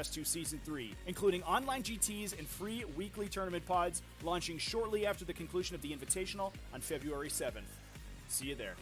T5S2 Season 3, including online GTs and free weekly tournament pods, launching shortly after the conclusion of the Invitational on February 7th. See you there.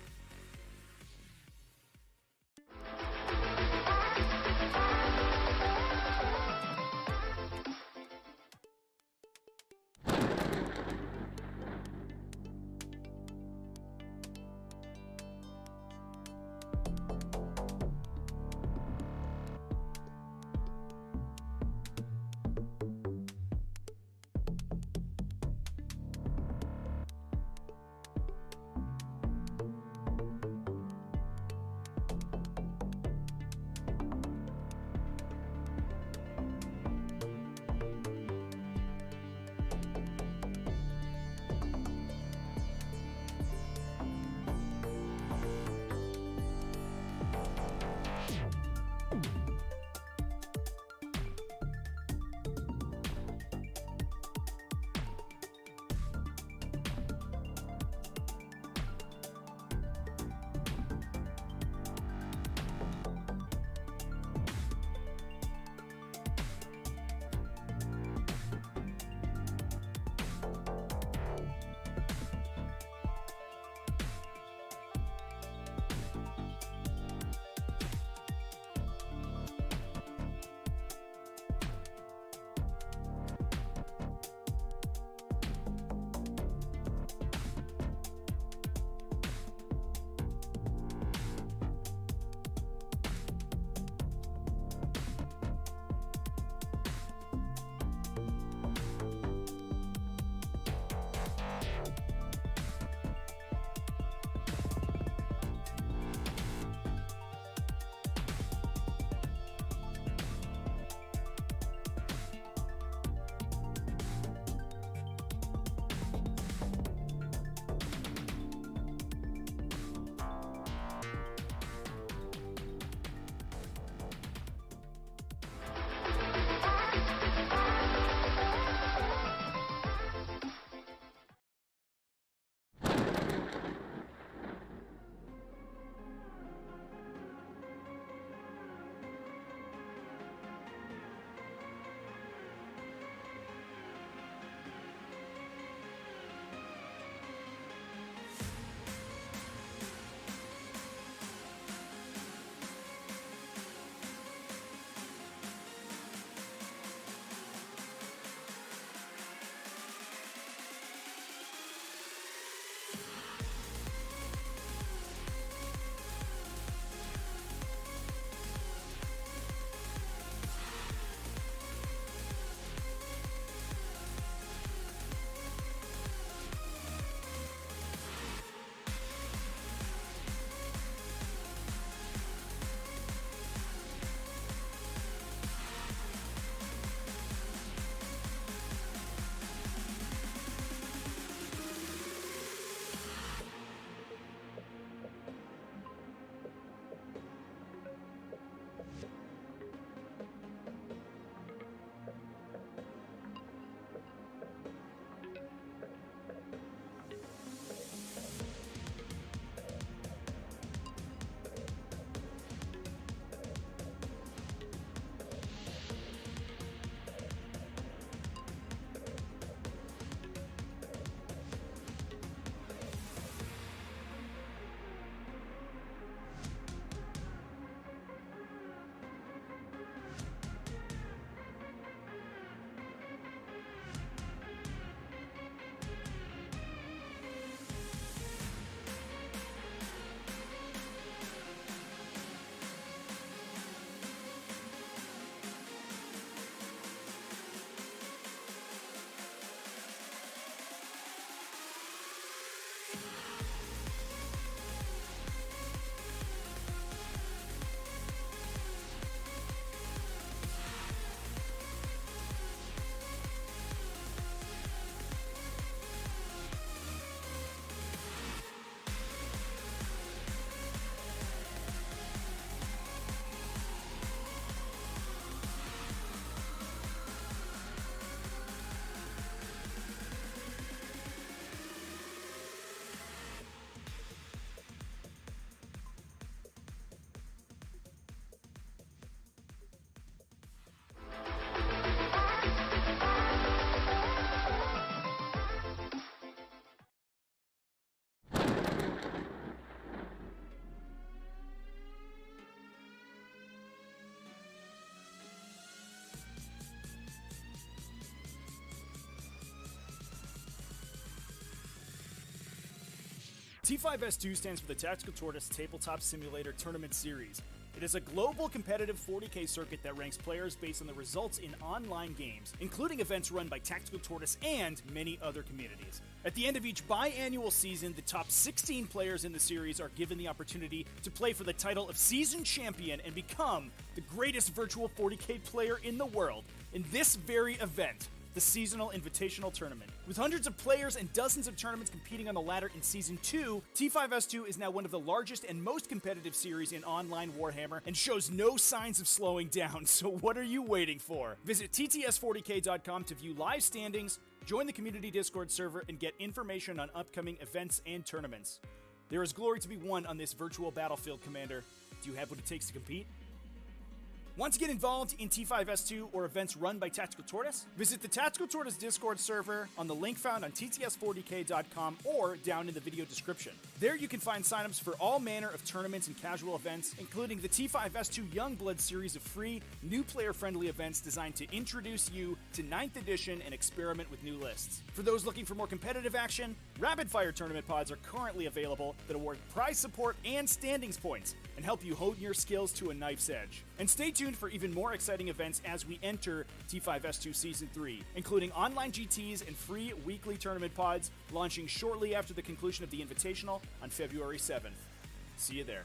T5S2 stands for the Tactical Tortoise Tabletop Simulator Tournament Series. It is a global competitive 40K circuit that ranks players based on the results in online games, including events run by Tactical Tortoise and many other communities. At the end of each biannual season, the top 16 players in the series are given the opportunity to play for the title of Season Champion and become the greatest virtual 40K player in the world in this very event, the Seasonal Invitational Tournament. With hundreds of players and dozens of tournaments competing on the ladder in Season 2, T5S2 is now one of the largest and most competitive series in online Warhammer and shows no signs of slowing down, so what are you waiting for? Visit tts40k.com to view live standings, join the community Discord server, and get information on upcoming events and tournaments. There is glory to be won on this virtual battlefield, Commander. Do you have what it takes to compete? Want to get involved in T5S2 or events run by Tactical Tortoise? Visit the Tactical Tortoise Discord server on the link found on tts40k.com or down in the video description. There you can find signups for all manner of tournaments and casual events, including the T5S2 Youngblood series of free, new player-friendly events designed to introduce you to 9th edition and experiment with new lists. For those looking for more competitive action, rapid-fire tournament pods are currently available that award prize support and standings points and help you hone your skills to a knife's edge. And stay tuned for even more exciting events as we enter T5S2 Season 3, including online GTs and free weekly tournament pods launching shortly after the conclusion of the Invitational on February 7th. See you there.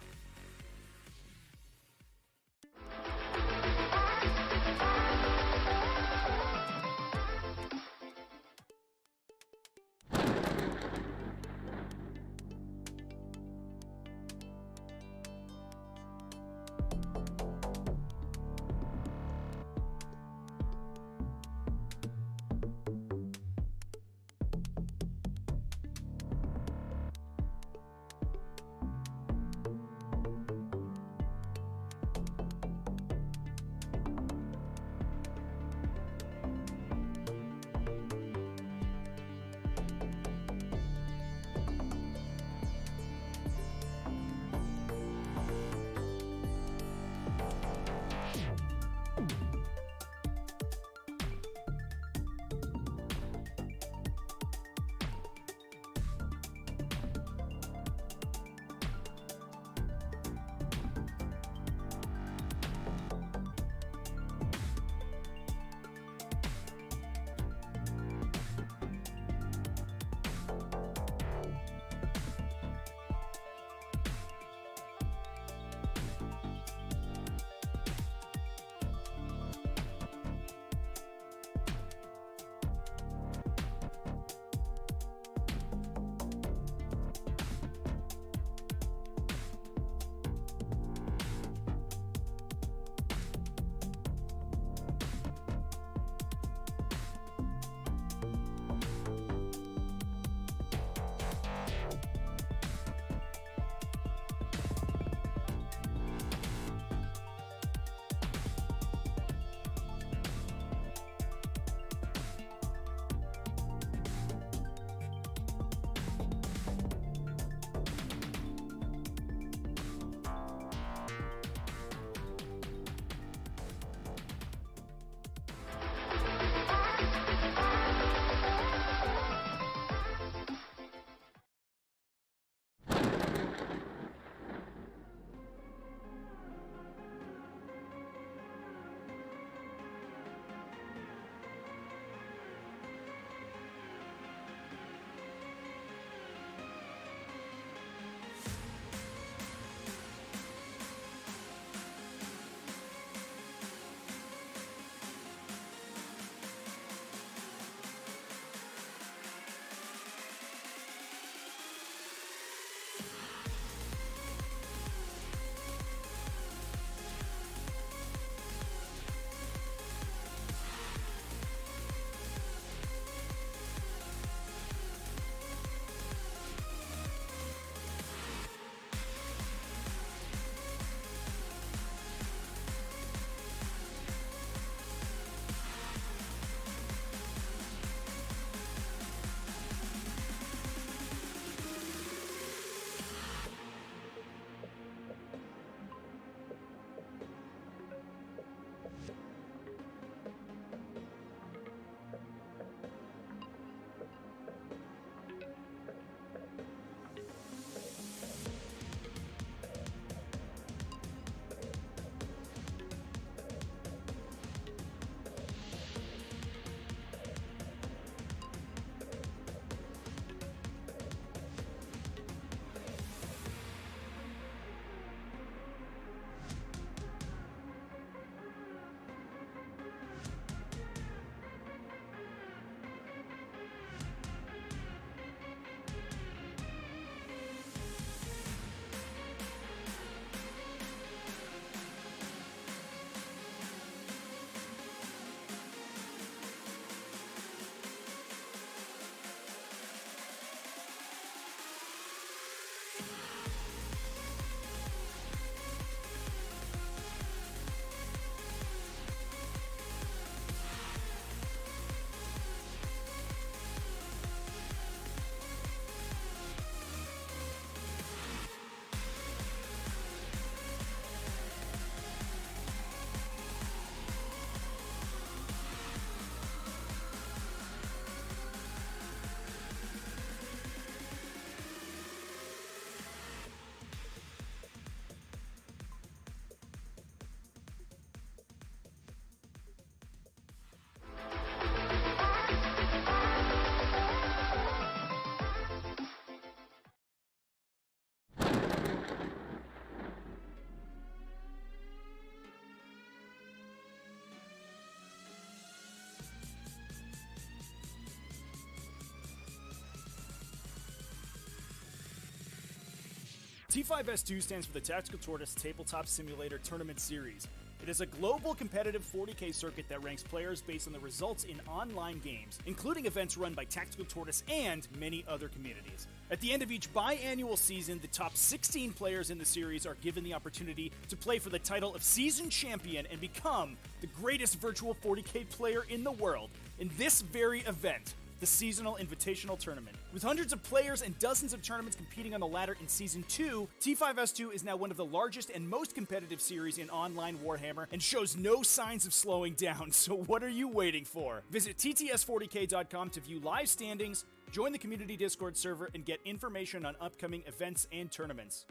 T5S2 stands for the Tactical Tortoise Tabletop Simulator Tournament Series. It is a global competitive 40K circuit that ranks players based on the results in online games, including events run by Tactical Tortoise and many other communities. At the end of each biannual season, the top 16 players in the series are given the opportunity to play for the title of Season Champion and become the greatest virtual 40K player in the world in this very event, the Seasonal Invitational Tournament. With hundreds of players and dozens of tournaments competing on the ladder in Season 2, T5S2 is now one of the largest and most competitive series in online Warhammer and shows no signs of slowing down, so what are you waiting for? Visit tts40k.com to view live standings, join the community Discord server, and get information on upcoming events and tournaments.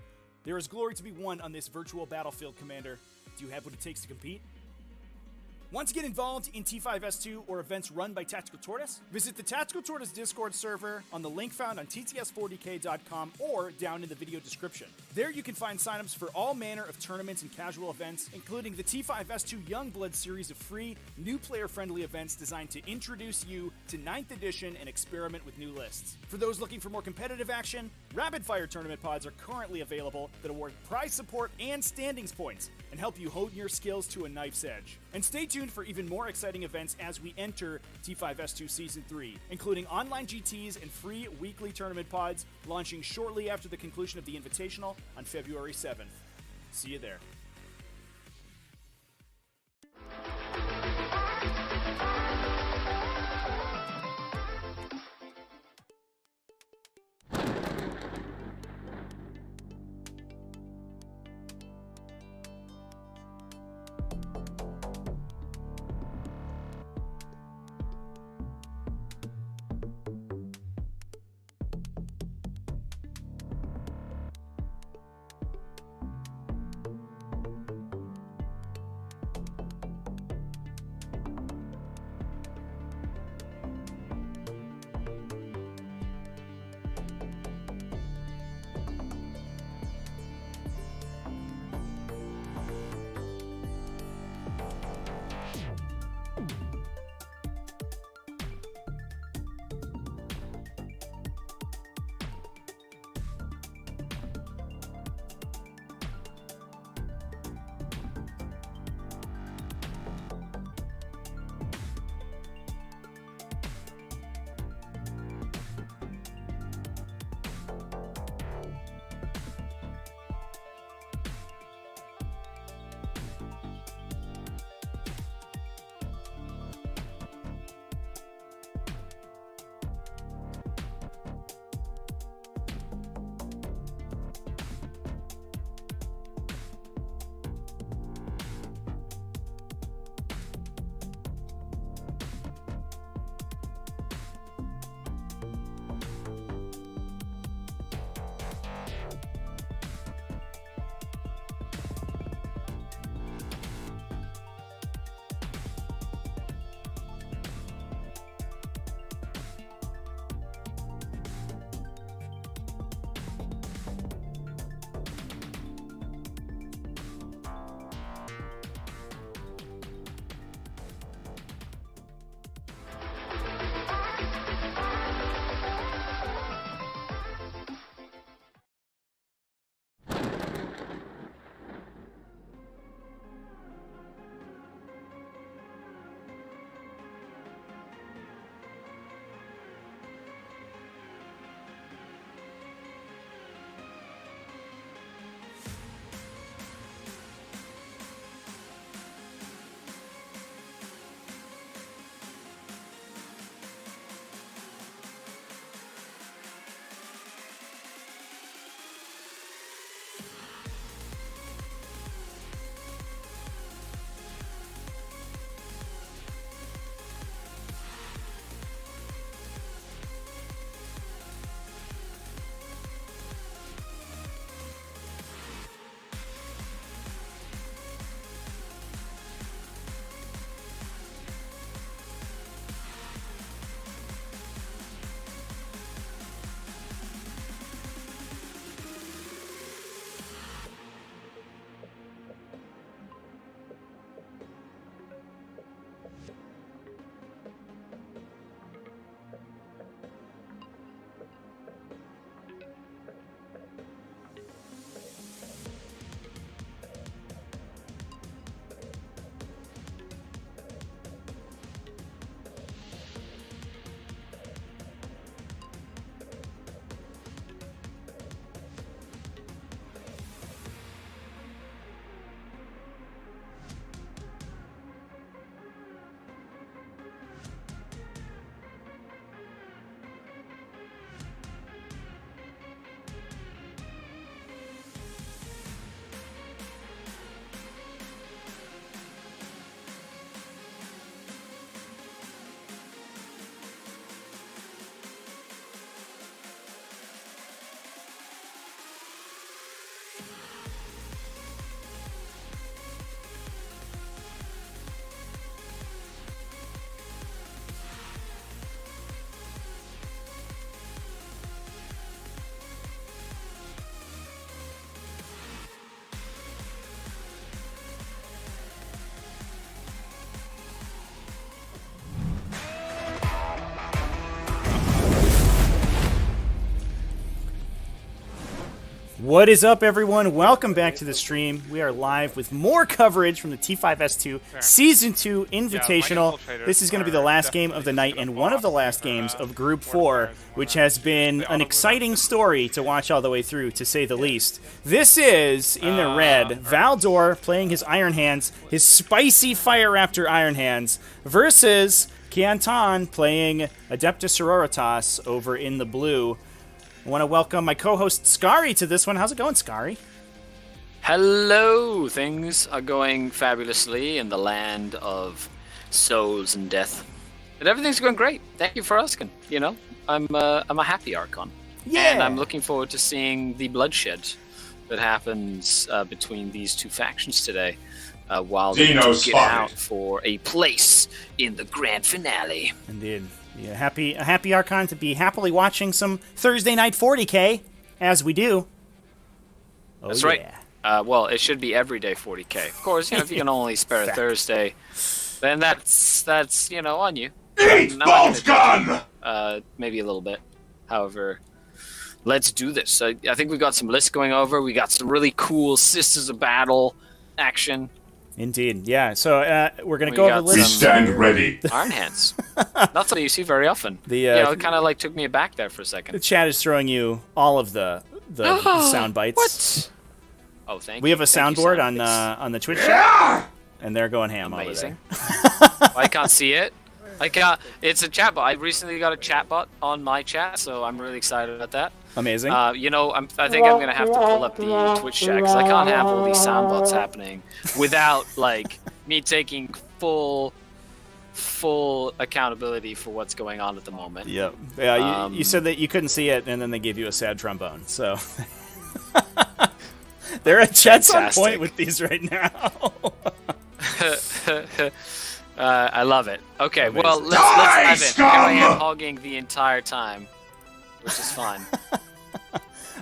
There is glory to be won on this virtual battlefield, Commander. Do you have what it takes to compete? Want to get involved in T5S2 or events run by Tactical Tortoise? Visit the Tactical Tortoise Discord server on the link found on tts40k.com or down in the video description. There you can find signups for all manner of tournaments and casual events, including the T5S2 Youngblood series of free, new player-friendly events designed to introduce you to 9th edition and experiment with new lists. For those looking for more competitive action, rapid-fire tournament pods are currently available that award prize support and standings points and help you hone your skills to a knife's edge. And stay tuned for even more exciting events as we enter T5S2 Season 3, including online GTs and free weekly tournament pods launching shortly after the conclusion of the Invitational on February 7th. See you there. What is up, everyone? Welcome back to the stream. We are live with more coverage from the T5S2 Season 2 Invitational. This is going to be the last game of the night and one of the last games of Group 4, which has been an exciting story to watch all the way through, to say the least. This is, in the red, Valdor playing his Iron Hands, his spicy Fire Raptor Iron Hands, versus Kian playing Adepta Sororitas over in the blue. I want to welcome my co-host Skari to this one. How's it going, Skari? Hello! Things are going fabulously in the land of souls and death. But everything's going great. Thank you for asking. You know, I'm a happy Archon. Yeah! And I'm looking forward to seeing the bloodshed that happens between these two factions today while they get out for a place in the grand finale. Indeed. Yeah, a happy Archon to be happily watching some Thursday night 40K, as we do. Oh, that's right. Well, it should be everyday 40K. Of course, you know, if you can only spare a Thursday, then that's you know, on you. Eat bolt gun! Maybe a little bit. However, let's do this. I think we got some lists going over. We got some really cool Sisters of Battle action. Indeed, yeah. So we're going to go over the list. We stand ready. Iron Hands. Not something you see very often. It kind of like took me aback there for a second. The chat is throwing you all of the sound bites. What? Oh, thank you. We have a soundboard on the Twitch chat, and they're going ham Amazing. over there. I can't see it. It's a chatbot. I recently got a chatbot on my chat, so I'm really excited about that. Amazing. You know, I think I'm gonna have to pull up the Twitch chat because I can't have all these soundbots happening without like me taking full accountability for what's going on at the moment. Yep. Yeah. You said that you couldn't see it, and then they gave you a sad trombone. So they're at chat's on point with these right now. I love it. Okay, Amazing. well, let's dive in. Here I am hogging the entire time, which is fun.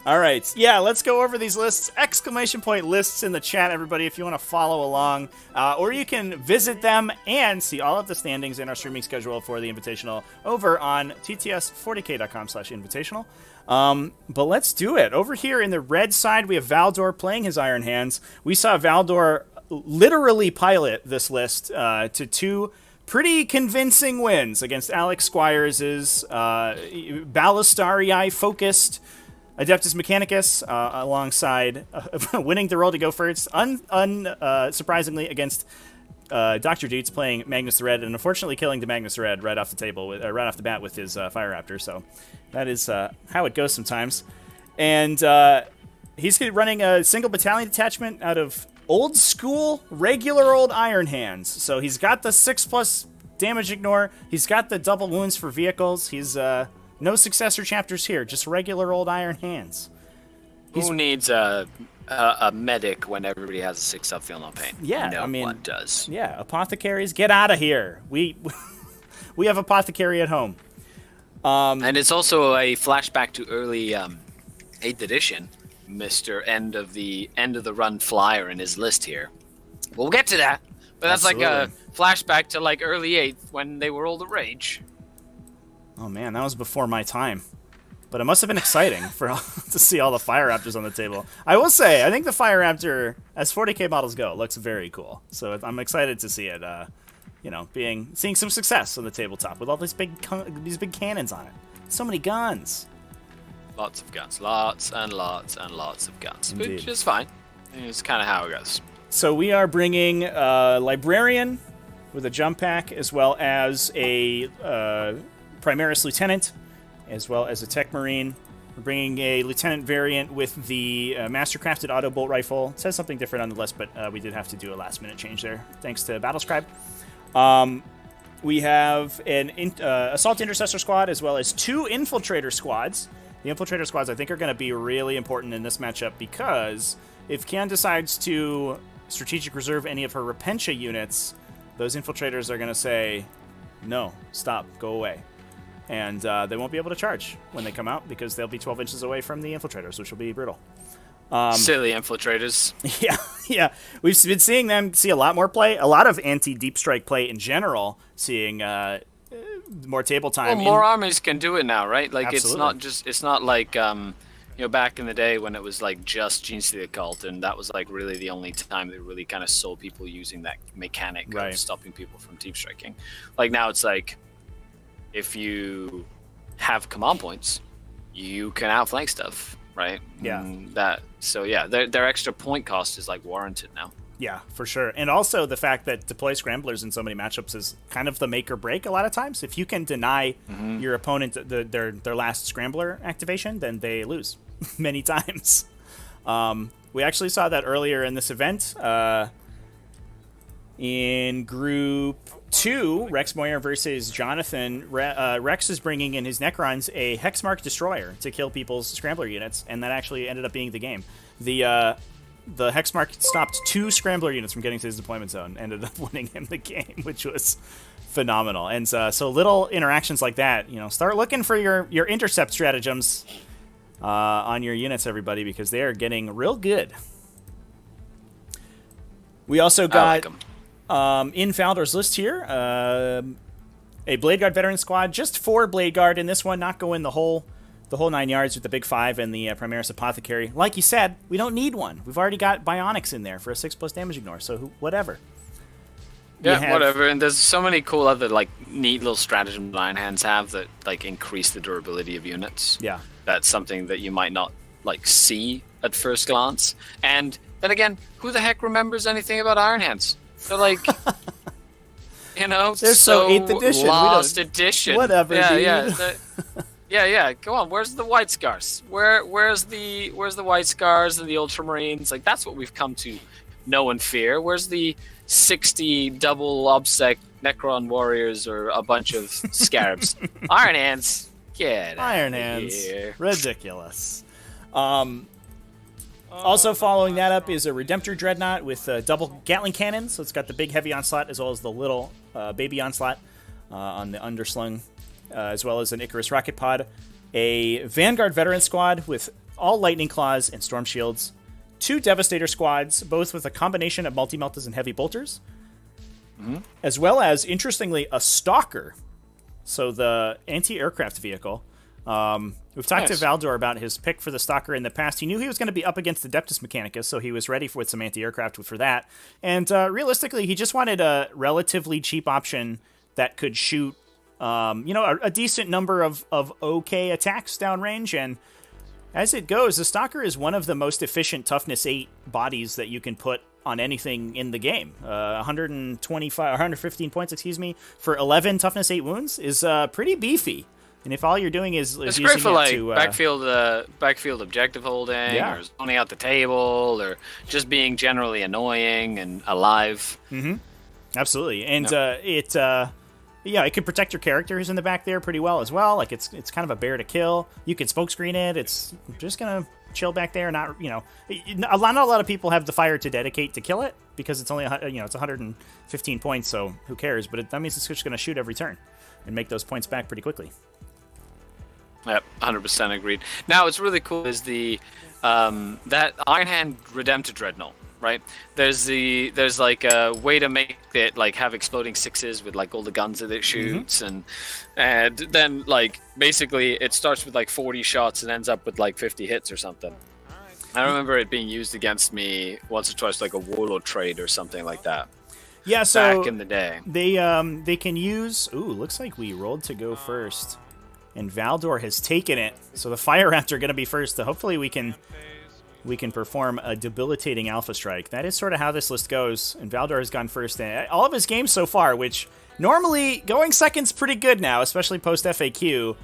All right. Yeah, let's go over these lists. Exclamation point lists in the chat, everybody, if you want to follow along. Or you can visit them and see all of the standings in our streaming schedule for the Invitational over on tts40k.com/invitational. But let's do it. Over here in the red side, we have Valdor playing his Iron Hands. We saw Valdor literally pilot this list to two pretty convincing wins against Alex Squires' Ballastarii-focused Adeptus Mechanicus, alongside winning the role to go first, unsurprisingly, against Dr. Deets playing Magnus the Red, and unfortunately killing the Magnus the Red right off the bat with his Fire Raptor. So that is how it goes sometimes. And he's running a single battalion detachment out of old school, regular old Iron Hands. So he's got the 6+ damage ignore. He's got the double wounds for vehicles. He's no successor chapters here, just regular old Iron Hands. Who needs a medic when everybody has a 6 up feel no pain? Yeah, no I mean, one does. Yeah, apothecaries, get out of here. We have apothecary at home. And it's also a flashback to early 8th edition. Mr. End of the run flyer in his list here. We'll get to that, but that's Absolutely. like a flashback to like early 8th when they were all the rage. Oh man, that was before my time. But it must have been exciting to see all the Fire Raptors on the table. I will say, I think the Fire Raptor, as 40k models go, looks very cool. So I'm excited to see it, seeing some success on the tabletop with all these big cannons on it. So many guns. Lots of guns. Lots and lots and lots of guns. Indeed. Which is fine. It's kind of how it goes. So we are bringing a Librarian with a jump pack, as well as a Primaris Lieutenant, as well as a Tech Marine. We're bringing a Lieutenant variant with the Mastercrafted Auto Bolt Rifle. It says something different on the list, but we did have to do a last-minute change there, thanks to Battlescribe. We have an Assault Intercessor squad, as well as 2 Infiltrator squads. The Infiltrator squads, I think, are going to be really important in this matchup because if Kian decides to strategic reserve any of her Repentia units, those Infiltrators are going to say, no, stop, go away. And they won't be able to charge when they come out because they'll be 12 inches away from the Infiltrators, which will be brutal. Silly Infiltrators. Yeah. We've been seeing them see a lot more play, a lot of anti-deep strike play in general, seeing more table time. Well, more armies can do it now, right? Like Absolutely. it's not like back in the day when it was like just Genes to the Occult, and that was like really the only time they really kind of saw people using that mechanic of stopping people from team striking. Like now it's like, if you have command points, you can outflank stuff, right? Yeah. Their extra point cost is like warranted now. Yeah, for sure. And also the fact that deploy scramblers in so many matchups is kind of the make or break a lot of times. If you can deny your opponent their last scrambler activation, then they lose many times. We actually saw that earlier in this event. In Group 2, Rex Moyer versus Jonathan, Rex is bringing in his Necrons a Hexmark Destroyer to kill people's Scrambler units, and that actually ended up being the game. The Hexmark stopped 2 Scrambler units from getting to his deployment zone, ended up winning him the game, which was phenomenal. And so little interactions like that, start looking for your intercept stratagems on your units, everybody, because they are getting real good. We also got... in Valdor's list here, a Blade Guard veteran squad, just 4 Blade Guard in this one, not going the whole 9 yards with the big 5 and the Primaris Apothecary. Like you said, we don't need one. We've already got Bionics in there for a 6+ damage ignore, so whatever. Yeah, whatever. And there's so many cool other like neat little stratagems Iron Hands have that like increase the durability of units. Yeah, that's something that you might not like see at first glance. And then again, who the heck remembers anything about Iron Hands? They're like, they're so 8th edition. Lost edition. Whatever, yeah, dude. Yeah. Go on. Where's the White Scars? Where's the White Scars and the Ultramarines? Like that's what we've come to know and fear. Where's the 60 double obsec Necron warriors or a bunch of scarabs? Iron Hands. Get Iron out Hands. Here. Ridiculous. Also following that up is a Redemptor Dreadnought with double Gatling cannons. So it's got the big heavy onslaught as well as the little baby onslaught on the underslung, as well as an Icarus rocket pod. A Vanguard veteran squad with all lightning claws and storm shields. 2 Devastator squads, both with a combination of multi-meltas and heavy bolters. As well as, interestingly, a Stalker. So the anti-aircraft vehicle. We've talked to Valdor about his pick for the Stalker in the past. He knew he was going to be up against Adeptus Mechanicus, so he was ready with some anti-aircraft for that. And realistically, he just wanted a relatively cheap option that could shoot, a decent number of okay attacks downrange. And as it goes, the Stalker is one of the most efficient Toughness 8 bodies that you can put on anything in the game. 115 points, for 11 Toughness 8 wounds is pretty beefy. And if all you're doing is it's using great for like to, backfield objective holding, or zoning out the table, or just being generally annoying and alive. Absolutely, and it can protect your character who's in the back there pretty well as well. Like it's kind of a bear to kill. You can smokescreen it. It's just gonna chill back there. Not a lot of people have the fire to dedicate to kill it because it's only it's 115 points. So who cares? But that means it's just gonna shoot every turn and make those points back pretty quickly. Yep, 100% agreed. Now, what's really cool is the that Iron Hand Redemptor Dreadnought, right? There's like a way to make it like have exploding 6s with like all the guns that it shoots, and then like basically it starts with like 40 shots and ends up with like 50 hits or something. I remember it being used against me once or twice, like a Warlord trade or something like that. Yeah, so back in the day, they can use. Ooh, looks like we rolled to go first. And Valdor has taken it, so the Fire Rats are going to be first. So hopefully we can perform a debilitating Alpha Strike. That is sort of how this list goes, and Valdor has gone first in all of his games so far, which normally going second's pretty good now, especially post-FAQ.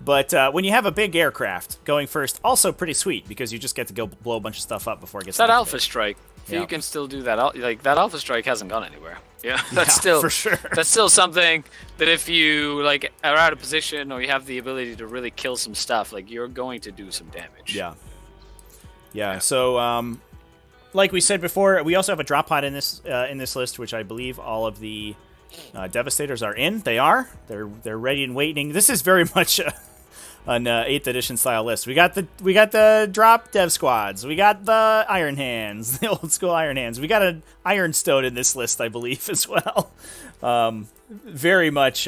But when you have a big aircraft, going first also pretty sweet, because you just get to go blow a bunch of stuff up before it gets that activated. Alpha Strike. You can still do that. Like that Alpha Strike hasn't gone anywhere. Yeah, that's still for sure. That's still something that if you like are out of position or you have the ability to really kill some stuff, like you're going to do some damage. Yeah. So, like we said before, we also have a drop pod in this list, which I believe all of the Devastators are in. They are. They're ready and waiting. This is very much an 8th edition style list. We got the drop dev squads. We got the Iron Hands, the old school Iron Hands. We got an Ironstone in this list, I believe, as well. Very much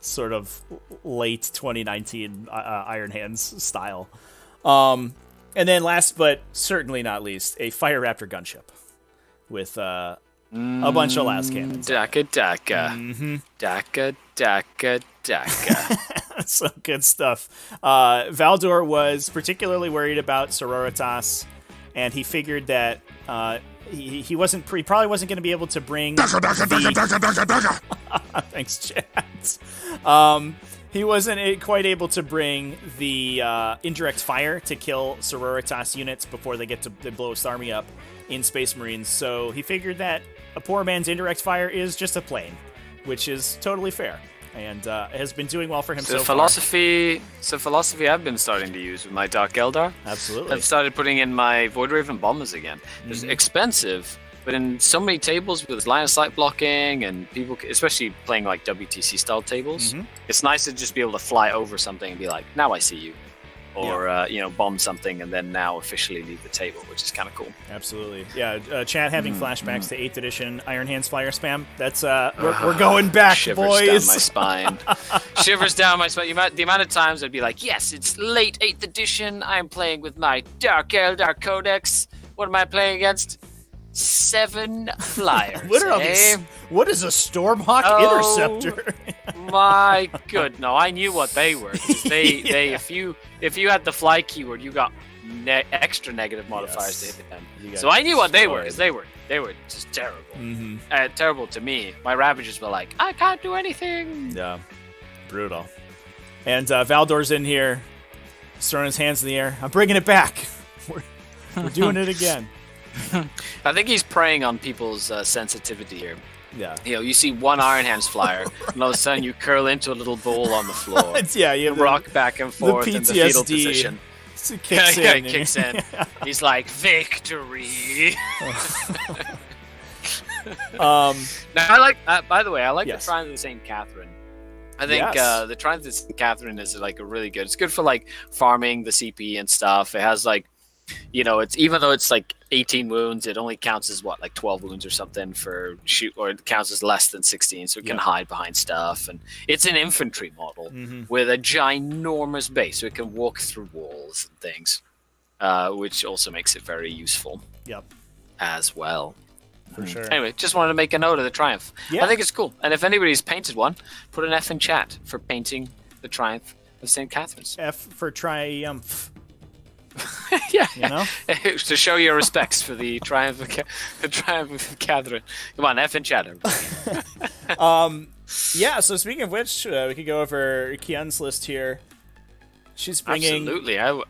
sort of late 2019 Iron Hands style. And then last but certainly not least, a Fire Raptor gunship with a bunch of las cannons. Daka daka. Daka daka daka. Some good stuff. Valdor was particularly worried about Sororitas, and he figured that he probably wasn't going to be able to bring. Thanks, Chad. He wasn't quite able to bring the indirect fire to kill Sororitas units before they get to blow his army up in Space Marines. So he figured that a poor man's indirect fire is just a plane, which is totally fair, and has been doing well for him so far. Philosophy I've been starting to use with my Dark Eldar. Absolutely. I've started putting in my Void Raven bombers again. It's expensive, but in so many tables with line of sight blocking and people, especially playing like WTC style tables, it's nice to just be able to fly over something and be like, now I see you. Or, bomb something and then now officially leave the table, which is kind of cool. Absolutely. Yeah, Chad having flashbacks to 8th edition Iron Hands Flyer spam. That's, we're going back, shivers boys. Down my spine. Shivers down my spine. The amount of times I'd be like, yes, it's late 8th edition. I'm playing with my Dark Eldar Codex. What am I playing against? 7 flyers. Literally. What is a Stormhawk interceptor? My good. No, I knew what they were. They if you had the fly keyword, you got extra negative modifiers to hit them. So I knew what they were, because they were just terrible. Terrible to me. My Ravagers were like, I can't do anything. Yeah, brutal. And Valdor's in here, throwing his hands in the air. I'm bringing it back. We're doing it again. I think he's preying on people's sensitivity here. Yeah. You see one Iron Hands flyer, and all of a sudden you curl into a little ball on the floor. You rock back and forth in the fetal position. Kicks in. Yeah. He's like, victory. Now, by the way, I like the Triumph of St. Catherine. I think the Triumph of St. Catherine is like a really good. It's good for like farming the CP and stuff. It has like, it's even though it's like 18 wounds, it only counts as 12 wounds or something for shoot, or it counts as less than 16, so it can hide behind stuff. And it's an infantry model with a ginormous base, so it can walk through walls and things, which also makes it very useful. As well. For sure. Anyway, just wanted to make a note of the Triumph. I think it's cool. And if anybody's painted one, put an F in chat for painting the Triumph of St. Catherine's. F for Triumph. To show your respects for the Triumph of Catherine. Come on, F in chat. So speaking of which, we could go over Kian's list here. She's bringing... Absolutely. How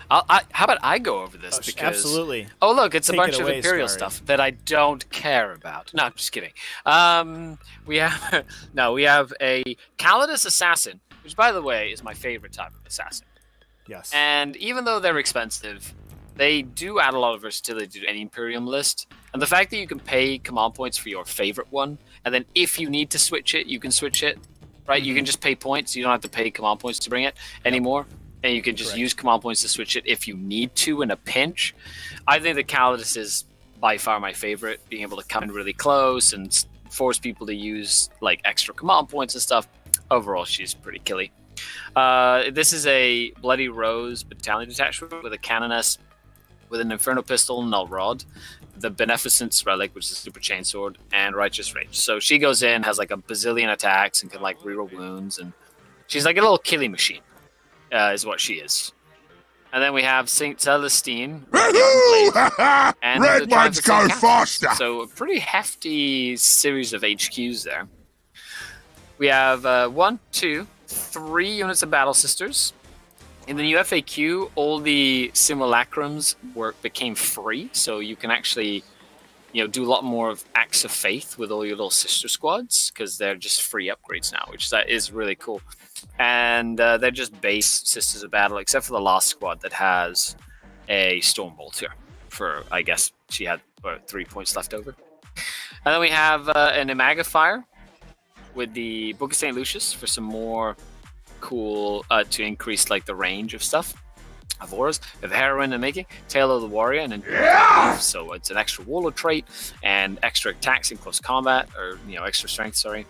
about I go over this? Because... Absolutely. Oh, look, it's a bunch of Imperial stuff that I don't care about. No, I'm just kidding. We have a Calidus Assassin, which, by the way, is my favorite type of assassin. Yes. And even though they're expensive, they do add a lot of versatility to any Imperium list. And the fact that you can pay command points for your favorite one, and then if you need to switch it, you can switch it, right? You can just pay points. You don't have to pay command points to bring it anymore. And you can just use command points to switch it if you need to in a pinch. I think the Calidus is by far my favorite, being able to come in really close and force people to use like extra command points and stuff. Overall, she's pretty killy. This is a Bloody Rose battalion detachment with a Canoness, with an Inferno Pistol, Null Rod, the Beneficence Relic, which is a Super Chainsword, and Righteous Rage. So she goes in, has like a bazillion attacks, and can like reroll wounds, and she's like a little killing machine, is what she is. And then we have Saint Celestine, and Red ones go faster. So a pretty hefty series of HQs there. We have 1, 2, 3 units of Battle Sisters. In the new FAQ, all the simulacrums became free, so you can actually, do a lot more of Acts of Faith with all your little sister squads, because they're just free upgrades now, which that is really cool. And they're just base Sisters of Battle, except for the last squad that has a Stormbolt here. For, I guess, she had 3 points left over. And then we have an Imagifier with the Book of St. Lucius for some more cool to increase like the range of stuff. Of auras, of heroine and making, Tail of the Warrior, and so it's an extra warlord trait and extra attacks in close combat, or extra strength. Sorry.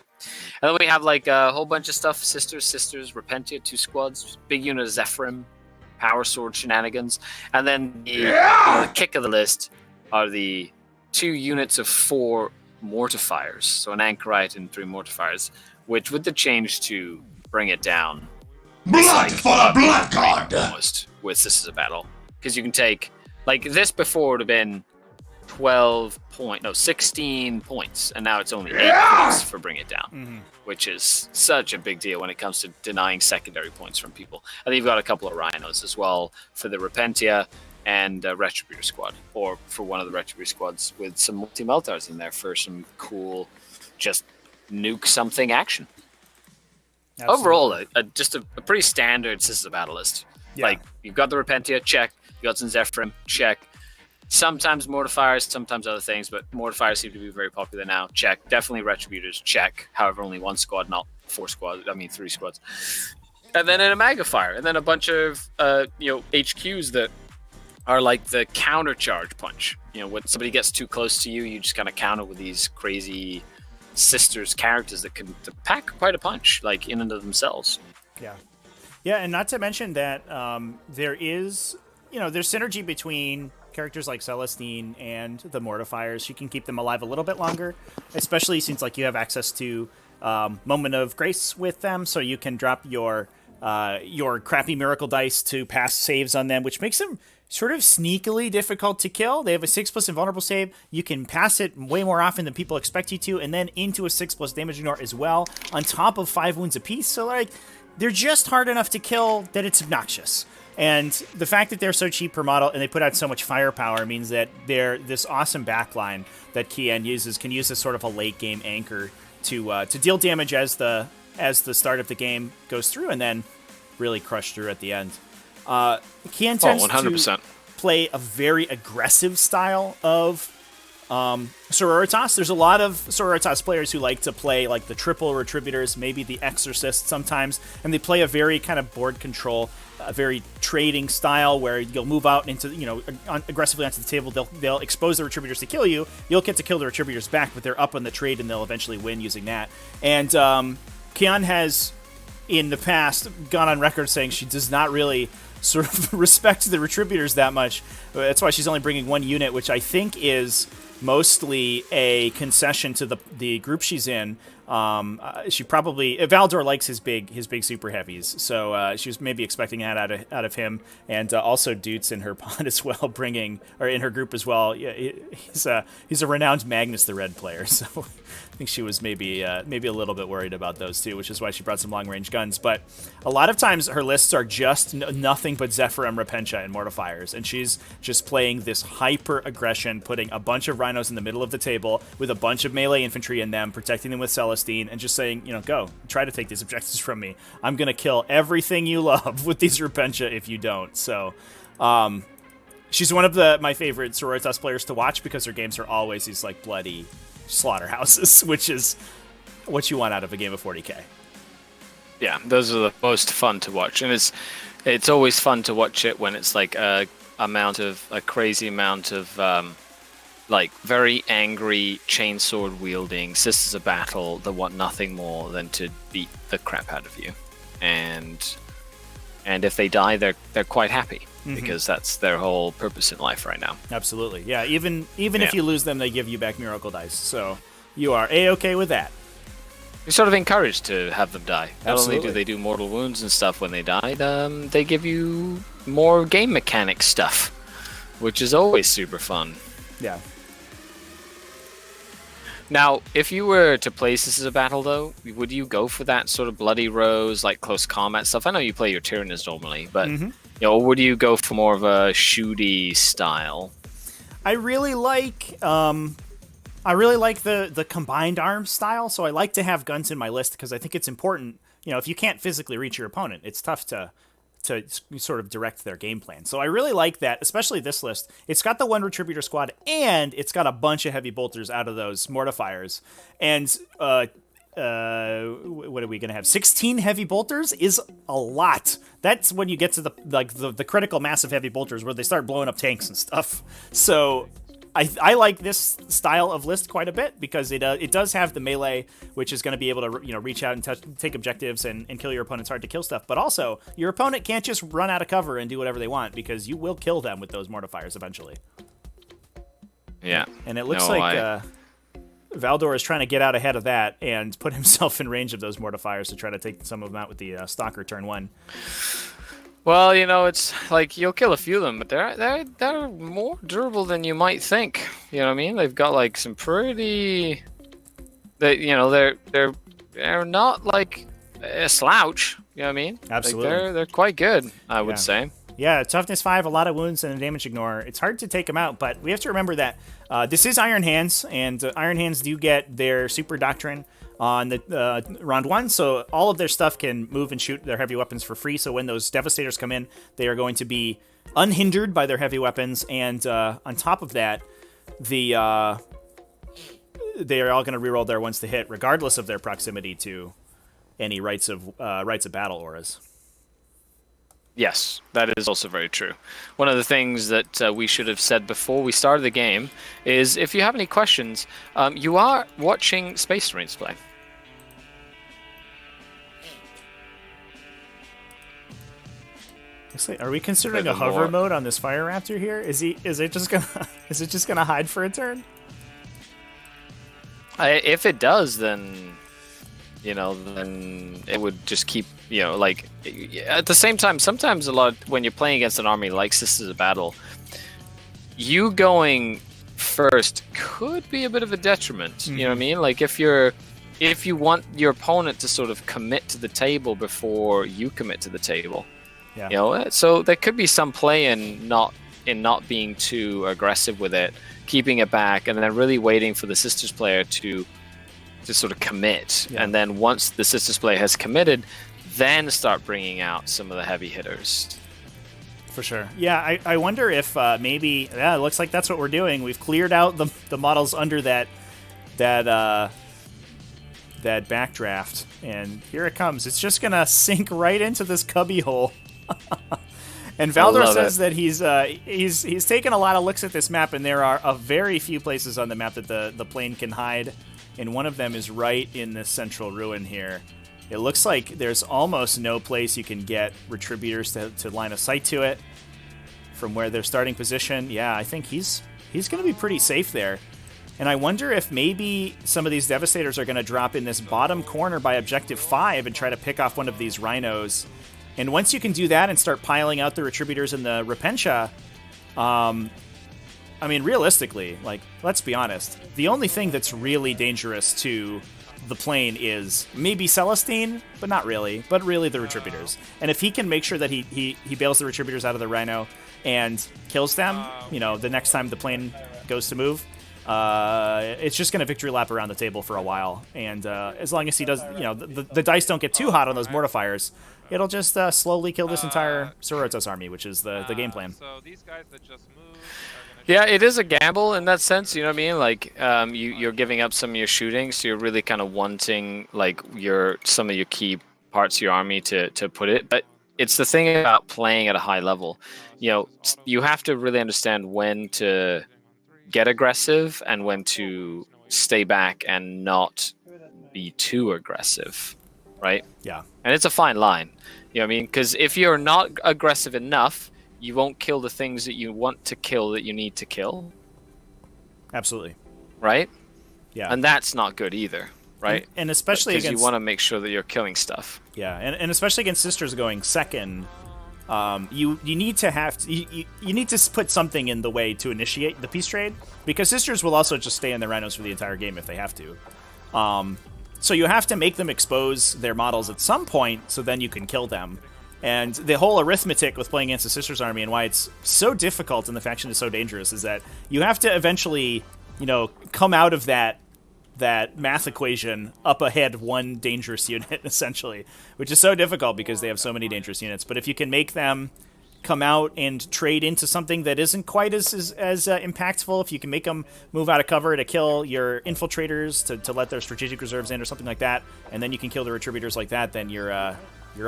And then we have like a whole bunch of stuff: sisters, Repentia, 2 squads, big unit of Zephyrim, power sword shenanigans. And then the kick of the list are the 2 units of 4 mortifiers. So an anchorite and 3 mortifiers, which with the change to bring it down, Blood for the blood god! almost with Sisters of Battle. Because you can take, like, this before would have been 16 points, and now it's only 8 points for bring it down, which is such a big deal when it comes to denying secondary points from people. And then you've got a couple of rhinos as well for the Repentia and Retributor squad, or for one of the Retributor squads with some multi-meltars in there for some cool, just nuke something action. Absolutely. Overall, just a pretty standard Sisters of Battle list. Yeah. Like, you've got the Repentia, check. You got some Zephyrim, check. Sometimes Mortifiers, sometimes other things, but Mortifiers seem to be very popular now. Check. Definitely Retributors, check. However, only 1 squad, not 3 squads. And then an Magnifier, and then a bunch of HQs that are like the counter charge punch. You know, when somebody gets too close to you, you just kind of counter with these crazy sisters characters that can pack quite a punch, like in and of themselves. Yeah, and not to mention that there's synergy between characters like Celestine and the Mortifiers. You can keep them alive a little bit longer, especially since like you have access to Moment of Grace with them, so you can drop your crappy miracle dice to pass saves on them, which makes them sort of sneakily difficult to kill. They have a 6+ invulnerable save. You can pass it way more often than people expect you to, and then into a 6+ damage ignore as well, on top of 5 wounds apiece. So like, they're just hard enough to kill that it's obnoxious. And the fact that they're so cheap per model and they put out so much firepower means that they're this awesome backline that Kian can use as sort of a late game anchor to deal damage as the start of the game goes through, and then really crush through at the end. Kian tends 100%. to play a very aggressive style of Sororitas. There's a lot of Sororitas players who like to play like the triple Retributors, maybe the Exorcist sometimes, and they play a very kind of board control, a very trading style where you'll move out into, aggressively onto the table. They'll expose the Retributors to kill you. You'll get to kill the Retributors back, but they're up on the trade and they'll eventually win using that. And Kian has, in the past, gone on record saying she does not really sort of respect the Retributors that much. That's why she's only bringing 1 unit, which I think is mostly a concession to the group she's in. She probably Valdor likes his big super heavies, so she was maybe expecting that out of him, and also Dutes in her pod as well, in her group as well. Yeah, he's a renowned Magnus the Red player, so I think she was maybe a little bit worried about those too, which is why she brought some long range guns. But a lot of times her lists are just nothing but Zephyrim, Repentia, and Mortifiers, and she's just playing this hyper aggression, putting a bunch of rhinos in the middle of the table with a bunch of melee infantry in them, protecting them with Celestine, and just saying, go, try to take these objectives from me. I'm going to kill everything you love with these Repentia if you don't. So, she's one of my favorite Sororitas players to watch because her games are always these, like, bloody slaughterhouses, which is what you want out of a game of 40k. Yeah, those are the most fun to watch, and it's always fun to watch it when it's like a crazy amount of like very angry chainsword wielding Sisters of Battle that want nothing more than to beat the crap out of you, and if they die, they're quite happy because that's their whole purpose in life right now. Absolutely, yeah. Even if you lose them, they give you back miracle dice, so you are a-okay with that. You're sort of encouraged to have them die. Not Absolutely. only do they do mortal wounds and stuff when they die, they give you more game mechanic stuff, which is always super fun. Yeah. Now, if you were to play Sisters of Battle, though, would you go for that sort of Bloody Rose, like close combat stuff? I know you play your Tyrannus normally, but or would you go for more of a shooty style? I really like the combined arms style, so I like to have guns in my list because I think it's important. If you can't physically reach your opponent, it's tough to sort of direct their game plan. So I really like that, especially this list. It's got the 1 Retributor squad, and it's got a bunch of heavy bolters out of those Mortifiers. And what are we going to have? 16 heavy bolters is a lot. That's when you get to the critical mass of heavy bolters where they start blowing up tanks and stuff. So I like this style of list quite a bit because it does have the melee, which is going to be able to reach out and take objectives and kill your opponent's hard to kill stuff. But also, your opponent can't just run out of cover and do whatever they want because you will kill them with those mortifiers eventually. Yeah. And it looks Valdor is trying to get out ahead of that and put himself in range of those mortifiers to try to take some of them out with the Stalker turn 1. Well, it's like you'll kill a few of them, but they're more durable than you might think. You know what I mean? They've got like some pretty. They're not like a slouch. You know what I mean? Absolutely. Like they're quite good, I would say. Yeah, toughness 5, a lot of wounds and a damage ignore. It's hard to take them out, but we have to remember that this is Iron Hands, and Iron Hands do get their Super Doctrine on the round 1, so all of their stuff can move and shoot their heavy weapons for free, so when those Devastators come in, they are going to be unhindered by their heavy weapons, and on top of that, they are all going to reroll their ones to hit, regardless of their proximity to any rights of battle auras. Yes, that is also very true. One of the things that we should have said before we started the game is if you have any questions, you are watching Space Marines play. Are we considering a hover mode on this Fire Raptor here? Is it just gonna hide for a turn? If it does, then then it would just keep, at the same time, sometimes when you're playing against an army like Sisters of Battle, you going first could be a bit of a detriment. Mm-hmm. You know what I mean? Like if you want your opponent to sort of commit to the table before you commit to the table. Yeah. So there could be some play in not being too aggressive with it, keeping it back, and then really waiting for the Sisters player to sort of commit. Yeah. And then once the Sisters player has committed, then start bringing out some of the heavy hitters. For sure. Yeah, I wonder if maybe it looks like that's what we're doing. We've cleared out the models under that backdraft, and here it comes. It's just gonna sink right into this cubby hole. And Valdor says that he's taken a lot of looks at this map, and there are a very few places on the map that the plane can hide, and one of them is right in this central ruin here. It looks like there's almost no place you can get Retributors to line of sight to it from where their starting position. Yeah, I think he's going to be pretty safe there. And I wonder if maybe some of these Devastators are going to drop in this bottom corner by Objective 5 and try to pick off one of these Rhinos. And once you can do that and start piling out the Retributors and the Repentia, I mean, realistically, like, let's be honest, the only thing that's really dangerous to the plane is maybe Celestine, but not really, but really the Retributors. And if he can make sure that he bails the Retributors out of the Rhino and kills them, the next time the plane goes to move, it's just going to victory lap around the table for a while. And as long as he does, the dice don't get too hot on those mortifiers, it'll just slowly kill this entire Sororitas army, which is the game plan. So these guys that just moved. Yeah, it is a gamble in that sense, you know what I mean? Like, you're giving up some of your shooting, so you're really kind of wanting, like, some of your key parts of your army to put it. But it's the thing about playing at a high level. You have to really understand when to get aggressive and when to stay back and not be too aggressive, right? Yeah. And it's a fine line, you know what I mean? Because if you're not aggressive enough, you won't kill the things that you want to kill that you need to kill. Absolutely. Right? Yeah. And that's not good either, right? And especially against... Because you want to make sure that you're killing stuff. Yeah, and especially against Sisters going second, you need to you need to put something in the way to initiate the peace trade, because Sisters will also just stay in the Rhinos for the entire game if they have to. So you have to make them expose their models at some point, so then you can kill them. And the whole arithmetic with playing against the Sisters army and why it's so difficult and the faction is so dangerous is that you have to eventually, come out of that math equation up ahead one dangerous unit, essentially, which is so difficult because they have so many dangerous units. But if you can make them come out and trade into something that isn't quite as impactful, if you can make them move out of cover to kill your infiltrators, to let their strategic reserves in or something like that, and then you can kill the Retributors like that, then you're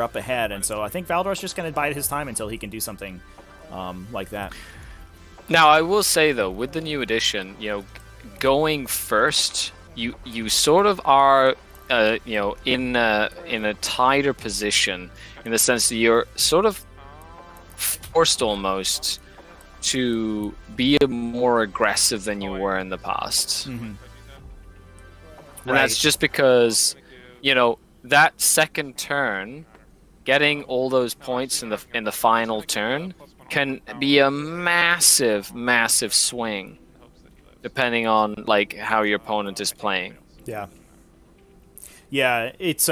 up ahead. And so I think Valdor's just going to bide his time until he can do something like that. Now, I will say though, with the new edition, going first, you sort of are, in a tighter position in the sense that you're sort of forced almost to be more aggressive than you were in the past. Mm-hmm. And that's just because, that second turn, getting all those points in the final turn can be a massive, massive swing, depending on like how your opponent is playing. Yeah. Yeah, it's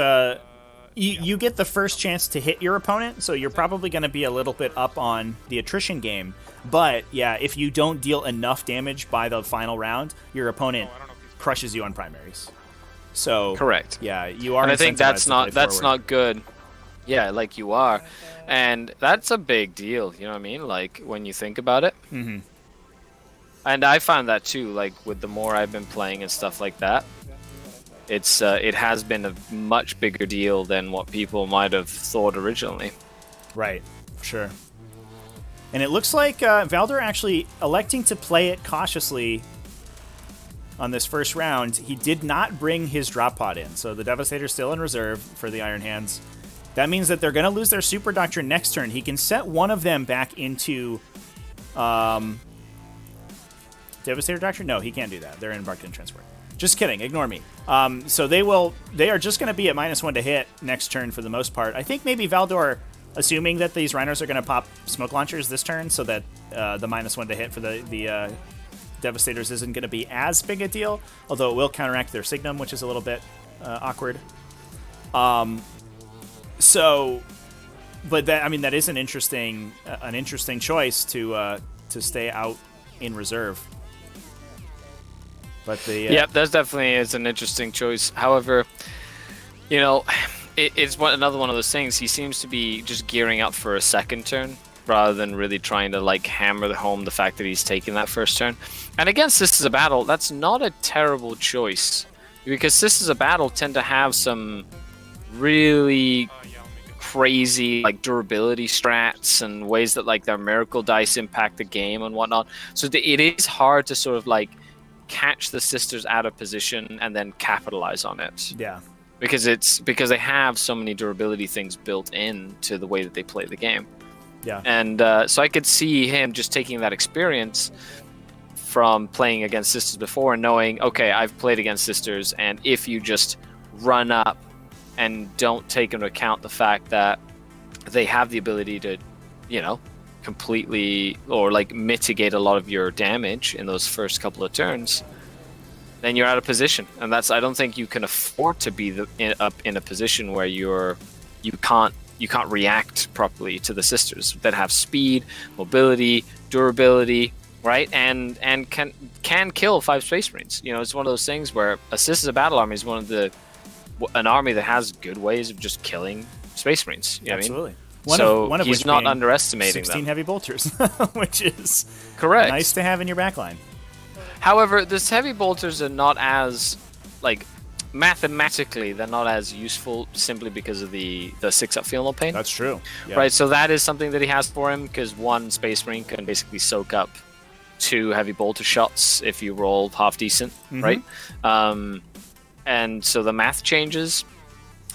you get the first chance to hit your opponent, so you're probably going to be a little bit up on the attrition game. But yeah, if you don't deal enough damage by the final round, your opponent crushes you on primaries. So correct. Yeah, you are. And I think that's forward. not good. Yeah, like you are, and that's a big deal. You know what I mean? Like when you think about it. Mm-hmm. And I found that too. Like with the more I've been playing and stuff like that, it has been a much bigger deal than what people might have thought originally. Right. Sure. And it looks like Valdor actually electing to play it cautiously on this first round. He did not bring his drop pod in, so the Devastator's still in reserve for the Iron Hands. That means that they're going to lose their Super Doctrine next turn. He can set one of them back into Devastator Doctrine? No, he can't do that. They're embarked in Transport. Just kidding. Ignore me. So they are just going to be at -1 to hit next turn for the most part. I think maybe Valdor, assuming that these Rhinos are going to pop smoke launchers this turn so that the -1 to hit for the Devastators isn't going to be as big a deal, although it will counteract their Signum, which is a little bit awkward. But that is an interesting choice to stay out in reserve. But that definitely is an interesting choice. However, it's another one of those things. He seems to be just gearing up for a second turn rather than really trying to like hammer home the fact that he's taking that first turn. And against This Is a Battle, that's not a terrible choice, because This Is a Battle tend to have some really crazy like durability strats and ways that like their miracle dice impact the game and whatnot. So it is hard to sort of like catch the sisters out of position and then capitalize on it. Yeah. Because they have so many durability things built in to the way that they play the game. Yeah. And so I could see him just taking that experience from playing against sisters before and knowing, okay, I've played against sisters, and if you just run up and don't take into account the fact that they have the ability to, completely or like mitigate a lot of your damage in those first couple of turns, then you're out of position. And I don't think you can afford to be up in a position where you can't react properly to the sisters that have speed, mobility, durability, right? And can kill 5 Space Marines. It's one of those things where a Sisters of Battle army is an army that has good ways of just killing Space Marines. You know Absolutely. What I mean? One of he's not underestimating 16 them. heavy bolters, which is correct. Nice to have in your backline. However, this heavy bolters are not as mathematically they're not as useful simply because of the 6-up feel no pain. That's true. Yeah. Right, so that is something that he has for him, because 1 Space Marine can basically soak up 2 heavy bolter shots if you roll half decent, right? And so the math changes.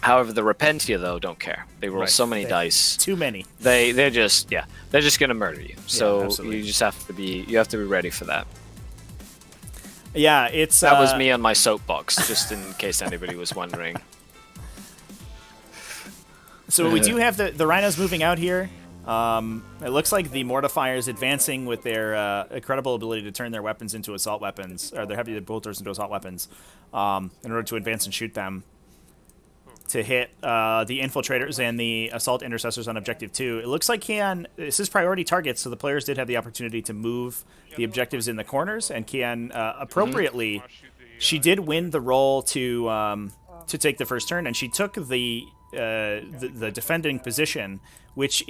However, the Repentia though don't care. They roll so many dice. Too many. They're just gonna murder you. So you just have to be ready for that. Yeah, that was me on my soapbox, just in case anybody was wondering. So we do have the Rhinos moving out here. It looks like the Mortifiers advancing with their incredible ability to turn their weapons into assault weapons, or their heavy bolters into assault weapons, in order to advance and shoot them to hit the infiltrators and the assault intercessors on objective 2. It looks like Kian, this is priority targets, so the players did have the opportunity to move the objectives in the corners, and Kian appropriately, she did win the roll to take the first turn, and she took the defending position, which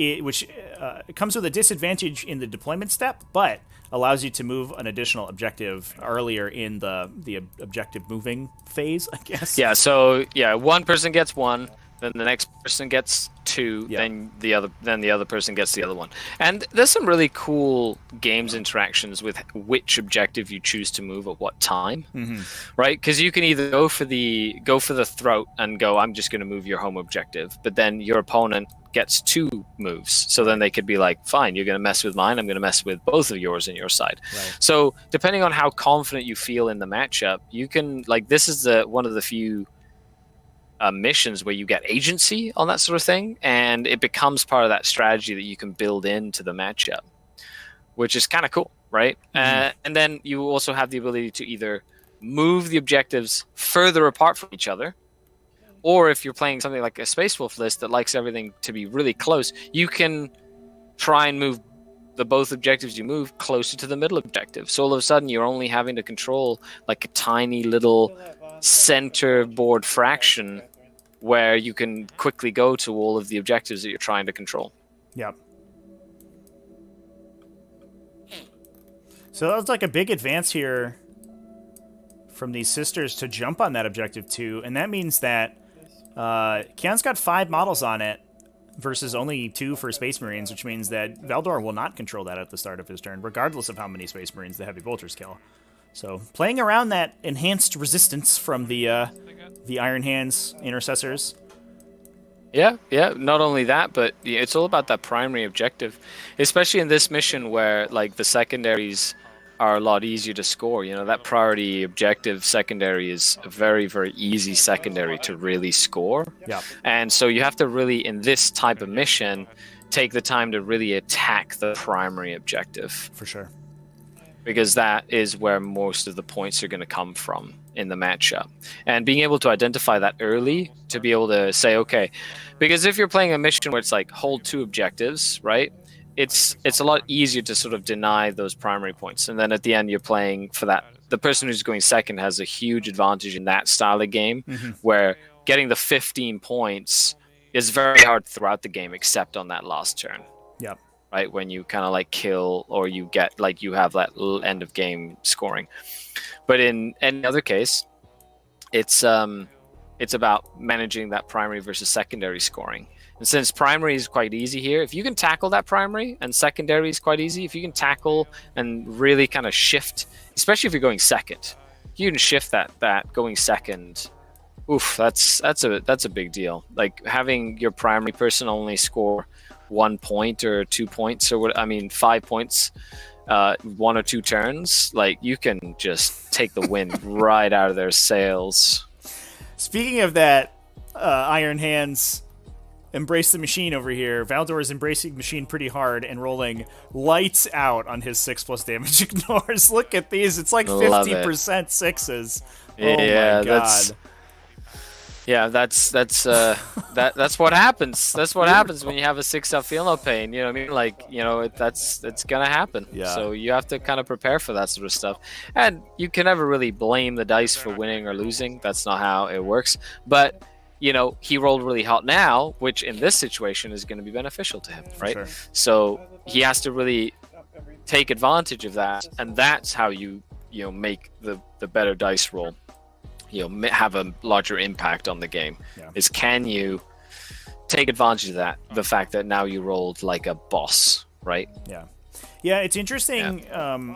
comes with a disadvantage in the deployment step, but allows you to move an additional objective earlier in the objective moving phase, I guess. Yeah, so one person gets 1, then the next person gets 2, then the other person gets the other one. And there's some really cool games interactions with which objective you choose to move at what time, right? Because you can either go for the throat and go, I'm just going to move your home objective, but then your opponent gets 2 moves. So then they could be like, fine, you're going to mess with mine, I'm going to mess with both of yours and your side. Right. So depending on how confident you feel in the matchup, you can, like, this is one of the few missions where you get agency on that sort of thing, and it becomes part of that strategy that you can build into the matchup, which is kind of cool, right? And then you also have the ability to either move the objectives further apart from each other, or if you're playing something like a Space Wolf list that likes everything to be really close, you can try and move both objectives you move closer to the middle objective. So all of a sudden you're only having to control like a tiny little center board fraction where you can quickly go to all of the objectives that you're trying to control. Yep. So that was like a big advance here from these sisters to jump on that objective 2, and that means that Kian's got 5 models on it versus only 2 for Space Marines, which means that Valdor will not control that at the start of his turn, regardless of how many Space Marines the Heavy Bolters kill. So playing around that enhanced resistance from the Iron Hands intercessors. Yeah. Not only that, but it's all about that primary objective, especially in this mission where like the secondaries are a lot easier to score. You know, that priority objective secondary is a very, very easy secondary to really score. Yeah. And so you have to really, in this type of mission, take the time to really attack the primary objective. For sure. Because that is where most of the points are going to come from in the matchup. And being able to identify that early to be able to say, okay, because if you're playing a mission where it's like hold 2 objectives, right? It's a lot easier to sort of deny those primary points. And then at the end, you're playing for that. The person who's going second has a huge advantage in that style of game where getting the 15 points is very hard throughout the game, except on that last turn. Yep. Right, when you kind of like kill or you get like you have that end of game scoring. But in any other case, it's about managing that primary versus secondary scoring. And since primary is quite easy here, if you can tackle that primary and secondary is quite easy, if you can tackle and really kind of shift, especially if you're going second, you can shift that going second. Oof, that's a big deal. Like having your primary person only score 1 point or 2 points or 5 points, 1 or 2 turns, like you can just take the wind right out of their sails. Speaking of that, Iron Hands embrace the machine over here. Valdor is embracing the machine pretty hard and rolling lights out on his 6+ damage ignores. Look at these. It's like 50% 6s. Oh my god. That's what happens. That's what happens when you have a 6-up feel no pain. You know what I mean? Like, you know, that's gonna happen. Yeah. So you have to kind of prepare for that sort of stuff. And you can never really blame the dice for winning or losing. That's not how it works. But you know, he rolled really hot now, which in this situation is going to be beneficial to him, right? Sure. So he has to really take advantage of that, and that's how you make the better dice roll. Have a larger impact on the game. Yeah. Is can you take advantage of that? The fact that now you rolled like a boss, right? Yeah, it's interesting. Yeah.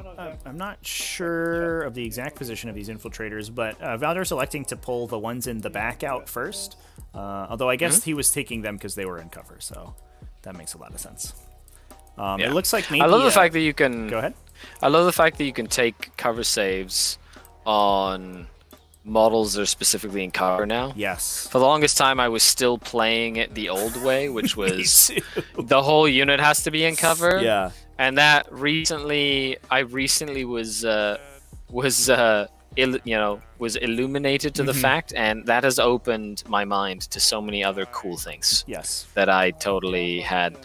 I'm not sure of the exact position of these infiltrators, but Valdor's electing to pull the ones in the back out first. Although I guess he was taking them because they were in cover, so that makes a lot of sense. It looks like maybe... I love the fact that you can... Go ahead. I love the fact that you can take cover saves on models that are specifically in cover now. Yes. For the longest time, I was still playing it the old way, which was the whole unit has to be in cover. Yeah. And that I recently was illuminated to the fact, and that has opened my mind to so many other cool things. Yes. That I totally had,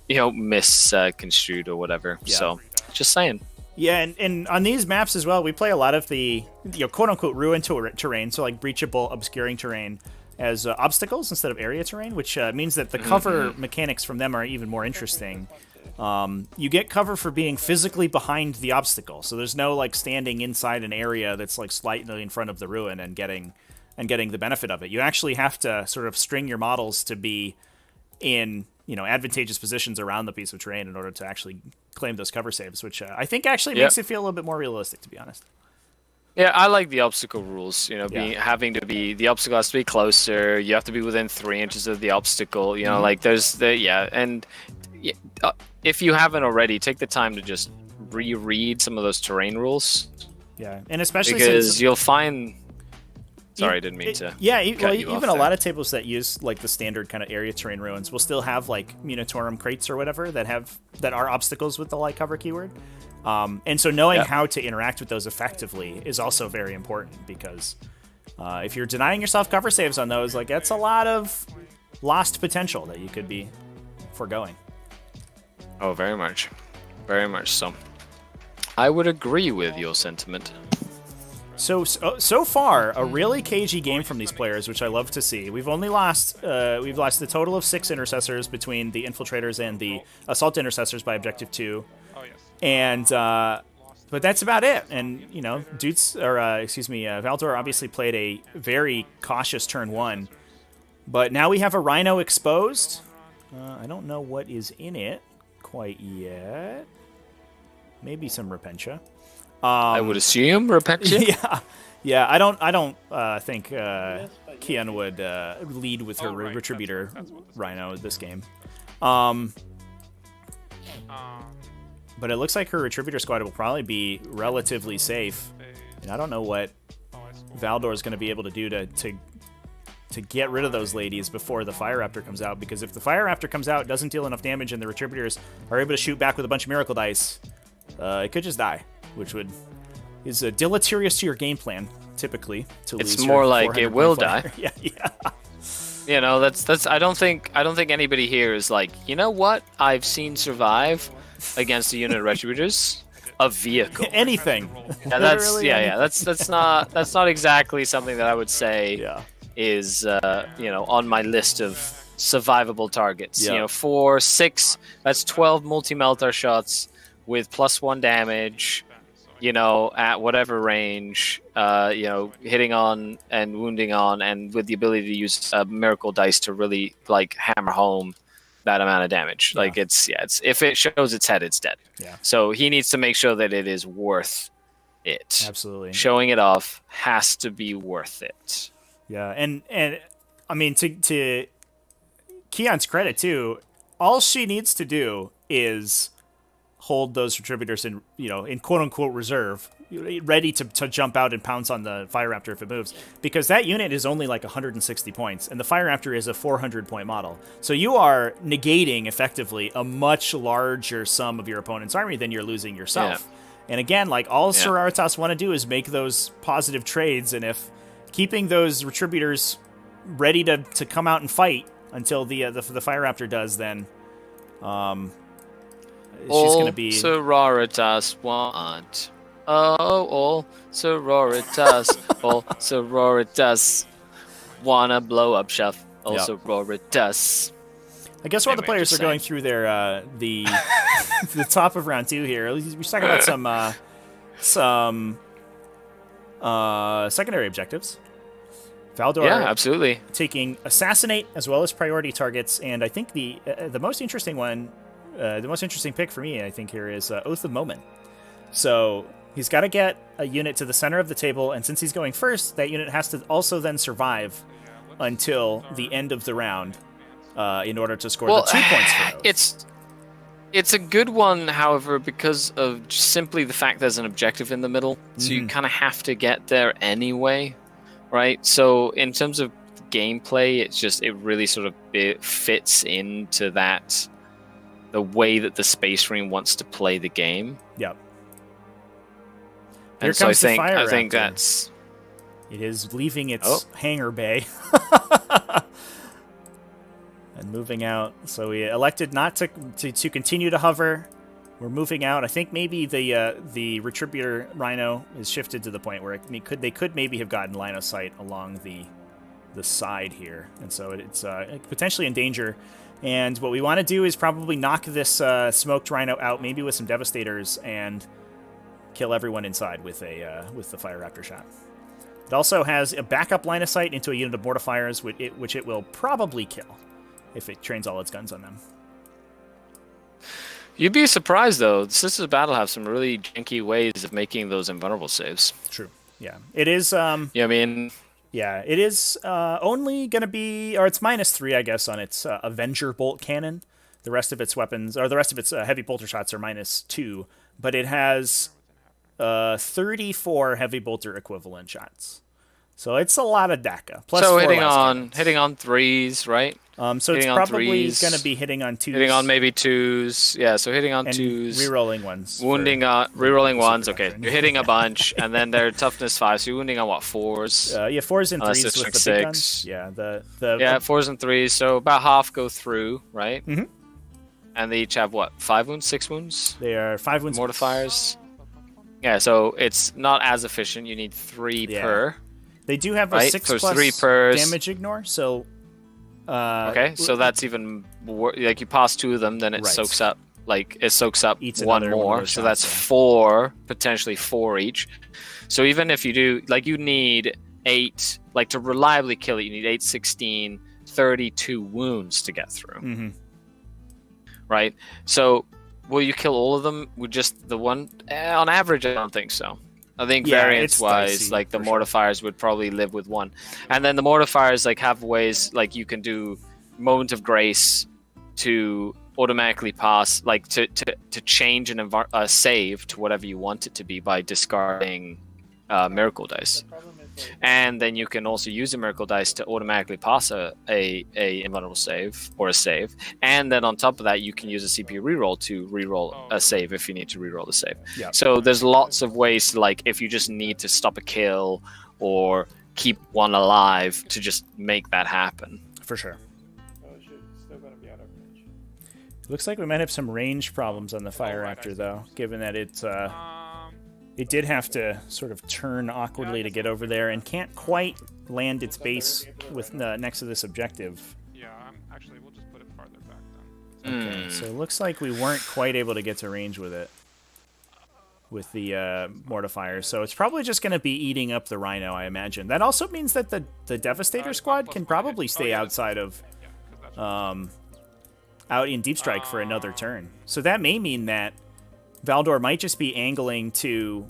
misconstrued or whatever. Yeah. So, just saying. Yeah, and on these maps as well, we play a lot of the quote-unquote ruined terrain, so like breachable, obscuring terrain, as obstacles instead of area terrain, which means that the cover mechanics from them are even more interesting. You get cover for being physically behind the obstacle, so there's no like standing inside an area that's like slightly in front of the ruin and getting and getting the benefit of it. You actually have to sort of string your models to be in, advantageous positions around the piece of terrain in order to actually claim those cover saves, which I think actually makes it feel a little bit more realistic, to be honest. Yeah, I like the obstacle rules. Having to be, the obstacle has to be closer. You have to be within 3 inches of the obstacle. Like there's and if you haven't already, take the time to just reread some of those terrain rules. Yeah, and especially because you'll find. Sorry, I didn't mean to. Yeah, even a lot of tables that use like the standard kind of area terrain ruins will still have like Munitorum crates or whatever that are obstacles with the light cover keyword. And so knowing how to interact with those effectively is also very important, because if you're denying yourself cover saves on those, like that's a lot of lost potential that you could be foregoing. Oh, very much so. I would agree with your sentiment. So far, a really cagey game from these players, which I love to see. We've only lost a total of 6 intercessors between the infiltrators and the assault intercessors by objective 2. And but that's about it. And Valdor obviously played a very cautious turn 1, but now we have a Rhino exposed. I don't know what is in it quite yet. Maybe some Repentia. I would assume Repentia. Yeah. I don't think Kian would lead with her Retributor Rhino this game. But it looks like her Retributor squad will probably be relatively safe, and I don't know what Valdor is going to be able to do to get rid of those ladies before the Fire Raptor comes out, because if the Fire Raptor comes out, doesn't deal enough damage, and the Retributors are able to shoot back with a bunch of Miracle Dice, it could just die, which is deleterious to your game plan, typically. It's more like it will die. Yeah. That's. I don't think anybody here is like, you know what I've seen survive against a unit of Retributors? A vehicle. Anything. Yeah, that's not exactly something that I would say is on my list of survivable targets. 4, 6, that's 12 multi-melter shots with +1 damage, at whatever range, hitting on and wounding on, and with the ability to use miracle dice to really hammer home that amount of damage. It's if it shows its head, it's dead. Yeah. So he needs to make sure that it is worth it. Absolutely. Showing it off has to be worth it. Yeah, and I mean, to Kian's credit too, all she needs to do is hold those Retributors in quote unquote reserve, ready to jump out and pounce on the Fire Raptor if it moves, because that unit is only 160 points, and the Fire Raptor is a 400 point model. So you are negating effectively a much larger sum of your opponent's army than you're losing yourself. Yeah. And again, all Sororitas want to do is make those positive trades, and if keeping those Retributors ready to come out and fight until the Fire Raptor does, then she's going to be... Sororitas want. All Sororitas. All Sororitas wanna blow up stuff. All Sororitas. I guess while the players are going through their the top of round 2 here, we should talk about some secondary objectives. Valdor, absolutely, taking assassinate as well as priority targets, and I think the most interesting one, the most interesting pick for me, I think here is Oath of Moment. So he's got to get a unit to the center of the table, and since he's going first, that unit has to also then survive until the end of the round in order to score the 2 points for those. It's a good one, however, because of simply the fact there's an objective in the middle, so you kind of have to get there anyway, right? So in terms of gameplay, it really sort of fits into that, the way that the Space Marine wants to play the game. Yep. And so I think that's... It is leaving its hangar bay. And moving out. So we elected not to continue to hover. We're moving out. I think maybe the Retributor Rhino is shifted to the point where they could maybe have gotten line of sight along the side here. And so it's potentially in danger. And what we want to do is probably knock this smoked Rhino out, maybe with some Devastators, and kill everyone inside with the Fire Raptor shot. It It also has a backup line of sight into a unit of mortifiers, which it will probably kill if it trains all its guns on them. You'd be surprised, though. Sisters of Battle have some really janky ways of making those invulnerable saves. True. Yeah. It is... I mean... Yeah, it is only going to be... Or it's -3, I guess, on its Avenger bolt cannon. The rest of its weapons... Or the rest of its heavy bolter shots are -2. But it has 34 heavy bolter equivalent shots. So it's a lot of DACA. Plus so 4 hitting on 3s, right? So it's probably going to be hitting on 2s. Hitting on maybe 2s. Yeah, so hitting on 2s. Rerolling ones. Wounding rerolling 1s. Okay, you're hitting a bunch, and then they're toughness 5. So you're wounding on what, 4s? Yeah, 4s and 3s with like the 6. big guns. Yeah, the 4s and 3s. So about half go through, right? Mm-hmm. And they each have what, 5 wounds, 6 wounds? They are 5 wounds. Mortifiers. Yeah, so it's not as efficient. You need 3 per. They do have a 6 plus 3 per damage ignore, so... okay, so that's even like you pass 2 of them, then it soaks up Eats one more, so that's 4, potentially 4 each. So even if you do, like, you need 8, like to reliably kill it, you need 8, 16, 32 wounds to get through. Mm-hmm. Right? So will you kill all of them with just the one? On average, I don't think so. I think variance-wise, like the mortifiers would probably live with 1, and then the mortifiers like have ways like you can do moment of grace to automatically pass, like to change a save to whatever you want it to be by discarding miracle dice, and then you can also use a miracle dice to automatically pass a invulnerable save or a save, and then on top of that you can use a CPU reroll to reroll a save if you need to reroll the save. Yeah. So there's lots of ways to, like, if you just need to stop a kill or keep one alive, to just make that happen. For sure. Looks like we might have some range problems on the Fire Raptor, though, given that it did have to sort of turn awkwardly to get over there and can't quite land its base with next to this objective. Yeah, actually, we'll just put it farther back then. Okay, so it looks like we weren't quite able to get to range with it, with the mortifier. So it's probably just going to be eating up the Rhino, I imagine. That also means that the Devastator squad can probably stay outside of... out in Deep Strike for another turn. So that may mean that Valdor might just be angling to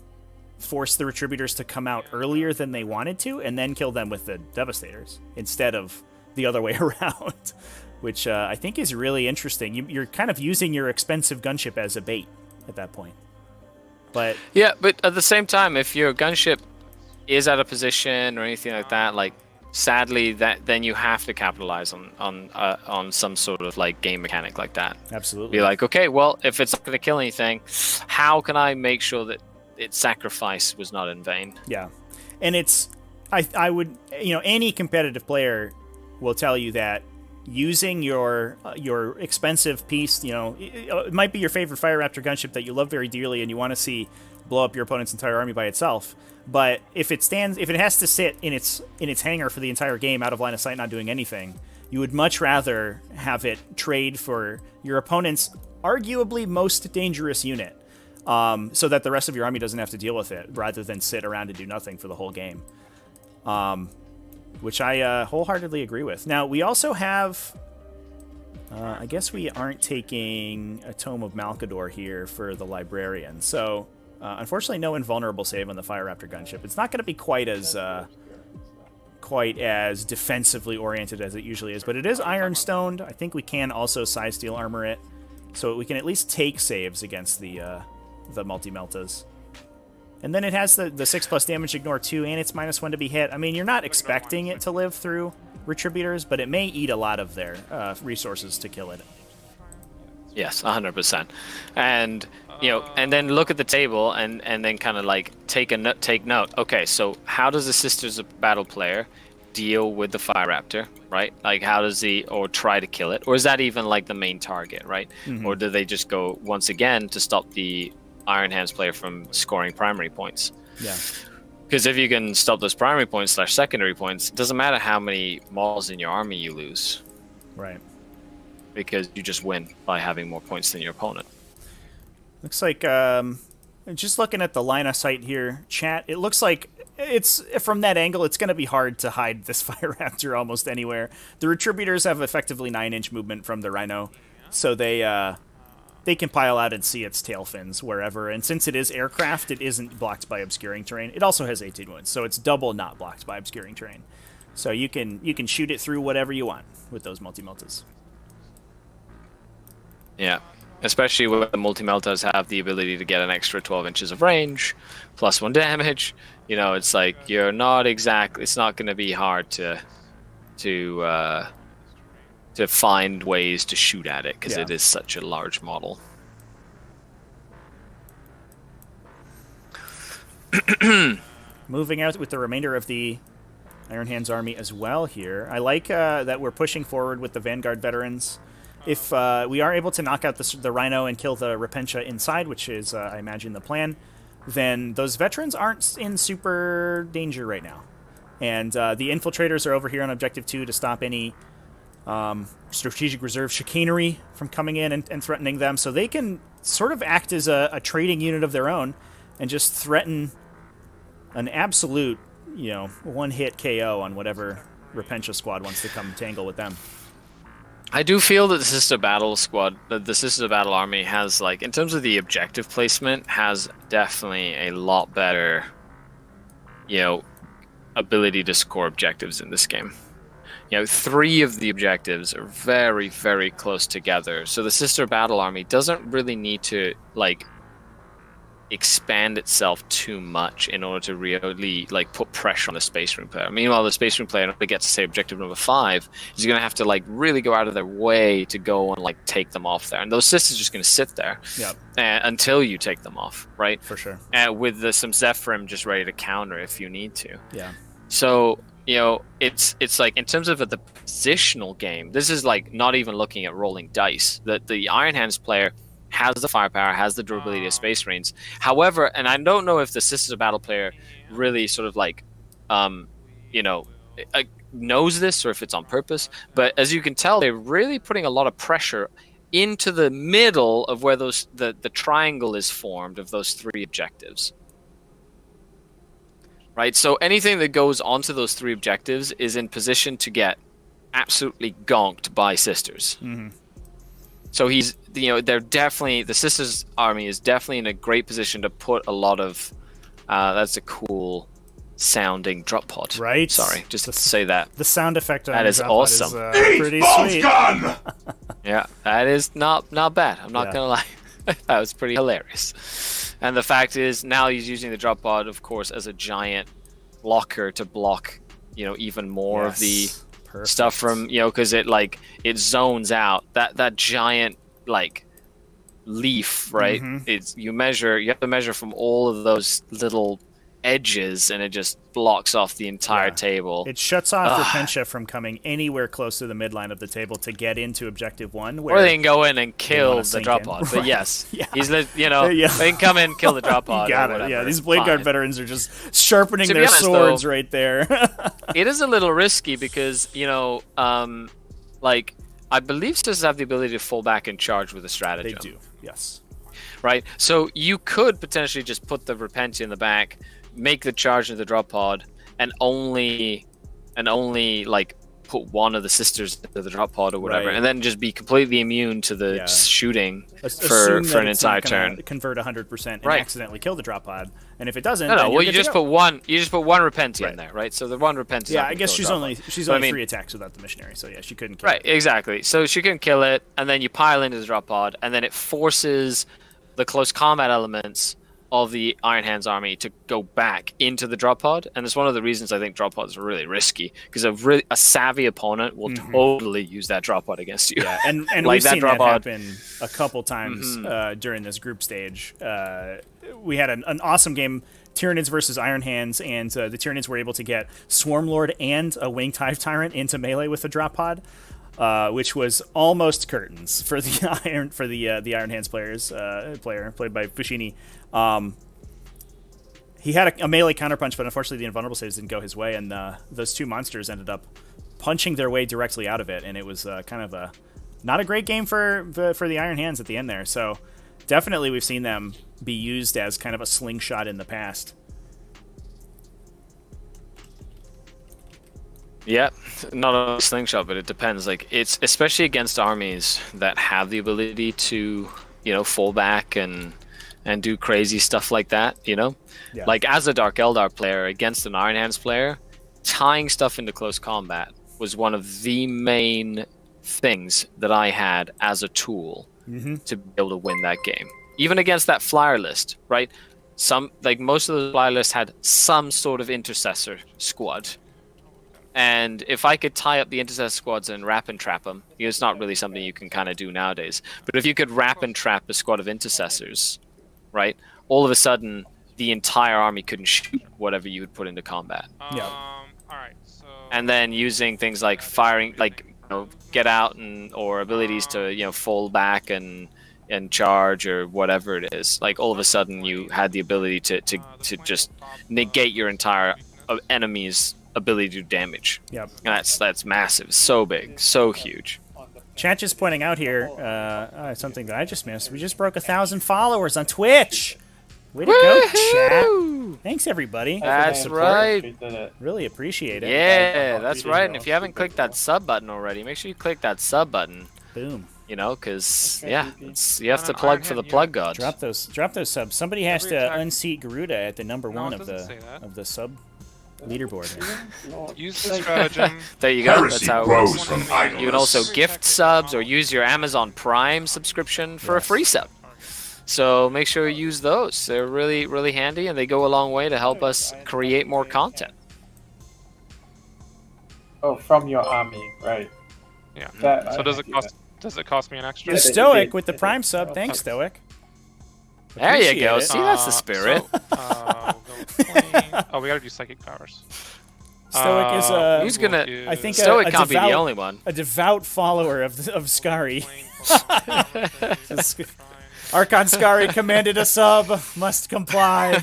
force the Retributors to come out earlier than they wanted to, and then kill them with the Devastators, instead of the other way around, which I think is really interesting. You're kind of using your expensive gunship as a bait at that point. But yeah, but at the same time, if your gunship is out of position or anything like that, like, sadly, then you have to capitalize on some sort of like game mechanic like that. Absolutely. Be like, okay, well, if it's not going to kill anything, how can I make sure that its sacrifice was not in vain? Yeah, and I would, any competitive player will tell you that using your expensive piece, it might be your favorite Fire Raptor gunship that you love very dearly and you want to see blow up your opponent's entire army by itself. But if it has to sit in its hangar for the entire game, out of line of sight, not doing anything, you would much rather have it trade for your opponent's arguably most dangerous unit, so that the rest of your army doesn't have to deal with it, rather than sit around and do nothing for the whole game. Which I wholeheartedly agree with. Now, we also have... I guess we aren't taking a Tome of Malkador here for the Librarian, so... unfortunately, no invulnerable save on the Fire Raptor gunship. It's not going to be quite as defensively oriented as it usually is, but it is Iron-stoned. I think we can also Side Steel Armor it, so we can at least take saves against the multi-meltas. And then it has the 6+ damage ignore 2, and it's -1 to be hit. I mean, you're not expecting it to live through Retributors, but it may eat a lot of their resources to kill it. Yes, 100%. And and then look at the table and then kind of like take note. Okay, so how does the Sisters of Battle player deal with the Fire Raptor, right? Like, how does he, or try to kill it, or is that even like the main target, right? Mm-hmm. Or do they just go once again to stop the Iron Hands player from scoring primary points? Yeah. Because if you can stop those primary points / secondary points, it doesn't matter how many models in your army you lose. Right. Because you just win by having more points than your opponent. Looks like, just looking at the line of sight here, chat, it looks like it's from that angle, it's going to be hard to hide this Fire Raptor almost anywhere. The Retributors have effectively 9-inch movement from the Rhino, so they can pile out and see its tail fins wherever. And since it is aircraft, it isn't blocked by obscuring terrain. It also has 18 wounds, so it's double not blocked by obscuring terrain. So you can shoot it through whatever you want with those multi-meltas. Yeah. Especially when the multi-meltas have the ability to get an extra 12 inches of range, plus 1 damage. You know, it's like you're not exactly. It's not going to be hard to find ways to shoot at it because it is such a large model. Moving out with the remainder of the Iron Hands army as well here. I like that we're pushing forward with the Vanguard veterans. If we are able to knock out the Rhino and kill the Repentia inside, which is, I imagine, the plan, then those veterans aren't in super danger right now. And the Infiltrators are over here on Objective 2 to stop any strategic reserve chicanery from coming in and threatening them. So they can sort of act as a trading unit of their own and just threaten an absolute, one-hit KO on whatever Repentia squad wants to come tangle with them. I do feel that the Sister Battle squad, the Sister Battle army has, like, in terms of the objective placement, has definitely a lot better, ability to score objectives in this game. 3 of the objectives are very, very close together. So the Sister Battle army doesn't really need to, like, expand itself too much in order to really, like, put pressure on the Space Marine player. Meanwhile, the Space Marine player only gets to say objective number 5 is going to have to, like, really go out of their way to go and, like, take them off there. And those sisters are just going to sit there until you take them off, right? For sure. With some Zephyrim just ready to counter if you need to. Yeah. So, it's like, in terms of the positional game, this is, like, not even looking at rolling dice. That the Iron Hands player has the firepower, has the durability of Space Marines. However, and I don't know if the Sisters of Battle player really sort of, like, knows this or if it's on purpose, but as you can tell, they're really putting a lot of pressure into the middle of where the triangle is formed of those 3 objectives. Right? So anything that goes onto those 3 objectives is in position to get absolutely gonked by Sisters. Mm-hmm. So they're definitely, the Sisters army is definitely in a great position to put a lot of, that's a cool sounding drop pod. Right? Sorry, just to say that. The sound effect on that is awesome. Is, pretty sweet. Gun! Yeah, that is not bad. I'm not gonna lie. That was pretty hilarious. And the fact is, now he's using the drop pod, of course, as a giant blocker to block, even more of the stuff from, because it zones out that giant, like, leaf, right? Mm-hmm. You have to measure from all of those little edges, and it just blocks off the entire table. It shuts off Repentia from coming anywhere close to the midline of the table to get into Objective 1. Or they can go in and kill the drop pod. But yes, he's they can come in and kill the drop pod. You got it. Yeah, these Blade Guard veterans are just sharpening their swords right there. It is a little risky because, I believe Sisters have the ability to fall back and charge with a stratagem. They do, yes. Right? So you could potentially just put the Repentia in the back, make the charge into the drop pod, and only like put one of the Sisters into the drop pod or whatever, and then just be completely immune to the shooting for an entire turn. Convert 100% and accidentally kill the drop pod, and if it doesn't, you just put one Repentia in there, right? So the one Repentia. Yeah, I guess she's only 3 attacks without the missionary, so yeah, she couldn't kill it. Right, exactly. So she couldn't kill it, and then you pile into the drop pod, and then it forces the close combat elements of the Iron Hands army to go back into the drop pod, and it's one of the reasons I think drop pods are really risky, because a savvy opponent will totally use that drop pod against you. Yeah, and like we've seen that happen a couple times during this group stage. We had an awesome game, Tyranids versus Iron Hands, and the Tyranids were able to get Swarmlord and a Winged Hive Tyrant into melee with the drop pod. Which was almost curtains for the Iron Hands player played by Fushini. He had a melee counterpunch, but unfortunately the invulnerable saves didn't go his way, and those 2 monsters ended up punching their way directly out of it, and it was kind of not a great game for the Iron Hands at the end there. So definitely we've seen them be used as kind of a slingshot in the past. Yeah, not a slingshot, but it depends. Like it's especially against armies that have the ability to, fall back and do crazy stuff like that. Yeah. Like as a Dark Eldar player against an Iron Hands player, tying stuff into close combat was one of the main things that I had as a tool to be able to win that game. Even against that flyer list, right? Most of the flyer lists had some sort of intercessor squad. And if I could tie up the intercessor squads and wrap and trap them, it's not really something you can kind of do nowadays. But if you could wrap and trap a squad of intercessors, right? All of a sudden, the entire army couldn't shoot whatever you would put into combat. Yeah. All right. So. And then using things like firing, get out or abilities to fall back and charge or whatever it is. Like all of a sudden, you had the ability to just negate your entire enemy's ability to do damage. Yep. And that's massive, so big, so huge. Chat just pointing out here something that I just missed. We just broke 1,000 followers on Twitch. Way to go, chat! Thanks, everybody. That's right. Really appreciate it. Yeah, that's right. And if you haven't clicked that sub button already, make sure you click that sub button. Boom. Because you have to plug for the plug god. Drop those subs. Somebody has to unseat Garuda at the number one of the sub leaderboard. Use the stratagem. There you go. Heresy That's how it grows works. from You can idleness. also gift subs or use your Amazon Prime subscription for a free sub. So make sure you use those. They're really, really handy, and they go a long way to help us create more content. Oh, from your army, right? Yeah. That- So I does it see cost? that. Does it cost me an extra? The Stoic with the Prime sub. Thanks, Stoic. There you go. Appreciate it. See, that's the spirit. We'll go plain. Oh, we gotta do psychic powers. Stoic is Who's gonna? I think Stoic a can't be the devout- only one. a devout follower of Skari. Archon Skari commanded a sub. Must comply.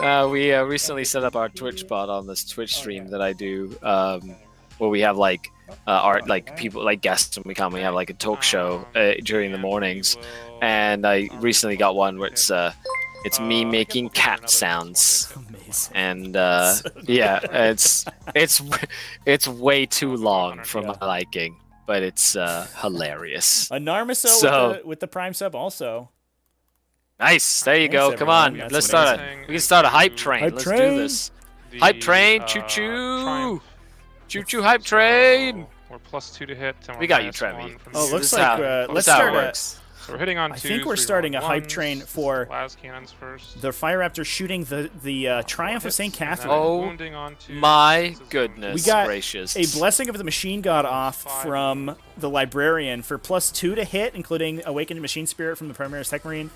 We recently set up our Twitch bot on this Twitch stream that I do, where we have people like guests when we come. We have like a talk show during the mornings, and I recently got one where it's me making cat sounds, Amazing. and yeah, it's way too long for my liking, but it's hilarious. A Narmiso So- with the Prime sub also. Nice. There you Thanks, go. Come on. everyone. Let's That's start we can start a hype train. Hype Let's train. do this. Hype train. Choo choo. Choo choo. Hype train. We're +2 to hit. And We we're got you, -1 Trevi. from Oh, the- looks This is like how- let's this is how it start a. works. So we're hitting on I two. think we're starting a hype train for las cannons first. the Fire Raptor shooting the Triumph of St. Catherine. Oh, Wounding onto My this is goodness We got gracious. A Blessing of the Machine God off from the Librarian for +2 to hit, including Awakened Machine Spirit from the Primaris Tech Marine,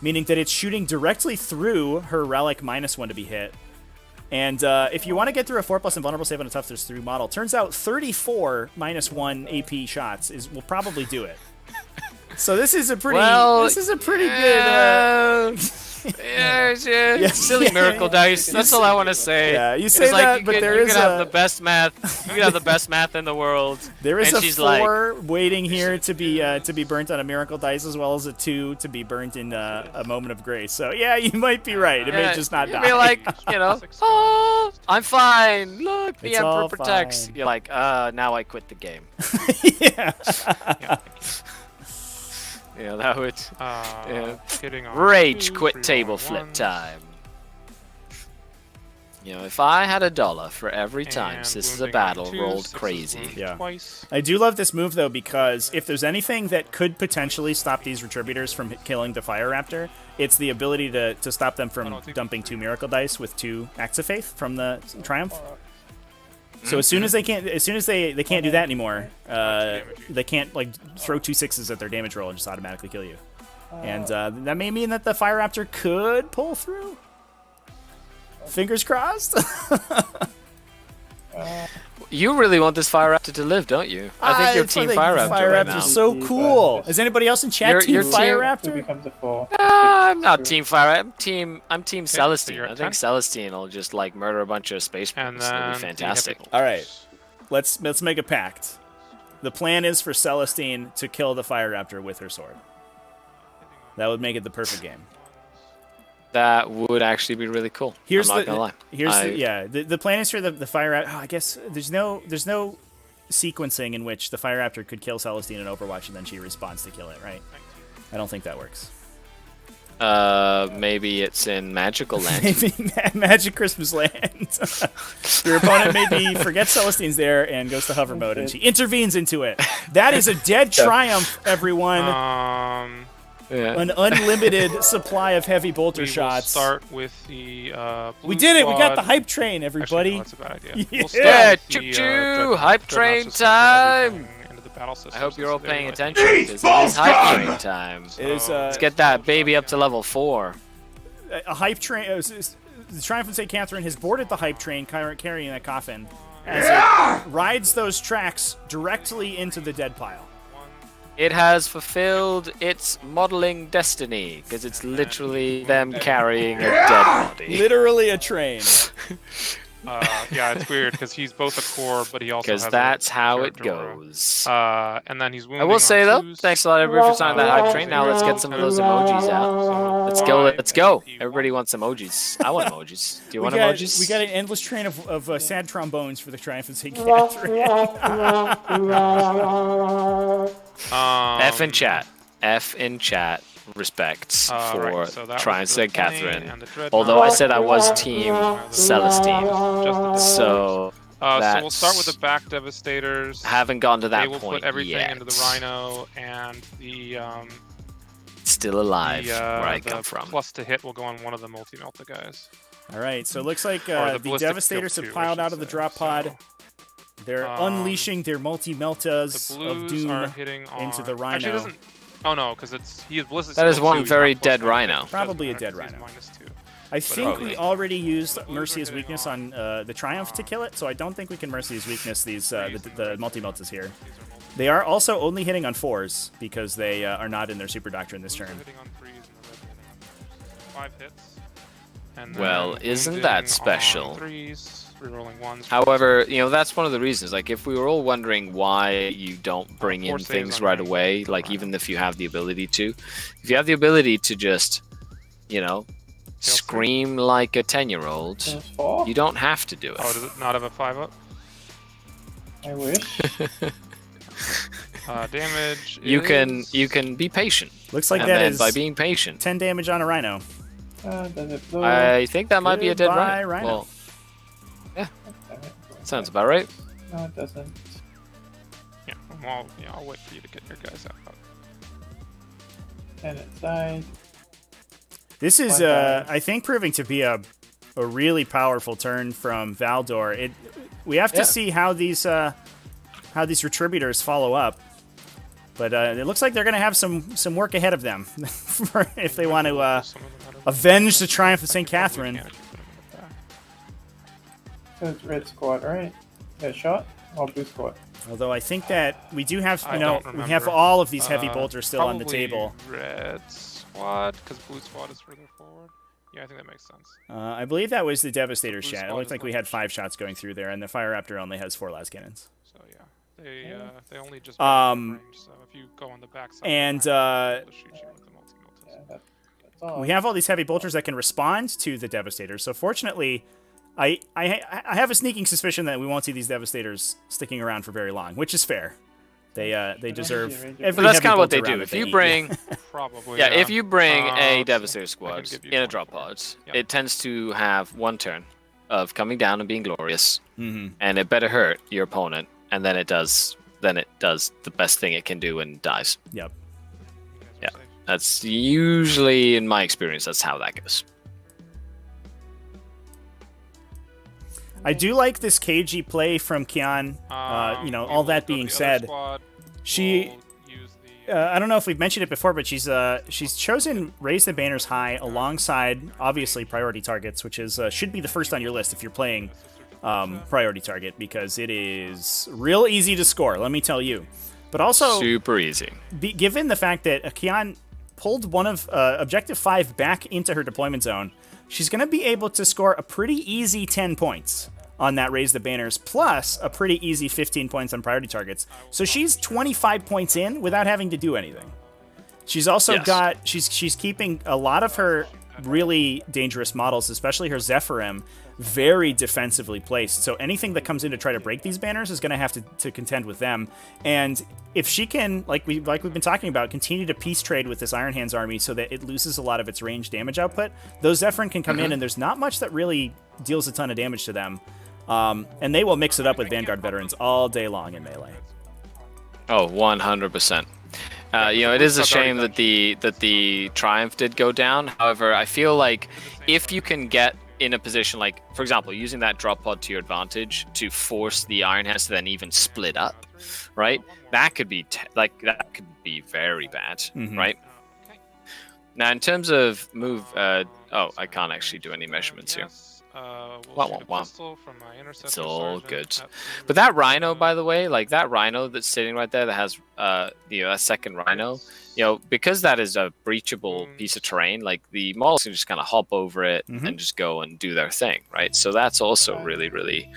meaning that it's shooting directly through her Relic -1 to be hit. And if you want to get through a 4+ invulnerable save on a tough there's 3 model, turns out 34 -1 AP shots will probably do it. So this is a pretty good. Yeah, silly miracle dice. That's all I want to say. Yeah, you say It's like that, but there you is could have a the best math. You could have the best math in the world. there is and a she's 4 waiting here to be burnt on a miracle dice, as well as a 2 to be burnt in a moment of grace. So yeah, you might be right. It may just not you'd die. be like, oh, I'm fine. Look, the It's Emperor all protects. fine. You're like, now I quit the game. Yeah. Yeah, that would hitting on rage 2, quit 3 table 1-1s. flip time. If I had $1 for every time And this is a wounding on battle 2, rolled 6 is crazy. wounded Yeah. Twice. I do love this move, though, because if there's anything that could potentially stop these Retributors from killing the Fire Raptor, it's the ability to stop them from dumping 2 Miracle Dice with 2 Acts of Faith from the Triumph. So as soon as they can't do that anymore, they can't throw 2 6s at their damage roll and just automatically kill you. And that may mean that the Fire Raptor could pull through. Fingers crossed. You really want this Fire Raptor to live, don't you? I think you're Team Fire Raptor Fire right Raptor's now. so cool. Is anybody else in chat You're Team Fire team- Raptor? becomes a 4. I'm not Team Fire. I'm Team Celestine. you're I at think 10? Celestine will just murder a bunch of space And marines. It'll then be fantastic. All right. Let's make a pact. The plan is for Celestine to kill the Fire Raptor with her sword. That would make it the perfect game. That would actually be really cool. Here's I'm not gonna lie. The plan is for the Fire Raptor. Oh, I guess there's no sequencing in which the Fire Raptor could kill Celestine in Overwatch and then she responds to kill it, right? I don't think that works. Maybe it's in Magical Land. Maybe Magic Christmas Land. Your opponent maybe forgets Celestine's there and goes to hover mode, and she intervenes into it. That is a dead triumph, everyone. An unlimited supply of heavy bolter shots. We'll start with the blue We did it! We got squad. the hype train, everybody. Actually, no, that's a bad idea. Yeah. We'll start Yeah, with the, choo-choo! Hype train Dreadnought system, put everything time! into the battle system, I hope you're all so paying they're attention. Because it is hype train time. It is, Let's get that baby up to level 4. a hype train. The Triumph of St. Catherine has boarded the hype train, carrying that coffin, as it rides those tracks directly into the dead pile. It has fulfilled its modeling destiny, because it's literally them carrying a dead body. Literally a train. Yeah, it's weird because he's both a core, but he also has Because that's a how it Character Aura. goes. And then he's wounding I will on say though, twos. thanks a lot everybody for signing that hype train. Now let's get some of those emojis out. Let's go, let's go. Everybody wants emojis. I want emojis. Do you want emojis? We got an endless train of sad trombones for the Triumph of St. Catherine. F in chat. F in chat. Respects for right, so that Triumph was the St. plane Catherine. and the Dreadnought. Although I said I was Team Celestine. Just the So so we'll start with the back Devastators. haven't gotten to that They will point put everything yet. into the Rhino, and the Still alive where I the come from. plus to hit will go on one of the multi-melta guys. All right, so it looks like Or the the ballistic Devastators field have too, I piled should out of the say. drop pod. So, They're unleashing their multi-meltas the of blues are doom hitting on... into the Actually, Rhino. it doesn't... Oh no, because he is ballistic. That is skill one too, he's very not plus dead one. Rhino. Probably a Doesn't dead matter, 'cause Rhino. he's -2. I think Probably. we already used blues Mercy are as hitting weakness on, on the Triumph to kill it, so I don't think we can Mercy as weakness these the These multi-meltas here. are multi- They are also only hitting on 4s because they are not in their Super Doctrine this Blues are turn. hitting on 3s and the red hitting on 5 hits. And Well, then isn't wounding that on special? 3s, rerolling 1s. However, that's one of the reasons. Like, if we were all wondering why you don't bring in Force saves things on right range. away, like even if you have the ability to, if you have the ability to just, scream like a 10-year-old, There's 4? you don't have to do it. Oh, does it not have a 5-up? I wish. Damage You is... can be patient, Looks like and that then is by being patient, 10 damage on a Rhino. Does it blow? I think that might be a dead Goodbye, Rhino. Rhino. Well, Damn it. sounds about right. No, it doesn't. Yeah, I'll wait for you to get your guys out. 10 inside. This is, One die. I think, proving to be a really powerful turn from Valdor. We have to Yeah. see how these Retributors follow up. But it looks like they're going to have some work ahead of them if they want to Some of them had a- avenge the Triumph of St. Blue Catherine. mechanic, you put them in the back. So it's red squad, right? That shot? Or blue squad? Although I think that we do have, I don't we have remember. all of these heavy bolters still on the Probably table. Red squad, because blue squad is further forward. Yeah, I think that makes sense. I believe that was the Devastator Blue shot. It squad looked is like we not- had 5 shots going through there, and the Fire Raptor only has 4 las cannons. So yeah, they only just Um, range, so if you go on the back side, and, they'll shoot you with the multi-meltas. Yeah, that's all. We have all these heavy bolters that can respond to the Devastators. So fortunately, I have a sneaking suspicion that we won't see these Devastators sticking around for very long, which is fair. They deserve every But that's heavy kind of what bolter they do. round that If they you eat. bring, Probably. yeah, if you bring a so Devastator I squad can give you in a one drop more. pod, Yep. it tends to have one turn of coming down and being glorious, Mhm. and it better hurt your opponent, and then it does the best thing it can do and dies. Yep. Yeah. That's usually, in my experience, that's how that goes. I do like this cagey play from Kian. All that being said, she. I don't know if we've mentioned it before, but she's chosen Raise the Banners High alongside obviously priority targets, which is should be the first on your list if you're playing priority target, because it is real easy to score. Let me tell you. But also Super easy. given the fact that Kian pulled one of Objective 5 back into her deployment zone, she's going to be able to score a pretty easy 10 points on that Raise the Banners, plus a pretty easy 15 points on priority targets. So she's 25 points in without having to do anything. She's also Yes. got she's keeping a lot of her really dangerous models, especially her Zephyrim, very defensively placed. So anything that comes in to try to break these banners is going to have to contend with them. And if she can, like we've been talking about, continue to peace trade with this Iron Hands army so that it loses a lot of its range damage output, those Zephyrin can come in, and there's not much that really deals a ton of damage to them. And they will mix it up with Vanguard veterans all day long in melee. Oh, 100%. It is a shame that the Triumph did go down. However, I feel like if you can get in a position like, for example, using that drop pod to your advantage to force the Iron Hands to then even split up, right? That could be very bad, right? Now, in terms of move, I can't actually do any measurements here. It's all good. But that Rhino, by the way, like that Rhino that's sitting right there that has, that second Rhino, because that is a breachable piece of terrain, like the models can just kind of hop over it and just go and do their thing, right? So that's also really, really,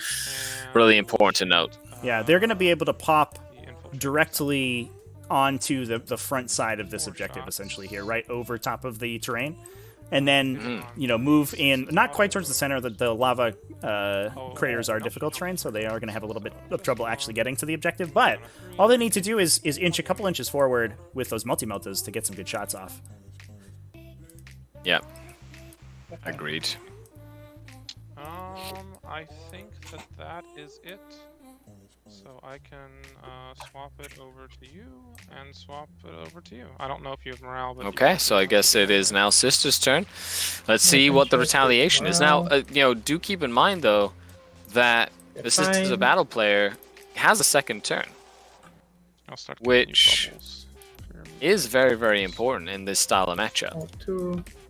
really important to note. Yeah, they're going to be able to pop directly onto the front side of this objective, essentially here, right over top of the terrain. And then, move in, not quite towards the center. The lava craters are difficult terrain, so they are going to have a little bit of trouble actually getting to the objective. But all they need to do is inch a couple inches forward with those multi-meltas to get some good shots off. Yeah. Agreed. I think that is it. So I can swap it over to you and swap it over to you. I don't know if you have morale, but okay, so I guess it is now Sister's turn. Let's see what the retaliation is. Now, do keep in mind though that the Sister's a battle player, has a second turn, which is very, very important in this style of matchup.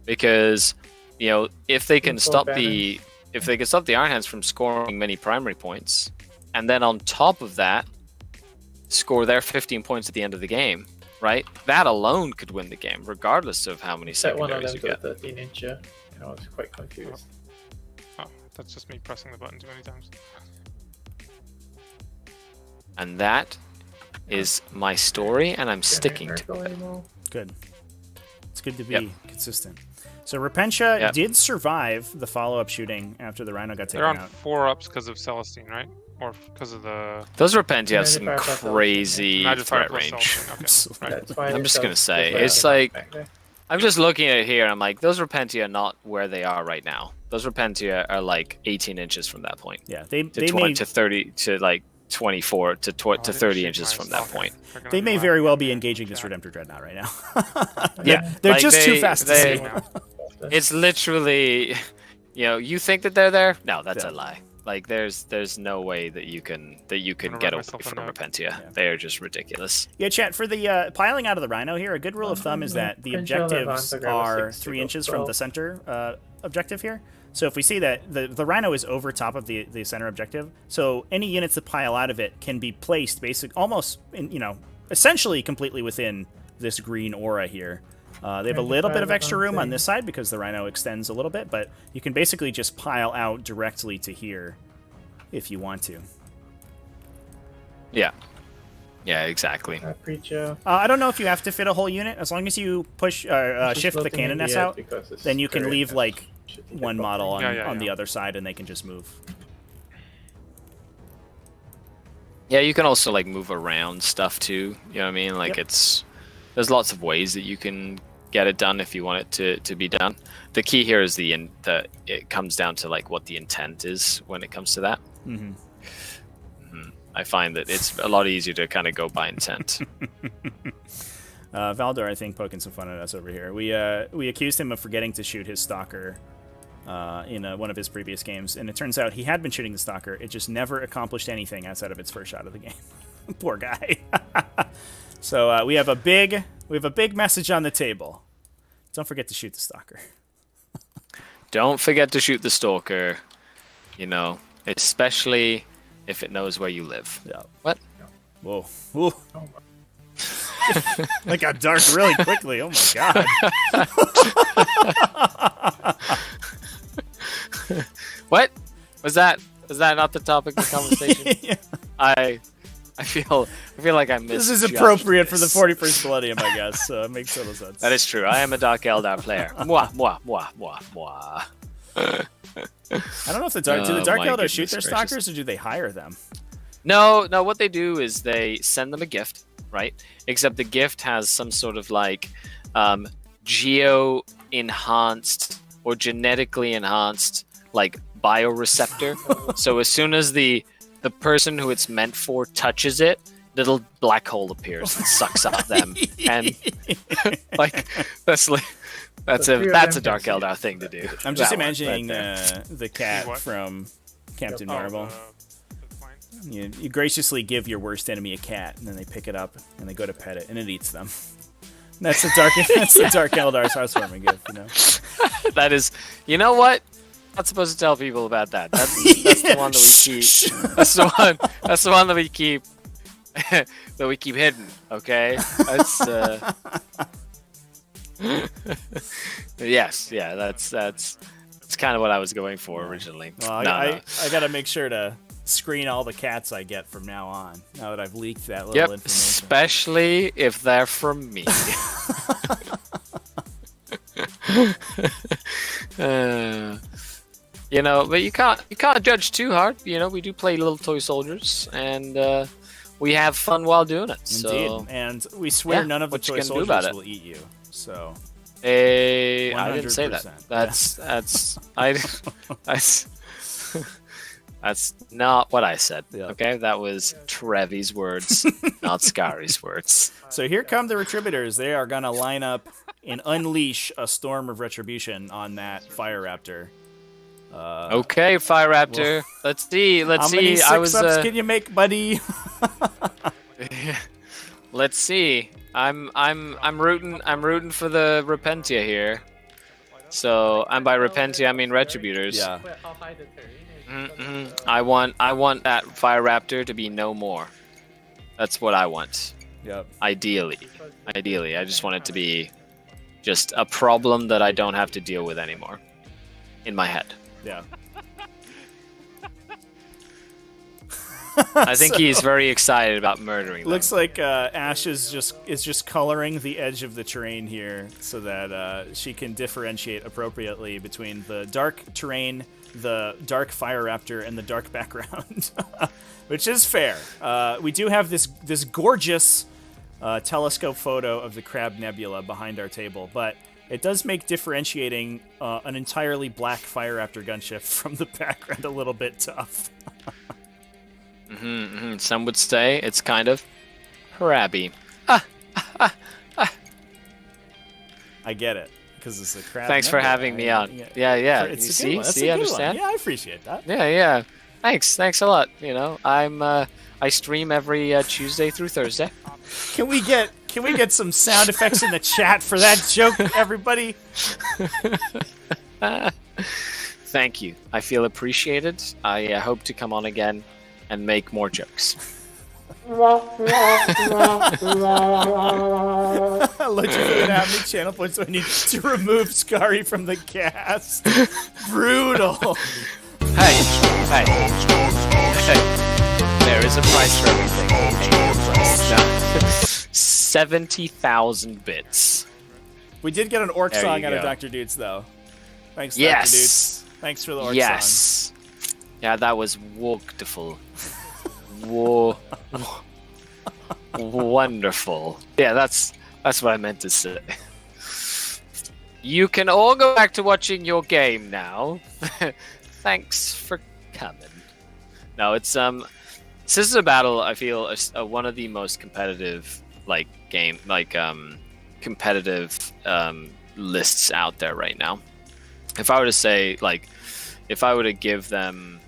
Because if they can stop the Iron Hands from scoring many primary points, and then on top of that, score their 15 points at the end of the game, right? That alone could win the game, regardless of how many secondaries you get. 13-incher. I was quite confused. Oh, that's just me pressing the button too many times. And that is my story, and I'm sticking to it. Good. It's good to be consistent. So Repentia did survive the follow-up shooting after the Rhino got taken out. They're on 4-ups because of Celestine, right? Or because of the... Those Repentia have some crazy threat range. I'm just going to say, it's like... I'm just looking at it here, and I'm like, those Repentia are not where they are right now. Those Repentia are like 18 inches from that point. Yeah, they may... to 30 to like 24 to 30 inches from that point. They may very well be engaging this Redemptor Dreadnought right now. They're like just too fast to see. It's literally, you think that they're there? No, that's a lie. Like there's no way that you can get away from Repentia. Yeah. They are just ridiculous. Yeah, chat, for the piling out of the Rhino here, a good rule of thumb is that the objectives are 3 inches from the center objective here. So if we see that the Rhino is over top of the center objective, so any units that pile out of it can be placed almost essentially completely within this green aura here. They have a little bit of extra room on this side because the Rhino extends a little bit, but you can basically just pile out directly to here if you want to. Yeah. Yeah, exactly. I don't know if you have to fit a whole unit. As long as you push shift the cannon nest out, then you can leave like one model on the other side and they can just move. Yeah, you can also like move around stuff too. You know what I mean? Like there's lots of ways that you can get it done if you want it to be done. The key here is it comes down to like what the intent is when it comes to that. I find that it's a lot easier to kind of go by intent. Valdor, I think, poking some fun at us over here. We accused him of forgetting to shoot his Stalker in one of his previous games, and it turns out he had been shooting the Stalker. It just never accomplished anything outside of its first shot of the game. Poor guy. So we have a big message on the table. Don't forget to shoot the Stalker. Don't forget to shoot the Stalker. Especially if it knows where you live. Yeah. What? Whoa. Ooh. That got dark really quickly. Oh my god. What? Was that not the topic of the conversation? Yeah. I feel like I missed. This is appropriate for the 41st Millennium, I guess. So it makes total sense. That is true. I am a Dark Eldar player. Mwah, mwah, mwah, mwah, mwah. I don't know if do the Dark my Eldar shoot goodness their gracious. stalkers or do they hire them? No, what they do is they send them a gift, right? Except the gift has some sort of like geo-enhanced or genetically enhanced like bioreceptor. So as soon as the person who it's meant for touches it, little black hole appears and sucks up them. And like that's a Dark Eldar thing to do. I'm just That one, imagining right there. the cat What? from Captain Marvel. That's fine. You graciously give your worst enemy a cat, and then they pick it up and they go to pet it, and it eats them. That's the Dark Eldar's housewarming gift, you know. That is, you know what? Not supposed to tell people about that. That's the one that we keep. That's the one that we keep. That we keep hidden. Okay. That's. Yes. Yeah. That's kind of what I was going for originally. Well, I gotta make sure to screen all the cats I get from now on. Now that I've leaked that little information. Especially if they're from me. You know, but you can't judge too hard. You know, we do play little toy soldiers, and we have fun while doing it. Indeed, So, and we swear yeah, none of the what you toy gonna do about soldiers it? will eat you. So I didn't say that. 100%. That's not what I said. Yeah. Okay, that was Trevi's words, not Skari's words. So here come the Retributors. They are gonna line up and unleash a storm of retribution on that Fire Raptor. Okay, Fire Raptor. Let's see. How many six-ups can you make, buddy? Let's see. I'm rooting for the Repentia here. So, and by Repentia I mean Retributors. Yeah. I want that Fire Raptor to be no more. That's what I want. Yep. Ideally, I just want it to be just a problem that I don't have to deal with anymore in my head. Yeah. I think he's very excited about murdering them. Looks like Ash is just coloring the edge of the terrain here so that she can differentiate appropriately between the dark terrain, the dark Fire Raptor, and the dark background, which is fair. We do have this gorgeous telescope photo of the Crab Nebula behind our table, but it does make differentiating an entirely black Fire Raptor gunship from the background a little bit tough. Some would say it's kind of crabby. I get it because it's a Crab. Thanks for Nebula. having me on. Yeah. It's You a good one. That's a see, good understand? one. Yeah, I appreciate that. Yeah. Thanks a lot. You know, I stream every Tuesday through Thursday. Can we get some sound effects in the chat for that joke, everybody? Thank you. I feel appreciated. I hope to come on again and make more jokes. Allegedly, how many channel points do I need to remove Skari from the cast? Brutal. Hey. There is a price for everything. No. 70,000 bits. We did get an orc There song you out of go. Dr. Dutes, though. Thanks, Yes. Dr. Dutes. Thanks for the orc song. Yes. Yeah, that was wonderful. Wonderful. Yeah, that's what I meant to say. You can all go back to watching your game now. Thanks for coming. No, it's this is a battle I feel is one of the most competitive competitive lists out there right now. If I were to say if I were to give them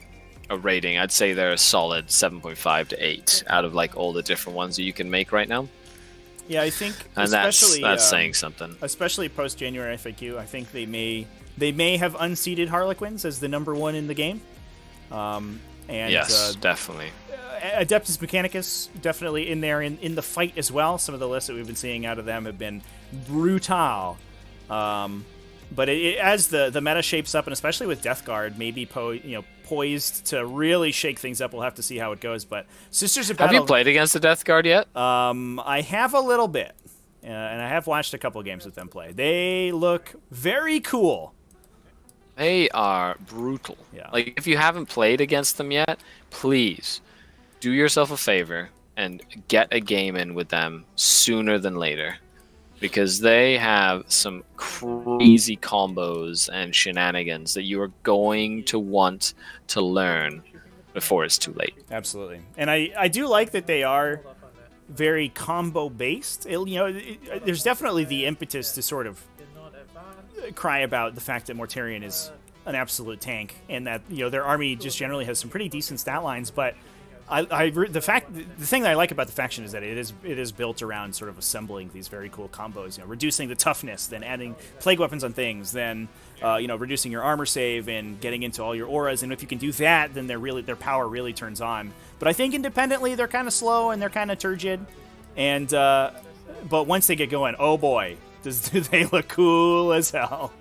a rating, I'd say they're a solid 7.5 to 8 out of all the different ones that you can make right now. Yeah, I think And especially that's saying something. Especially post January FAQ, I think they may have unseated Harlequins as the number one in the game. And Yes, definitely. Adeptus Mechanicus definitely in there in the fight as well. Some of the lists that we've been seeing out of them have been brutal. But as the meta shapes up, and especially with Death Guard, maybe poised to really shake things up. We'll have to see how it goes. But Sisters of Battle. Have you played against the Death Guard yet? I have a little bit, and I have watched a couple games with them play. They look very cool. They are brutal. Yeah. Like, if you haven't played against them yet, please do yourself a favor and get a game in with them sooner than later. Because they have some crazy combos and shenanigans that you are going to want to learn before it's too late. Absolutely. And I do like that they are very combo based. There's definitely the impetus to sort of cry about the fact that Mortarion is an absolute tank, and that their army just generally has some pretty decent stat lines. But the thing that I like about the faction is that it is built around sort of assembling these very cool combos. Reducing the toughness, then adding plague weapons on things, then reducing your armor save and getting into all your auras. And if you can do that, then their power really turns on. But I think independently they're kind of slow and they're kind of turgid. And but once they get going, oh boy, do they look cool as hell.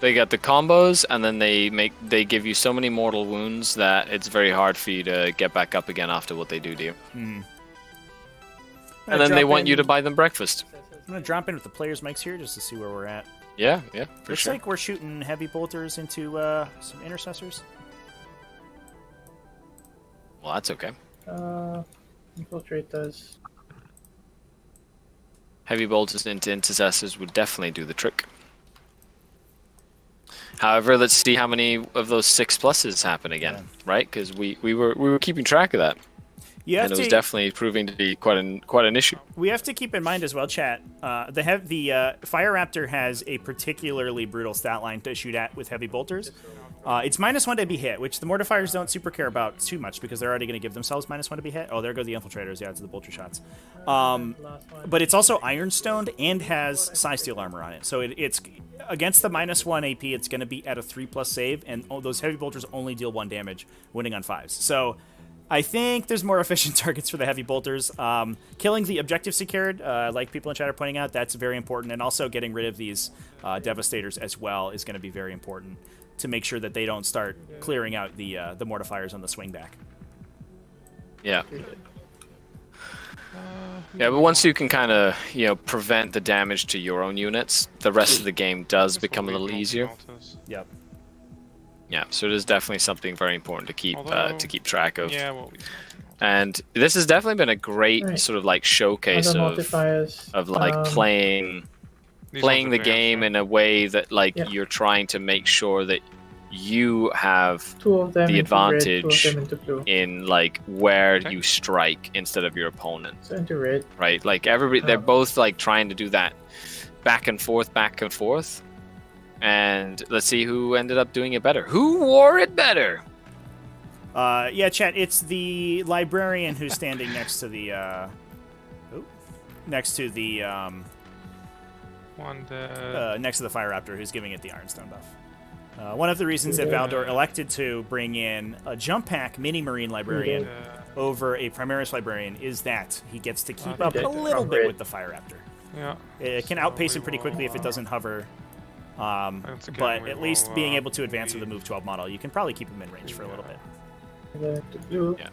They got the combos, and then they give you so many mortal wounds that it's very hard for you to get back up again after what they do to you. Mm. And then they want you to buy them breakfast. I'm gonna drop in with the players' mics here just to see where we're at. Yeah, for Looks sure. like we're shooting heavy bolters into some intercessors. Well, that's okay. Infiltrators. Heavy bolters into intercessors would definitely do the trick. However, let's see how many of those 6+s happen again, right? Because we were keeping track of that, and it was definitely proving to be quite an issue. We have to keep in mind as well, chat. The Fire Raptor has a particularly brutal stat line to shoot at with heavy bolters. It's -1 to be hit, which the Mortifiers don't super care about too much because they're already going to give themselves -1 to be hit. Oh, there go the Infiltrators. Yeah, it's the bolter shots. But it's also Iron-stoned and has Psi Steel armor on it. So it's against the -1 AP, it's going to be at a 3+ save, and those heavy bolters only deal 1 damage, winning on 5s. So I think there's more efficient targets for the heavy bolters. Killing the objective secured, like people in chat are pointing out, that's very important. And also getting rid of these Devastators as well is going to be very important to make sure that they don't start clearing out the Mortifiers on the swing back. Yeah. Yeah, but once you can kind of, prevent the damage to your own units, the rest of the game does become a little easier. Yep. Yeah, so it is definitely something very important to keep track of. Yeah, and this has definitely been a great sort of like showcase of like playing the game in a way that you're trying to make sure that you have the advantage in like where you strike instead of your opponent. So into red. Right? Like everybody, they're both like trying to do that back and forth. And let's see who ended up doing it better. Who wore it better? Yeah, chat. It's the librarian who's standing next to the next to the Fire Raptor, who's giving it the Ironstone buff. One of the reasons that Valdor elected to bring in a jump pack mini Marine librarian over a Primaris librarian is that he gets to keep up a little bit with the Fire Raptor. Yeah. It can outpace him pretty quickly if it doesn't hover. But at least being able to advance with the Move 12 model, you can probably keep him in range for a little bit. Yeah.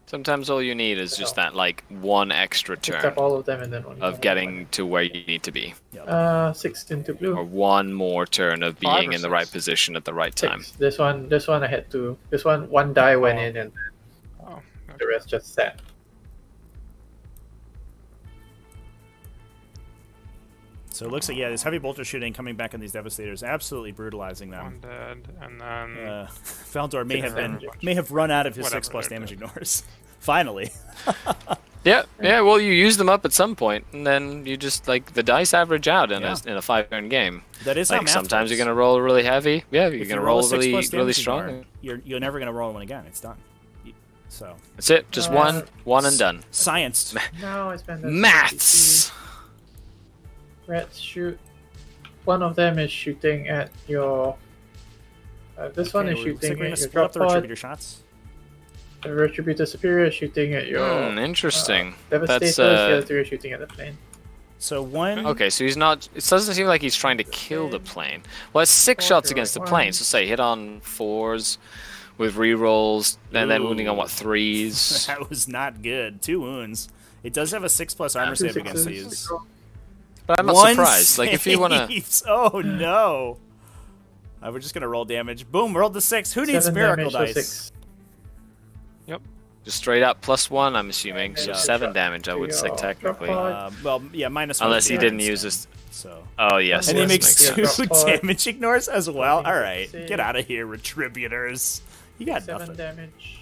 Sometimes all you need is just that like one extra turn up all of them and then of getting to where you need to be. 6 into blue. Or one more turn of being in the right position at the right time. 6. This one I had to. This one die went in and the rest just sat. So it looks like, this heavy bolter shooting coming back on these Devastators, absolutely brutalizing them. One dead, and then Valdor may have run out of his 6+ damage ignores. Finally. Yeah. Well, you use them up at some point, and then you just the dice average out in a 5-turn game. That is how math sometimes works. you're gonna roll really heavy. Yeah, you're If gonna you roll a 6+ really damage strong. ignore, you're never gonna roll one again. It's done. So that's it. Just one and done. Science. Now I spend Maths. Reds shoot. One of them is shooting at your. This one is shooting at your drop the pod. Retributor shots. The Retributor Superior is shooting at your. Interesting. Devastators. The other 3 are shooting at the plane. So one. Okay, so he's not. It doesn't seem like he's trying to kill the plane. Well, it's 6 shots against the plane. So say hit on 4s with rerolls, and then wounding on what 3s. That was not good. 2 wounds. It does have a 6+ armor save against these. But I'm not One surprised. Like if you wanna. saves. Oh no. We're just gonna roll damage. Boom! Rolled the 6. Who needs 7 miracle damage, so dice? 6. Yep. Just straight up +1, I'm assuming. So Yeah. 7 damage, I would say technically. Well, yeah, -1. Unless he would be didn't nice, use so. this. So. Oh yes. And he yes, makes makes 2 sense. damage ignores as well. All right, Save. get out of here, retributors. You got 7 nothing. damage.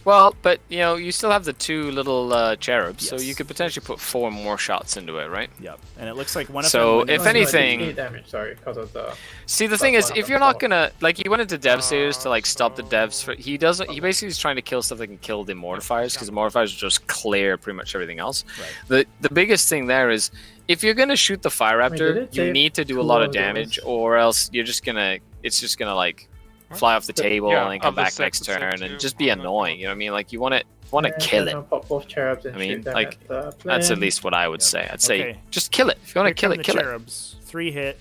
Well, but you know, you still have the 2 little cherubs, so Yes. you could potentially put 4 more shots into it, right? Yep. And it looks like one of So, them. if anything- 8 damage, sorry, because of the... See, the That's thing is, one if of you're them. not gonna like, you went into Devastators to like stop the so- devs. He doesn't. He basically is trying to kill stuff that can kill the Mortifiers, because the Mortifiers just clear pretty much everything else. Right. The biggest thing there is, if you're gonna shoot the Fire did Raptor, it you say need to do a 2 lot of of damage, those? or else you're just gonna. It's just gonna like fly off the table Yeah, and then come of the back 6, next it's like turn 2 and just be on the- annoying. You know what I mean? Like you want to kill it. Pop both cherubs and I mean, shoot them like, at the That's at plane. least what I would say. I'd say Okay. just kill it. If you want Here to kill come it, the kill it. cherubs. 3 hit.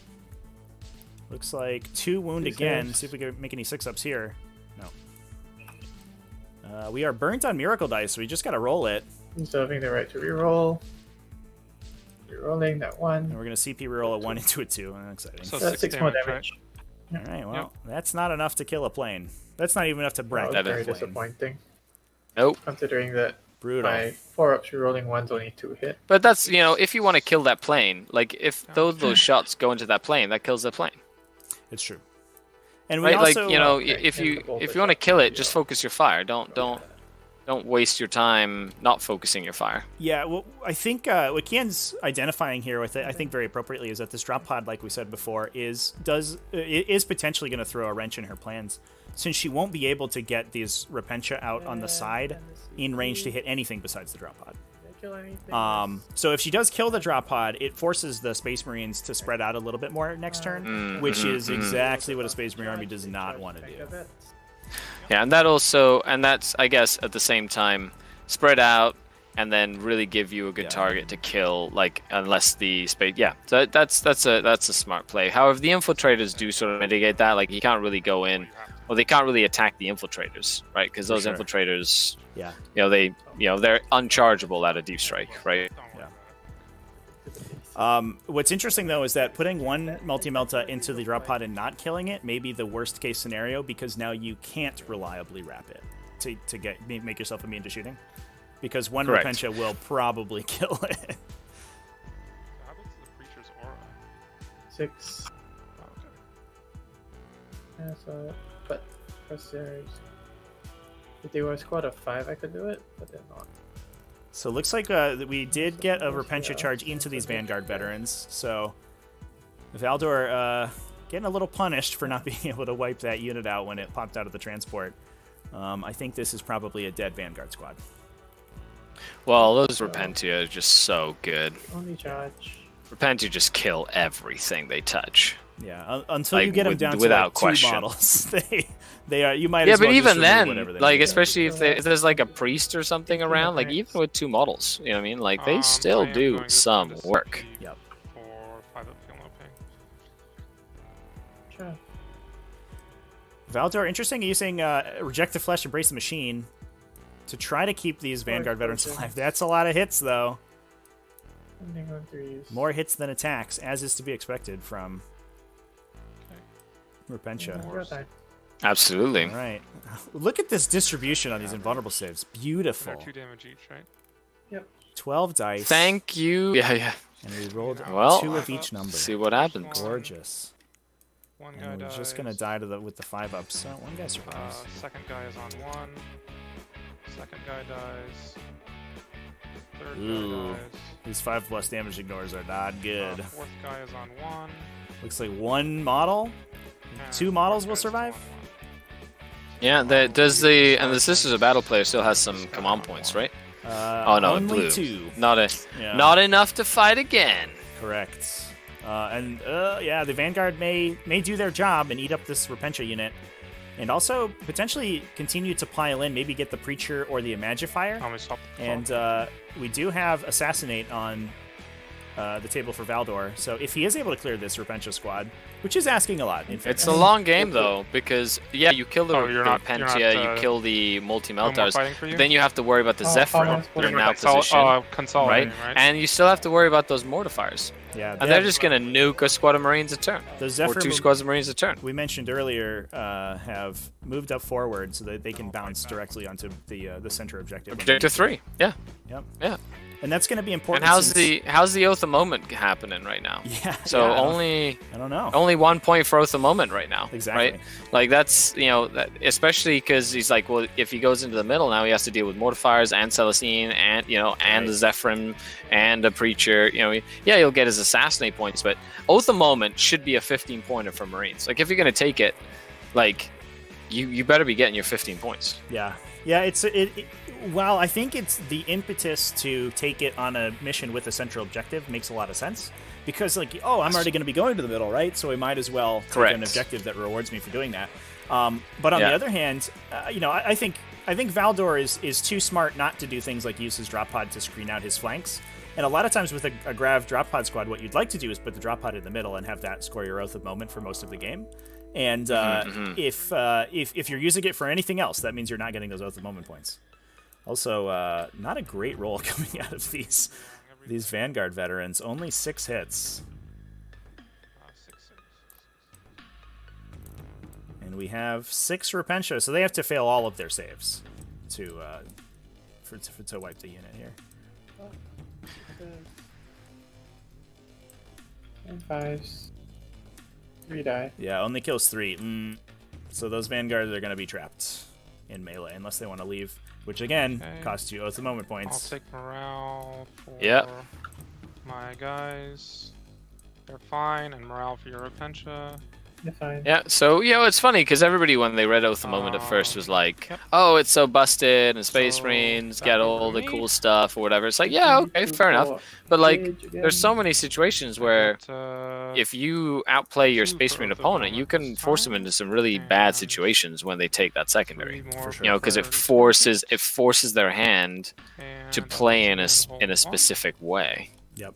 Looks like 2 wound 2 again. saves. See if we can make any 6-ups here. No. We are burnt on miracle dice, so we just gotta roll it. Reserving the right to reroll. Rerolling that And 1. we're gonna CP reroll a 1 into a 2. Exciting. So That's 6 more damage. All right. Well, that's not enough to kill a plane. That's not even enough to That break was That very is- a plane. disappointing, Nope. considering that Brutal. my 4-ups rerolling 1's only 2 hit. But that's, you know, if you want to kill that plane, like if those shots go into that plane, that kills the plane, It's true. And we right? also, Like, you know, okay, if and you the bolt if is you want to up kill to it, just the- focus your fire. Don't waste your time not focusing your fire. yeah. Well, I think what Kian's identifying here with it, I think very appropriately, is that this drop pod, like we said before, is potentially going to throw a wrench in her plans, since she won't be able to get these Repentia out on the side in range to hit anything besides the drop pod. Kill anything. So if she does kill the drop pod, it forces the Space Marines to spread out a little bit more next turn, which is exactly what a Space Marine army does not want to do. Yeah, and that's, I guess, at the same time, spread out and then really give you a good target to kill, like, unless the space. Yeah, so that's a smart play. However, the infiltrators do sort of mitigate that. Like, you can't really go in, well, they can't really attack the infiltrators, right? Because those sure. infiltrators, Yeah. they're unchargeable at a deep strike, right? What's interesting though is that putting one multi-melta into the drop pod and not killing it may be the worst case scenario, because now you can't reliably wrap it to make yourself immune to shooting, because one Correct. Repentia will probably kill it. How about the creature's aura? 6. Oh, okay. Yeah, so, but because if they were a squad of 5, I could do it, but they're not. So it looks like that we did get a Repentia charge into these Vanguard veterans. So Valdor getting a little punished for not being able to wipe that unit out when it popped out of the transport. I think this is probably a dead Vanguard squad. Well, those Repentia are just so good. Only charge. Repentia just kill everything they touch. Yeah, until Like, you get them down to without like 2 question. models, they are. You might Yeah, as well but just even remove then, whatever they like, do. especially if there's like a priest or something around, like even with 2 models, you know what I mean? Like, they still I am do going to some try to work. CP Yep. For 5 up feel no pain. Sure. Valdor, interesting using reject the flesh, embrace the machine to try to keep these Vanguard veterans alive. That's a lot of hits, though. Ending on 3s. More hits than attacks, as is to be expected from Repentia. Your time. Absolutely. All right. Look at this distribution on these invulnerable saves. Beautiful. They're 2 damage each, right? Yep. 12 dice. Thank you. Yeah. And we rolled Well, 2 of each number. See what happens. Gorgeous. One guy And we're dies. just going to die with the 5-ups. So one guy survives. Second guy is on 1. Second guy dies. Third Ooh. guy dies. These 5+ damage ignores are not good. Fourth guy is on 1. Looks like 1 model. and 2 models fourth will guy's survive? on 1. Yeah, the Sisters of Battle player still has some command points, right? Oh no, only blue. 2. Yeah. Not enough to fight again. Correct. Yeah, the Vanguard may do their job and eat up this Repentia unit, and also potentially continue to pile in, maybe get the Preacher or the Imagifier. How many stop the And we do have Assassinate on the table for Valdor. So if he is able to clear this Repentia squad, which is asking a lot. In fact, It's a long game though, because yeah, you kill the you're not- Repentia, you kill the multi-meltars, fighting for you? then you have to worry about the Zephyr that are now positioned, consolidating, right? And you still have to worry about those mortifiers. yeah, And they're just gonna nuke a squad of Marines a turn, those or Zephyr 2 squads of Marines a turn. we mentioned earlier have moved up forward so that they can bounce directly onto the center objective. Objective 3, yeah, Yep. yeah. And that's going to be important. And how's since- the Oath of Moment happening right now? Yeah. So yeah, I don't know. only 1 point for Oath of Moment right now. Exactly. Right? Like that's that, especially because he's like, well, if he goes into the middle now, he has to deal with mortifiers and Celestine and and the Zephyrin and the Preacher. Yeah, he'll get his assassinate points, but Oath of Moment should be a 15 pointer for Marines. Like if you're gonna take it, like you better be getting your 15 points. Yeah. Yeah. Well, I think it's the impetus to take it on a mission with a central objective makes a lot of sense. Because, I'm already going to be going to the middle, right? So we might as well take an objective that rewards me for doing that. But on the other hand, I think Valdor is too smart not to do things like use his drop pod to screen out his flanks. And a lot of times with a Grav drop pod squad, what you'd like to do is put the drop pod in the middle and have that score your Oath of Moment for most of the game. And if you're using it for anything else, that means you're not getting those Oath of Moment points. Also, not a great roll coming out of these Vanguard veterans. Only 6 hits. And we have 6 Repentia, so they have to fail all of their saves to wipe the unit here. 5s. 3 die. Yeah, only kills 3. So those Vanguards are going to be trapped in melee unless they want to leave, which again costs you Oath of Moment points. I'll take morale for Yeah. my guys. They're fine, and morale for your Repentia. You're fine. Yeah, so it's funny because everybody when they read Oath of Moment at first was like, "Oh, it's so busted," and Space Marines get all the cool stuff or whatever. It's like, yeah, okay, fair enough. But there's so many situations where if you outplay your Space Marine opponent, you can force them into some really bad situations when they take that secondary. For sure. Because it forces their hand to play in a specific way. Yep.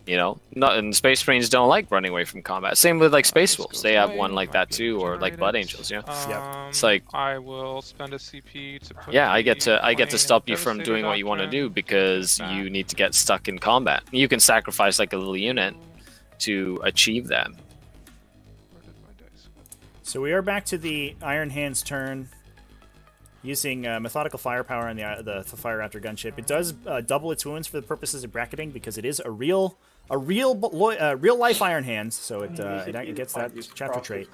And Space Marines don't like running away from combat. Same with Space Wolves. They have one like that too, or like Blood Angels. It's like I will spend a CP to put I get to stop you from doing what you want to do because you need to get stuck in combat. You can sacrifice like a little unit to achieve that. So we are back to the Iron Hand's turn. Using methodical firepower on the Fire Raptor gunship, it does double its wounds for the purposes of bracketing because it is a real life Iron Hand, so it gets that chapter trait.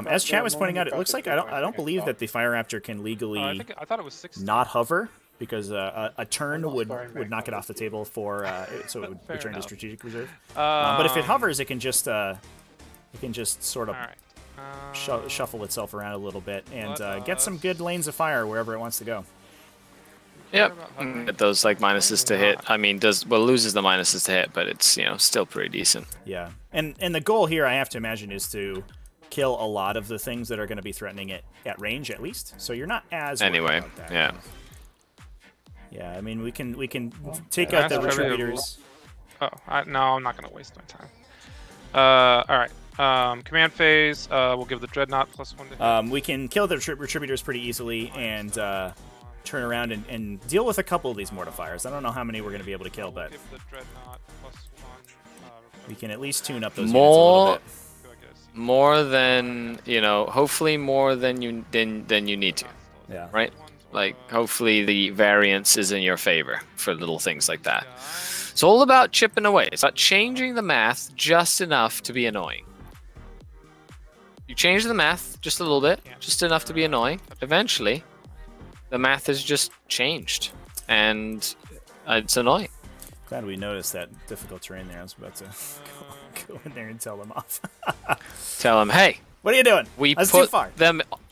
As chat was pointing out, it looks like I don't believe that the Fire Raptor can legally I thought it was 60. not hover because a turn would knock it off the table so it would return to strategic reserve. But if it hovers, it can just sort of. All right. Shuffle itself around a little bit and get some good lanes of fire wherever it wants to go. Yep. Get those minuses to hit. I mean, loses the minuses to hit, but it's still pretty decent. Yeah, and the goal here, I have to imagine, is to kill a lot of the things that are going to be threatening it at range, at least. So you're not as worried about that. Yeah. Yeah, I mean, we can take out the Retributors. No, I'm not gonna waste my time. All right. Command phase, we'll give the Dreadnought +1 to hit. We can kill the Retributors pretty easily and turn around and deal with a couple of these Mortifiers. I don't know how many we're going to be able to kill, but Give the Dreadnought +1. we can at least tune up those units a little bit. More than hopefully more than you need to. Yeah. Right? Like hopefully the variance is in your favor for little things like that. It's all about chipping away. It's about changing the math just enough to be annoying. You change the math just a little bit, just enough to be annoying. Eventually, the math is just changed, and it's annoying. Glad we noticed that difficult terrain there. I was about to go in there and tell them off. Tell them, hey, what are you doing? That's too far.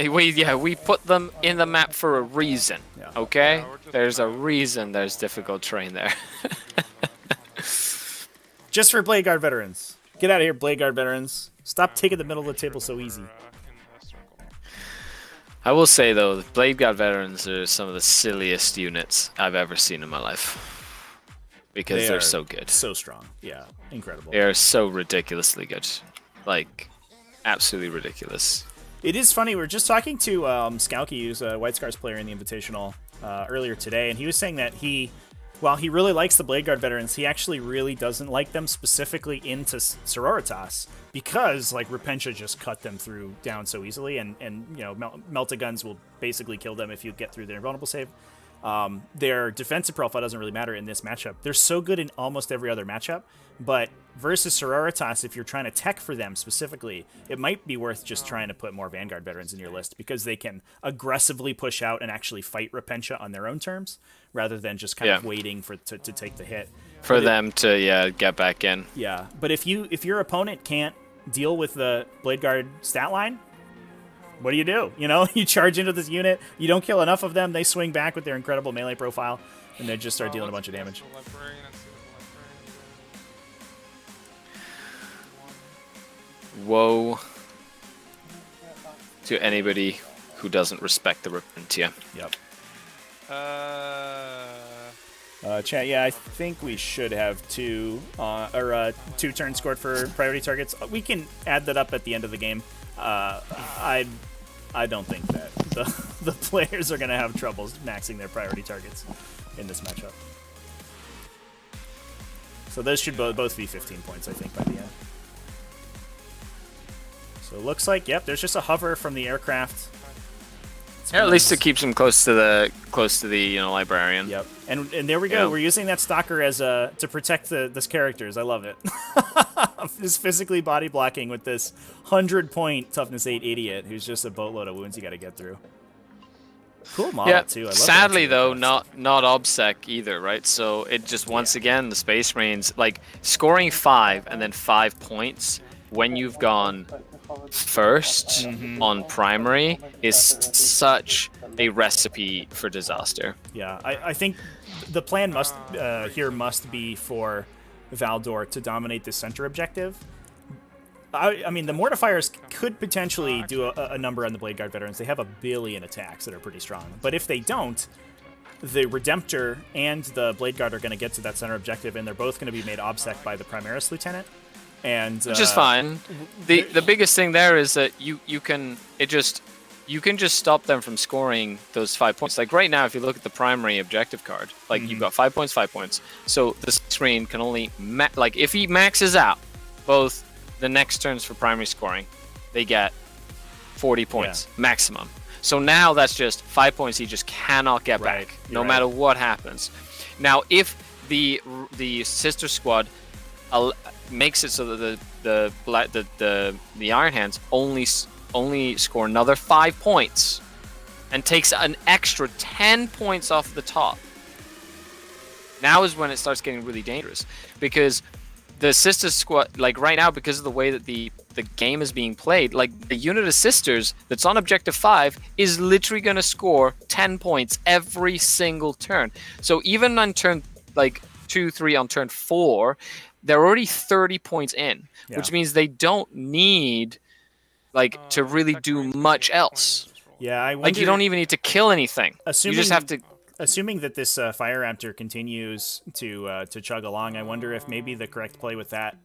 We put them in the map for a reason. Yeah. Okay? There's a reason there's difficult terrain there. Just for Blade Guard veterans. Get out of here, Blade Guard veterans. Stop taking the middle of the table so easy. I will say, though, the Blade Guard veterans are some of the silliest units I've ever seen in my life. because they're so good. So strong. Yeah, incredible. They are so ridiculously good. Like, absolutely ridiculous. It is funny. We were just talking to Skauki, who's a White Scars player in the Invitational, earlier today, and he was saying that while he really likes the Blade Guard veterans, he actually really doesn't like them specifically into Sororitas because, like, Repentia just cut them down so easily, and you know, Melta-Guns will basically kill them if you get through their invulnerable save. Their defensive profile doesn't really matter in this matchup. They're so good in almost every other matchup, but versus Sororitas, if you're trying to tech for them specifically, it might be worth just trying to put more Vanguard veterans in your list because they can aggressively push out and actually fight Repentia on their own terms rather than just kind of waiting to take the hit. For them to get back in. Yeah, but if your opponent can't deal with the Blade Guard stat line, what do? You know, you charge into this unit, you don't kill enough of them, they swing back with their incredible melee profile, and they just start dealing a bunch of damage. Woe to anybody who doesn't respect the Repentia. Yep. Chat, yeah, I think we should have two turns scored for priority targets. We can add that up at the end of the game. I don't think that the players are going to have troubles maxing their priority targets in this matchup. So those should both be 15 points, I think, by the end. So it looks like, yep, there's just a hover from the aircraft. Yeah, at least it keeps them close to the librarian. Yep, and there we go. Yeah. We're using that stalker as to protect this characters. I love it. This physically body blocking with this 100-point toughness 8 idiot who's just a boatload of wounds you got to get through. Cool model too. I love Sadly that though, not obsec either, right? So it just once again the Space Marines, like, scoring 5 and then 5 points when you've gone first on primary is such a recipe for disaster. Yeah, I think the plan must be for Valdor to dominate the center objective. I mean, the Mortifiers could potentially do a number on the Blade Guard veterans. They have 1 billion attacks that are pretty strong. But if they don't, the Redemptor and the Blade Guard are going to get to that center objective, and they're both going to be made obsec by the Primaris Lieutenant. Which is fine. The biggest thing there is that you can just stop them from scoring those 5 points. Like right now, if you look at the primary objective card, like you've got 5 points, 5 points. So the screen can only if he maxes out both the next turns for primary scoring, they get 40 points maximum. So now that's just 5 points he just cannot get back, no matter what happens. Now, if the sister squad makes it so that the Iron Hands only score another 5 points and takes an extra 10 points off the top. Now is when it starts getting really dangerous, because the sister squad, like right now, because of the way that the game is being played, like the unit of sisters that's on objective 5 is literally going to score 10 points every single turn. So even on turn 2, 3, on turn 4, they're already 30 points in, which means they don't need to really do much else. Yeah, I wonder, you don't even need to kill anything. You just have to. Assuming that this Fire Raptor continues to chug along, I wonder if maybe the correct play with that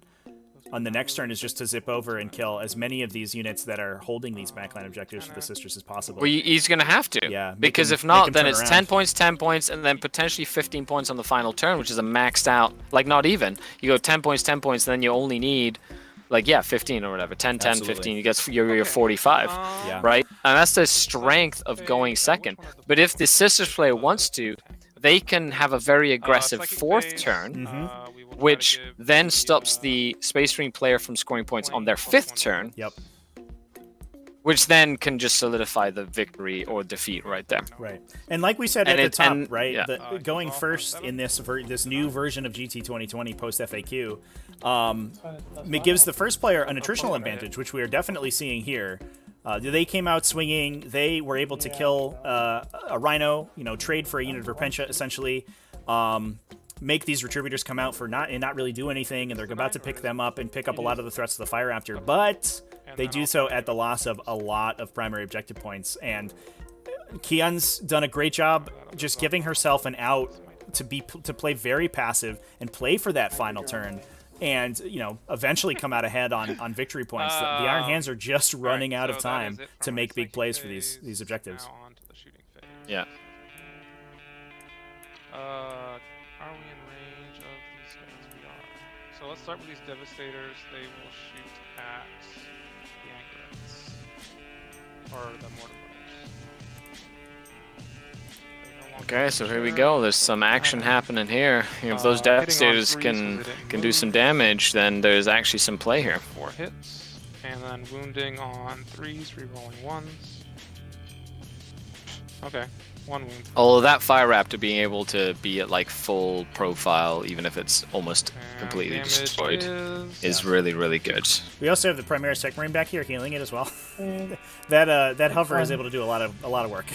on the next turn is just to zip over and kill as many of these units that are holding these backline objectives for the sisters as possible. Well, he's going to have to. Yeah. Because if not, then it's 10 points, 10 points, and then potentially 15 points on the final turn, which is a maxed out, not even. You go 10 points, 10 points, and then you only need, 15 or whatever. 10, 10, Absolutely. 15. You get your 45, right? And that's the strength of going second. But if the sisters player wants to, they can have a very aggressive fourth turn, which then stops the Space Marine player from scoring points on their 5th turn. Yep. Which then can just solidify the victory or defeat right there. Right. And like we said at the top, going first in this new version of GT 2020 post FAQ, it gives the first player an attritional advantage, which we are definitely seeing here. They came out swinging. They were able to kill a Rhino, trade for a unit of Repentia, essentially. Make these Retributors come out for not really do anything, and they're about to pick them up and pick up a lot of the threats of the Fire Raptor, but they do so at the loss of a lot of primary objective points. And Kian's done a great job just giving herself an out to play very passive and play for that final turn, and eventually come out ahead on victory points. The Iron Hands are just running out of time to make big plays for these objectives. Now on to the shooting phase. Yeah. Are we in range of these guys? We are. So let's start with these Devastators. They will shoot at the Anchorites. Or the Mortar Brothers. Okay, so here we go. There's some action happening here. If those Devastators can do some damage, then there's actually some play here. 4 hits. And then wounding on 3s, rerolling 1s. Okay. 1 wound. Although that Fire Raptor being able to be at like full profile, even if it's almost completely destroyed, is really, really good. We also have the Primaris Tech Marine back here healing it as well. that hover is able to do a lot of work.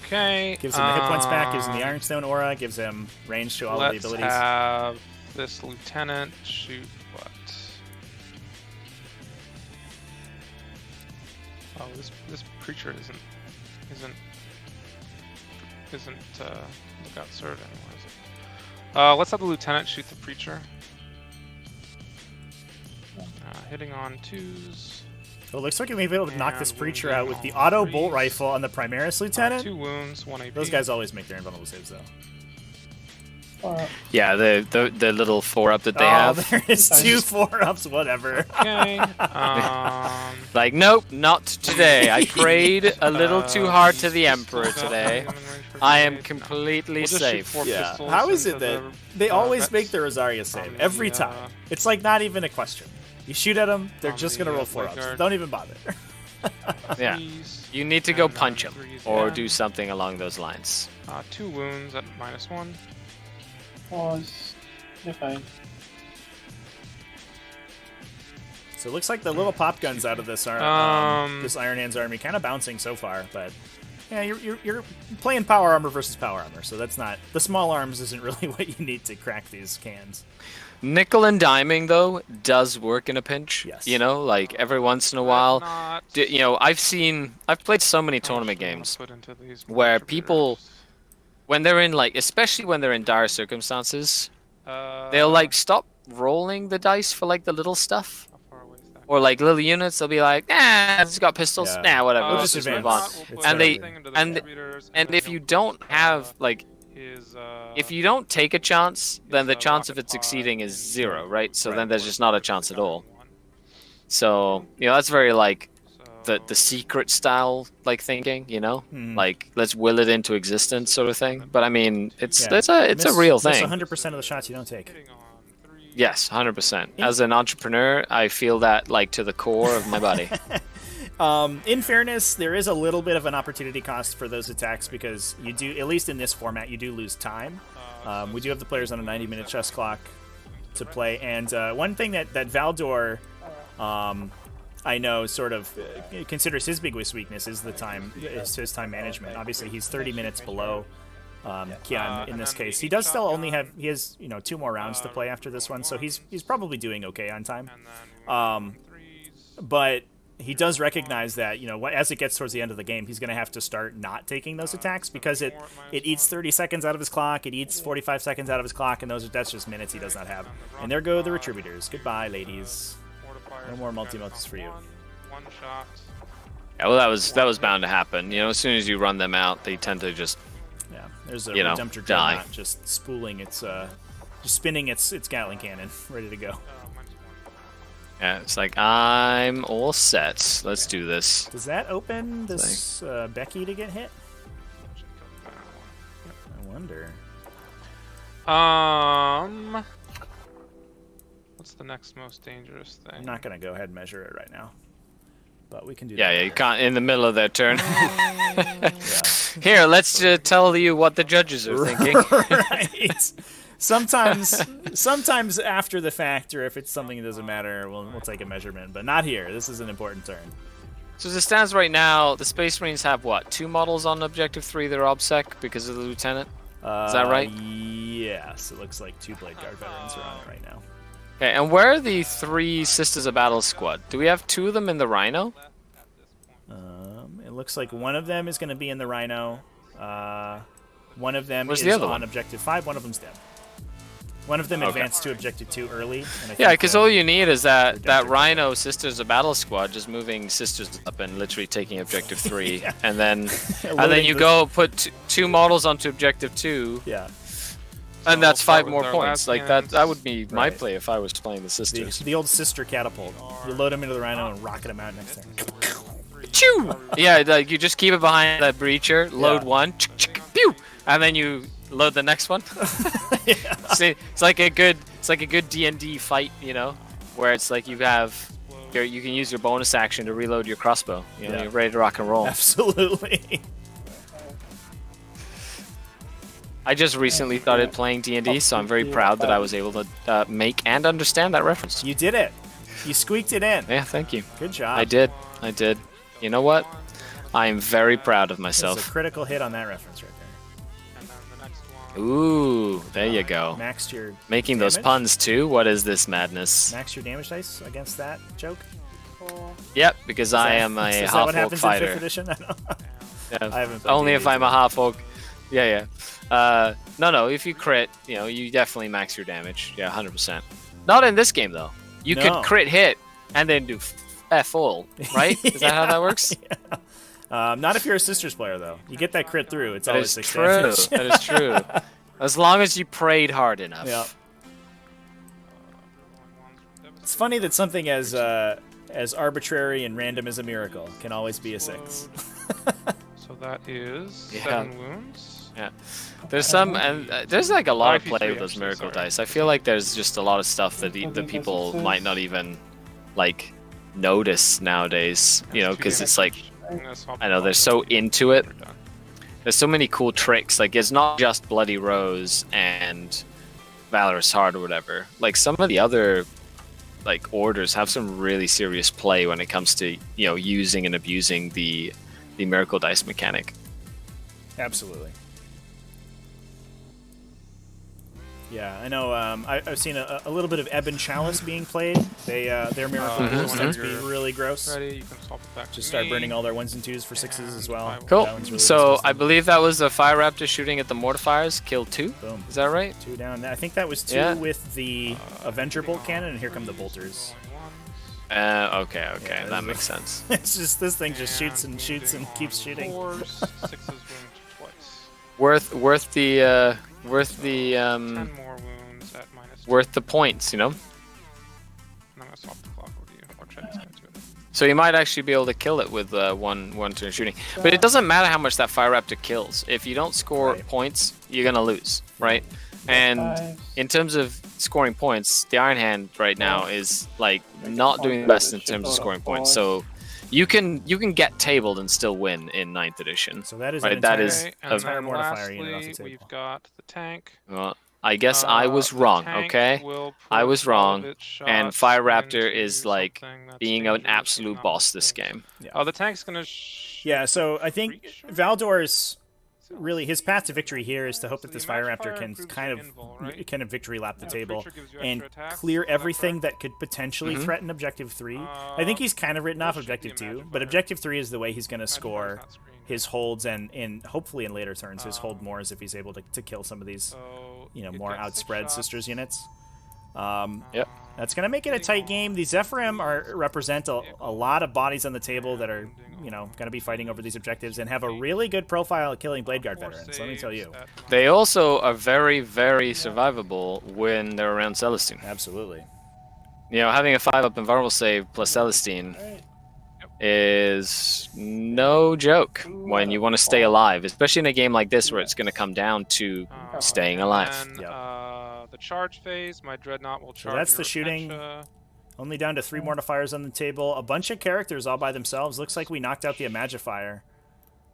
Okay. Gives him the hit points back, gives him the Ironstone aura, gives him range to all of the abilities. Let's have this Lieutenant shoot what? Oh, this creature isn't Lookout Surge anymore, is it? Let's have the Lieutenant shoot the Preacher. Hitting on 2s. Well, it looks like we may be able to knock this Preacher out with the auto bolt rifle on the Primaris Lieutenant. 2 wounds, 1 AP. Those guys always make their invulnerable saves, though. Yeah, the little 4-up that they have. There is 2 4-ups, whatever. Okay. Like, nope, not today. I prayed a little too hard to the Emperor today. I am completely safe. Yeah. How is it that they always make the Rosaria save every time? It's like not even a question. You shoot at them, they're just gonna roll 4-ups. Don't even bother. Yeah. You need to go punch them or do something along those lines. 2 wounds at -1. Pause. You're fine. So it looks like the little pop guns out of this this Iron Hands army kind of bouncing so far, but yeah, you're playing power armor versus power armor, so that's not the small arms isn't really what you need to crack these cans. Nickel and diming though does work in a pinch. Yes. Like every once in a while. I've played so many tournament games where people, when they're in especially when they're in dire circumstances, they'll stop rolling the dice for the little stuff. Or little units, they'll be like, it's got pistols, whatever, We'll let's just just move on. advance. And if you don't have if you don't take a chance, then the chance of it succeeding is 0, right? So then there's just not a chance at all. So that's very the secret style thinking, let's will it into existence sort of thing. But I mean, it's a real thing. 100% of the shots you don't take. Yes, 100%. As an entrepreneur, I feel that to the core of my body. In fairness, there is a little bit of an opportunity cost for those attacks because you do, at least in this format, you do lose time. We do have the players on a 90-minute chess clock to play, and one thing that Valdor, I know, sort of considers his biggest weakness is his time management. Obviously, he's 30 minutes below Kian in this case. He does still only have 2 more rounds to play after this one, so he's probably doing okay on time. But he does recognize that as it gets towards the end of the game, he's going to have to start not taking those attacks because it eats 30 seconds out of his clock, it eats 45 seconds out of his clock, and that's just minutes he does not have. And there go the Retributors. Goodbye, ladies. No more multi-multis for you. One shot. Yeah, well, that was bound to happen. As soon as you run them out, they tend to just there's a die. Redemptor Dreadnought just spooling its just spinning its Gatling cannon, ready to go. Yeah, it's I'm all set. Let's do this. Does that open this Becky to get hit? I wonder. What's the next most dangerous thing? I'm not gonna go ahead and measure it right now, but we can do that. Yeah, you can't in the middle of their turn. Here, let's tell you what the judges are thinking. Right. Sometimes after the fact, or if it's something that doesn't matter, we'll take a measurement, but not here. This is an important turn. So as it stands right now, the Space Marines have what? 2 models on Objective 3 that are OBSEC because of the Lieutenant? Is that right? Yes, it looks like 2 Blade Guard veterans are on it right now. Okay, and where are the 3 Sisters of Battle squad? Do we have 2 of them in the Rhino? It looks like one of them is going to be in the Rhino. One of them Where's is the other on one? objective 5. One of them's dead. One of them advanced to objective 2 early. And I Yeah, think because all you need is that Redemptor Rhino Sisters of Battle Squad just moving Sisters up and literally taking objective 3, and then you go put 2 models onto objective 2, Yeah. and that's start 5 with more our points. Like Latvians. that would be my Right. play if I was playing the Sisters. The old sister catapult. You load him into the Rhino and rocket him out next turn. Choo! Yeah, like you just keep it behind that breacher, load Yeah. one, pew, and then you load the next one. See, it's like a good D&D fight, you know, where it's like you can use your bonus action to reload your crossbow. You know, Yeah. you're ready to rock and roll. Absolutely. I just recently started playing D&D, so I'm very proud that I was able to make and understand that reference. You did it. You squeaked it in. Yeah, thank you. Good job. I did. You know what? I am very proud of That's myself. a critical hit on that reference right And then the next one. Ooh, there you go. there. Maxed your Making those damage. puns too? What is this madness? Max your damage dice against that joke. Yep, because I am a Is that what half-orc happens in 5th fighter. edition? I don't know. Yeah, I haven't played only D&D, if I'm so- a half-orc. Yeah. No, if you crit, you definitely max your damage. Yeah, 100%. Not in this game, though. You No. could crit hit and then do F all, right? Is that how that works? Not if you're a Sisters player, though. You get that crit through. It's That always is 6 true. damage. That is true. As long as you prayed hard enough. Yeah. It's funny that something as arbitrary and random as a miracle can always be a 6. So that is Yeah. 7 wounds. Yeah. There's some, and there's like a lot of 5v3 play with those actually, miracle sorry. dice. I feel like there's just a lot of stuff that the people might not even like notice nowadays. You know, because it's like I know they're so into it. There's so many cool tricks. Like it's not just Bloody Rose and Valorous Heart or whatever. Like some of the other like orders have some really serious play when it comes to using and abusing the miracle dice mechanic. Absolutely. Yeah, I know. I've seen a little bit of Ebon Chalice being played. Their miracle rules tend to be really gross. Ready, you can swap it back Just to start me. burning all their 1s and 2s for 6s as well. Cool. That one's really So disgusting. I believe that was the Fire Raptor shooting at the mortifiers, killed 2. Boom. Is that right? 2 down. I think that was 2 Yeah. with the Avenger bolt cannon, and here come the bolters. Okay, Yeah, that makes sense. It's just this thing just shoots and shoots and keeps shooting. 4s, 6s wound twice. Worth the 10 more wounds at minus. worth the points, you know. And I'm gonna swap the clock over to you. Or try to get to it. So you might actually be able to kill it with one turn shooting. But it doesn't matter how much that Fire Raptor kills. If you don't score Right. points, you're gonna lose, right? And in terms of scoring points, the Iron Hand right now is like not doing the best in terms of scoring points. So you can get tabled and still win in 9th edition. So that is Right, an that entire, is Okay, a- and entire then mortifier unit off the lastly, table. we've got the tank. Well, I guess I was wrong, The tank okay? will I put was all of wrong, its and shots Fire Raptor into is like something that's being an dangerous and absolute not boss this mistakes. game. The tank's gonna. Yeah, so I think Reach? Valdor's really his path to victory here is to hope that So this the Fire Magic Raptor Fire can improves kind your of invul, right? kind of victory lap the Yeah, table creature gives you and extra attacks, clear is that everything correct? that could potentially Mhm. threaten objective 3. I think he's kind of written off That should be objective a 2, Magic but Fire. objective 3 is the way he's going to Magic Fire's score not screened. his holds and hopefully in later turns his hold more as if he's able to kill some of these So you know it more gets 6 outspread shots. sisters units. Yep. That's going to make it a tight game. These Zephyrim represent a lot of bodies on the table that are, going to be fighting over these objectives and have a really good profile at killing Blade Guard veterans, let me tell you. They also are very, very survivable when they're around Celestine. Absolutely. Having a 5-up invulnerable save plus Celestine is no joke when you want to stay alive, especially in a game like this where it's going to come down to staying alive. And, Yep. the charge phase, my Dreadnought will charge. that's your the shooting. Adepta. Only down to 3 mortifiers on the table. A bunch of characters all by themselves. Looks like we knocked out the Imagifier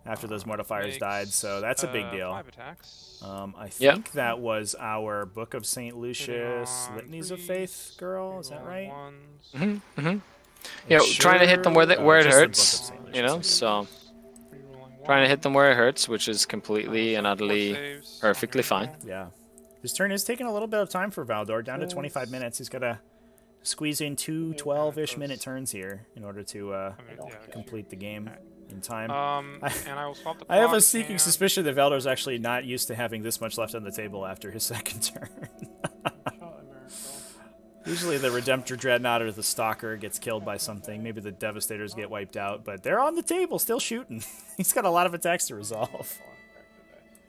after those mortifiers died, so that's a big deal. 5 attacks. I Yep. think that was our Book of St. Lucius on Litanies of 3s, Faith girl, is that right? rerolling ones, Trying to hit them where it just the Book of hurts, St. Lucius. so rerolling trying to hit ones, them where it hurts, which is completely and utterly saves, perfectly fine. Yeah. This turn is taking a little bit of time for Valdor, down to 25 minutes. He's got to squeeze in two 12-ish minute turns here in order to I mean, yeah, complete the game in time. and I will swap the I have a clock sneaking and- suspicion that Valdor's actually not used to having this much left on the table after his second turn. Usually the Redemptor Dreadnought or the Stalker gets killed by something. Maybe the Devastators get wiped out, but they're on the table still shooting. He's got a lot of attacks to resolve.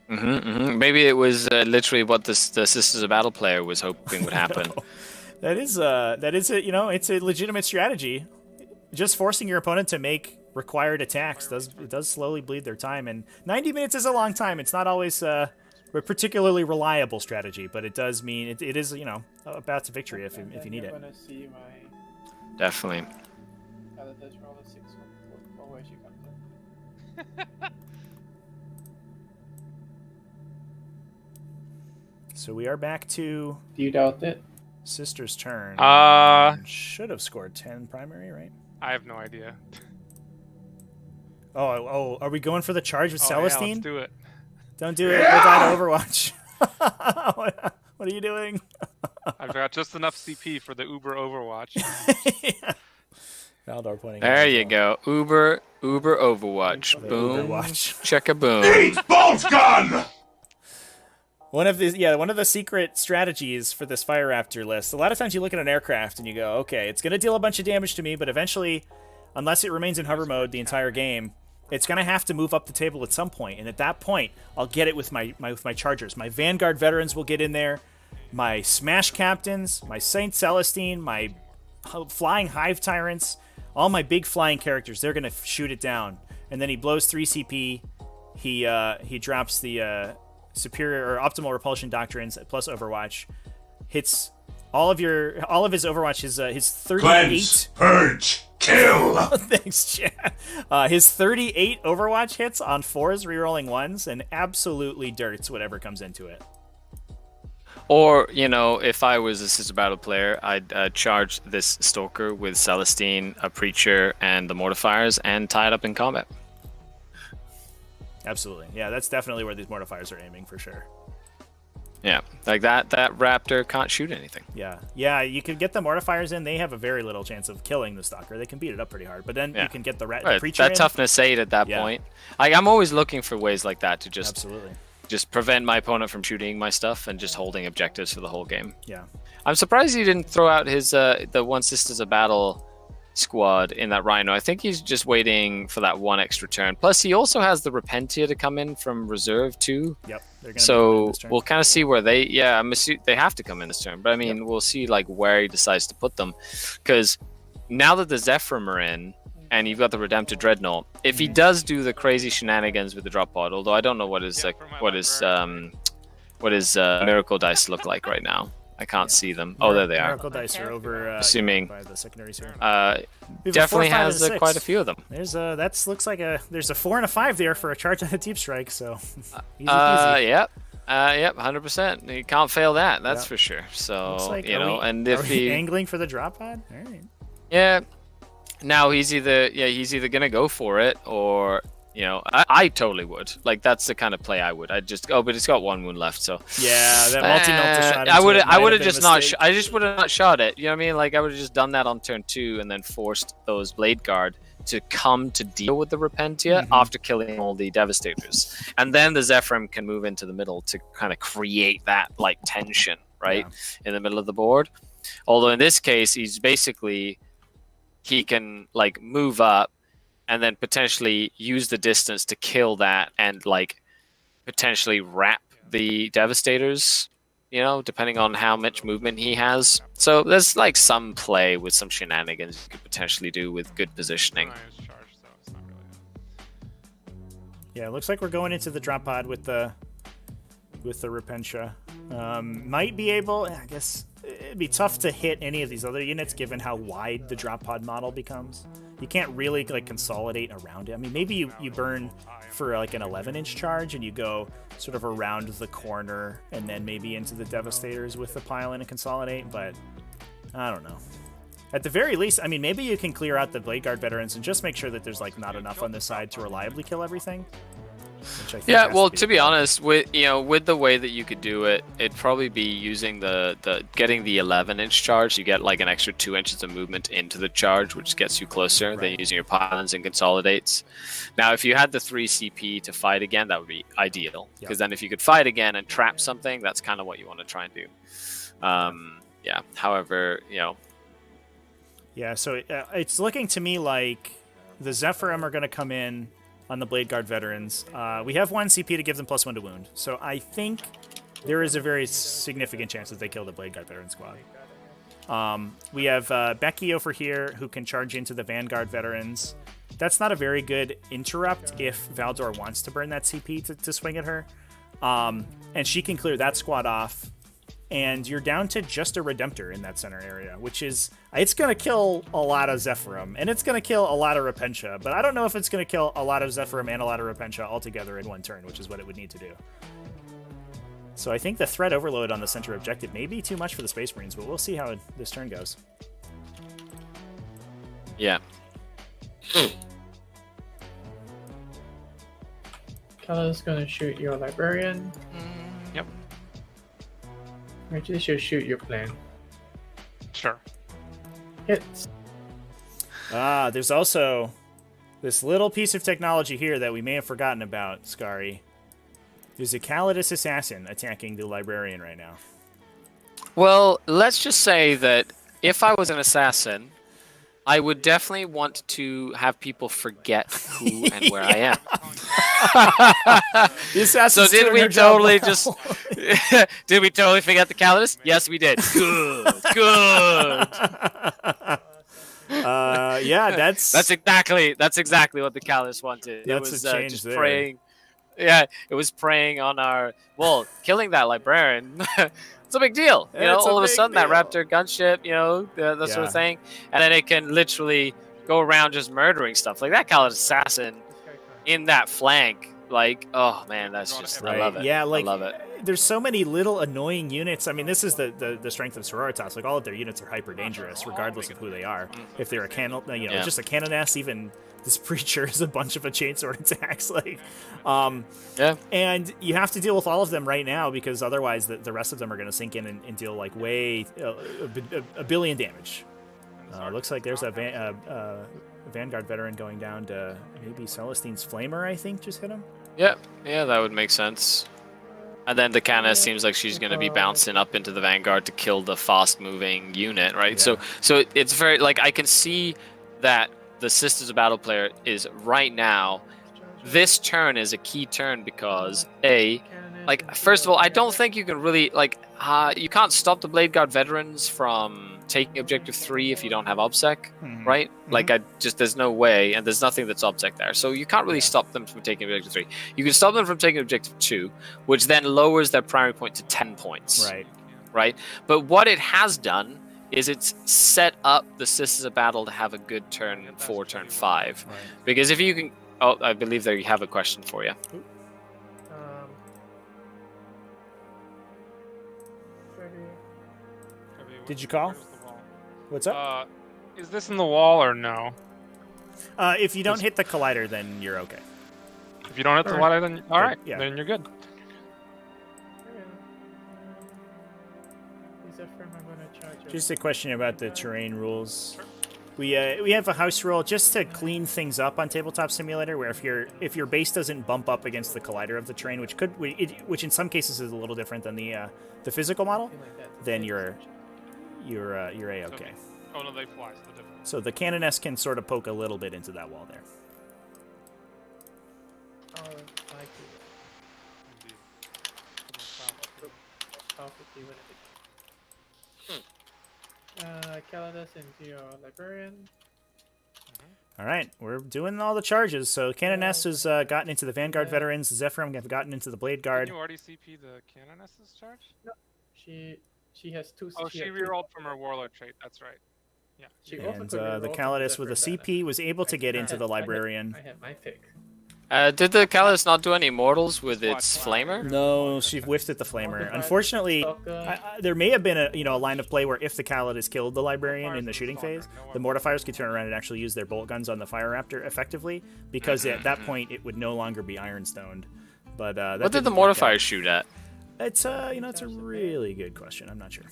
Maybe it was literally what the Sisters of Battle player was hoping would happen. That is a, you know, it's a legitimate strategy. Just forcing your opponent to make required attacks does slowly bleed their time, and 90 minutes is a long time. It's not always a particularly reliable strategy, but it does mean it is, you know, a path to victory if you need it. Definitely. So we are back to Do you doubt it? Sister's turn. Should have scored 10 primary, right? I have no idea. Oh, are we going for the charge with Yeah, Celestine? let's do it. Don't do it. We'll die to Overwatch. What are you doing? I've got just enough CP for the Uber Overwatch. Valdor pointing. There you go. Uber Overwatch. The Boom. Overwatch. Check a boom. Eat bolt gun! One of the secret strategies for this Fire Raptor list. A lot of times you look at an aircraft and you go, okay, it's gonna deal a bunch of damage to me, but eventually, unless it remains in hover mode the entire game, it's gonna have to move up the table at some point. And at that point, I'll get it with my chargers. My Vanguard veterans will get in there. My Smash Captains, my Saint Celestine, my Flying Hive Tyrants, all my big flying characters, they're gonna shoot it down. And then he blows 3 CP. He drops the superior or optimal repulsion doctrines plus Overwatch. Hits all of his Overwatch. His 38. Cleanse, purge, kill! Thanks, Chad. His 38 Overwatch hits on 4s, rerolling 1s, and absolutely dirts whatever comes into it. Or, you know, if I was a Sister Battle player, I'd charge this Stalker with Celestine, a Preacher, and the Mortifiers, and tie it up in combat. Absolutely. Yeah, that's definitely where these Mortifiers are aiming for sure. Yeah, like that Raptor can't shoot anything. Yeah, you could get the Mortifiers in. They have a very little chance of killing the Stalker. They can beat it up pretty hard. But then you can get the Preacher that in. toughness 8 at that point. Like, I'm always looking for ways like that to Absolutely. just prevent my opponent from shooting my stuff and just holding objectives for the whole game. Yeah. I'm surprised he didn't throw out his the one Sisters of Battle squad in that Rhino. I think he's just waiting for that one extra turn. Plus, he also has the Repentia to come in from reserve too. Yep. So we'll kind of see where they. Yeah, I'm assuming they have to come in this turn. But I mean, we'll see like where he decides to put them, because now that the Zephyrim are in and you've got the Redemptor Dreadnought, if he does do the crazy shenanigans with the drop pod, although I don't know what his miracle dice look like right now. I can't see them. Oh, there they are. Miracle dice are over. Assuming by the secondaries here. Definitely 4, 5, has and 6. quite a few of them. There's looks like there's a 4 and a 5 there for a charge on a deep strike. So easy peasy. Yep, 100%. You can't fail that. That's for sure. So Like, and are if we he angling for the drop pod, all right. yeah, now he's either gonna go for it or. You know, I totally would. Like, that's the kind of play I would. I'd just but it's got 1 wound left, so yeah, that multi-melt shot. I would have just not. I just would have not shot it. You know what I mean? Like, I would have just done that on turn 2 and then forced those Blade Guard to come to deal with the Repentia after killing all the Devastators, and then the Zephyrim can move into the middle to kind of create that like tension, right, in the middle of the board. Although in this case, he can like move up and then potentially use the distance to kill that and like potentially wrap the Devastators, you know, depending on how much movement he has. So there's like some play with some shenanigans you could potentially do with good positioning. Yeah, it looks like we're going into the drop pod with the Repentia. Might be able, I guess it'd be tough to hit any of these other units given how wide the drop pod model becomes. You can't really like consolidate around it. I mean, maybe you burn for like an 11-inch charge and you go sort of around the corner and then maybe into the Devastators with the pile-in and consolidate, but I don't know. At the very least, I mean, maybe you can clear out the Blade Guard veterans and just make sure that there's like not enough on this side to reliably kill everything. Which I think Yeah, has well, be to the be goal. honest, with the way that you could do it, it'd probably be using the getting the 11-inch charge. You get like an extra 2 inches of movement into the charge, which gets you closer than using your pylons and consolidates. Now, if you had the 3 CP to fight again, that would be ideal. Because then if you could fight again and trap something, that's kind of what you want to try and do. Yeah. However, Yeah, so it's looking to me like the Zephyrim are going to come in on the Blade Guard veterans. We have 1 CP to give them +1 to wound, so I think there is a very significant chance that they kill the Blade Guard veteran squad. We have Becky over here who can charge into the Vanguard veterans. That's not a very good interrupt if Valdor wants to burn that CP to swing at her. And she can clear that squad off. And you're down to just a Redemptor in that center area, which is... It's going to kill a lot of Zephyrim, and it's going to kill a lot of Repentia, but I don't know if it's going to kill a lot of Zephyrim and a lot of Repentia all together in one turn, which is what it would need to do. So I think the threat overload on the center objective may be too much for the Space Marines, but we'll see how this turn goes. yeah. Color's gonna shoot your Librarian. Yep. Actually, she'll shoot your plan. Sure. Hits. There's also this little piece of technology here that we may have forgotten about, Skari. There's a Calidus Assassin attacking the Librarian right now. Well, let's just say that if I was an assassin, I would definitely want to have people forget who and where I am. The assassin's So did doing we her job totally well. just did we totally forget the Calidus? Yes, we did. Good, good. Yeah, That's exactly what the Calidus wanted. That's it was a change just there. preying. Yeah, it was preying on our killing that Librarian. It's a big deal, It's a all of a big sudden that deal. Raptor gunship, that sort Yeah. of thing, and then it can literally go around just murdering stuff like that. Calidus Assassin in that flank, like, oh man, that's just I love it. Yeah, like I love it. there's so many little annoying units. I mean, this is the strength of Sororitas. Like all of their units are hyper dangerous, regardless of who they are. If they're a cannon, Yeah. just a Canoness, even this preacher is a bunch of a chainsword attacks. Like, Yeah. and you have to deal with all of them right now because otherwise the rest of them are going to sink in and deal like a billion damage. Looks like there's a Vanguard veteran going down to maybe Celestine's Flamer. I think just hit him. Yeah, that would make sense. And then the Canna seems like she's going to be bouncing up into the Vanguard to kill the fast-moving unit, right? Yeah. So it's very like I can see that the Sisters of Battle player is right now. This turn is a key turn because first of all, I don't think you can really you can't stop the Blade Guard veterans from taking Objective 3 if you don't have OBSEC, right? Like there's no way, and there's nothing that's OBSEC there, so you can't really stop them from taking Objective 3. You can stop them from taking Objective 2, which then lowers their primary point to 10 points. Right. But what it has done is it's set up the Sisters of Battle to have a good turn 4, turn 5. Right. Because if you can... Oh, I believe there you have a question for you. Did you call? What's up? Is this in the wall or no? If you don't hit the collider, then you're okay. If you don't hit the water, then all right, yeah. then you're good. Just a question about the terrain rules. We have a house rule just to clean things up on Tabletop Simulator, where if your base doesn't bump up against the collider of the terrain, which in some cases is a little different than the physical model, then you're a-okay. Oh no, they fly. So the difference. So the Canoness can sort of poke a little bit into that wall there. Calidus into your Librarian. All right, we're doing all the charges. So Canoness has gotten into the Vanguard veterans. Zephyrim have gotten into the Blade Guard. Did you already CP the Canoness's charge? No, she has two. Oh, she rerolled from her Warlord trait. That's right. Yeah. And the Calidus with a CP was able to get into the Librarian. I had my pick. Did the Callus not do any mortals with its flamer? No, she whiffed at the flamer. Unfortunately, there may have been a line of play where if the Khalid has killed the librarian in the shooting phase, the mortifiers could turn around and actually use their bolt guns on the fire raptor effectively, because at that point it would no longer be iron-stoned. But what did the mortifiers shoot at? It's it's a really good question. I'm not sure.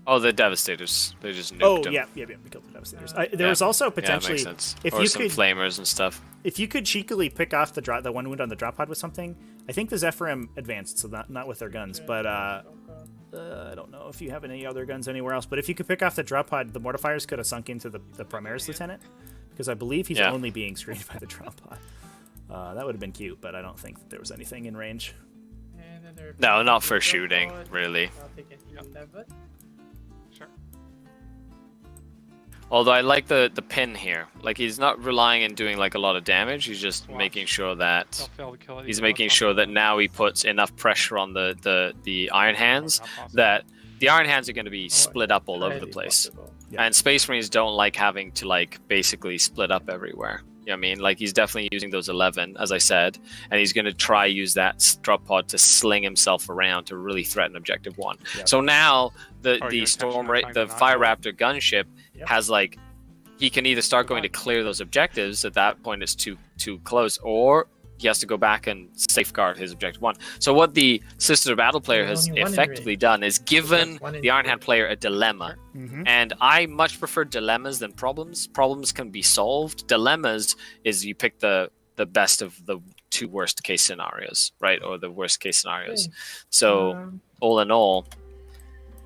Oh, the Devastators. They just nuked them. Yeah, we killed the Devastators. There was also potentially makes sense. if or you some could flamers and stuff. If you could cheekily pick off the one wound on the drop pod with something, I think the Zephyrim advanced, so not with their guns, but I don't know if you have any other guns anywhere else. But if you could pick off the drop pod, the mortifiers could have sunk into the Primaris Lieutenant, because I believe he's only being screened by the drop pod. That would have been cute, but I don't think that there was anything in range. No, not for shooting, really. Sure. Although I like the pin here. Like, he's not relying on doing like a lot of damage. He's just making sure that now he puts enough pressure on the Iron Hands that the Iron Hands are going to be split up all over the place. Yeah. And Space Marines don't like having to like basically split up everywhere. You know what I mean? Like, he's definitely using those 11, as I said, and he's going to try use that drop pod to sling himself around to really threaten Objective 1. Yep. So now the Fire Raptor gunship has like, he can either start going to clear those objectives. At that point, it's too close, or he has to go back and safeguard his Objective 1. So what the Sister Battle player has effectively done is given the Iron Hand player a dilemma. And I much prefer dilemmas than problems. Problems can be solved. Dilemmas is you pick the best of the two worst case scenarios, right? Or the worst case scenarios. So all in all,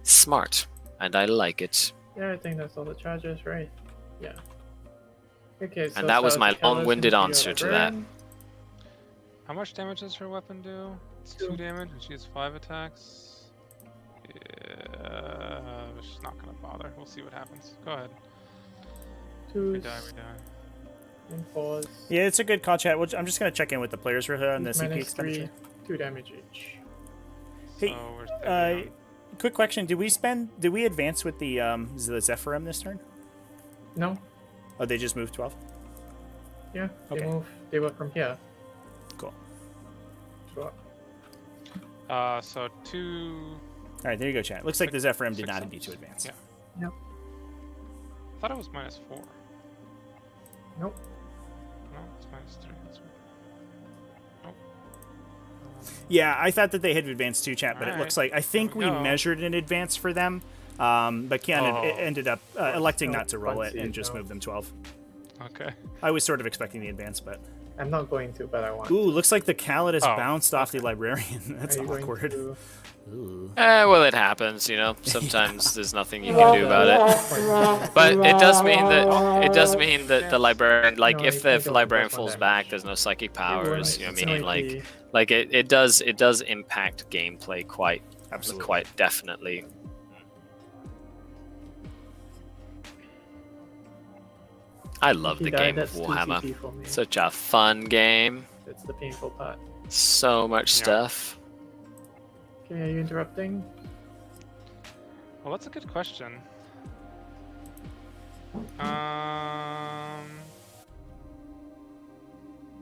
smart, and I like it. Yeah, I think that's all the charges, right? Yeah. Okay, so and that was my long-winded answer to that. How much damage does her weapon do? It's 2 damage, and she has 5 attacks. Yeah, she's not gonna bother. We'll see what happens. Go ahead. We die. Yeah, it's a good call, chat. I'm just gonna check in with the players for her on the CP expenditure. 2 damage each. Hey, quick question: Did we advance with the Zephyrim this turn? No. Oh, they just moved 12. Yeah, Okay. They were from here. Cool. Sure. So 2. All right, there you go, chat. Looks like the Zephyrim did not indeed to advance. Yeah. Yep. I thought it was -4. Nope. No, it's -3. That's right. Nope. Yeah, I thought that they had advanced too, chat, but it looks like I think we go. measured an advance for them, but Kian ended up electing not to roll it and just move them 12. Okay. I was sort of expecting the advance, but I'm not going to, but I want. ooh, looks like the Khalid has bounced off the Librarian. That's Are you going awkward. to- Ooh. Well, it happens, you know. Sometimes there's nothing you can do about it. But it does mean that the Librarian, like, if the Librarian falls back, there's no psychic powers. You know what I mean? Like it does impact gameplay quite definitely. I love the game of Warhammer. Such a fun game. That's the painful part. So much stuff. Okay, are you interrupting? Well, that's a good question.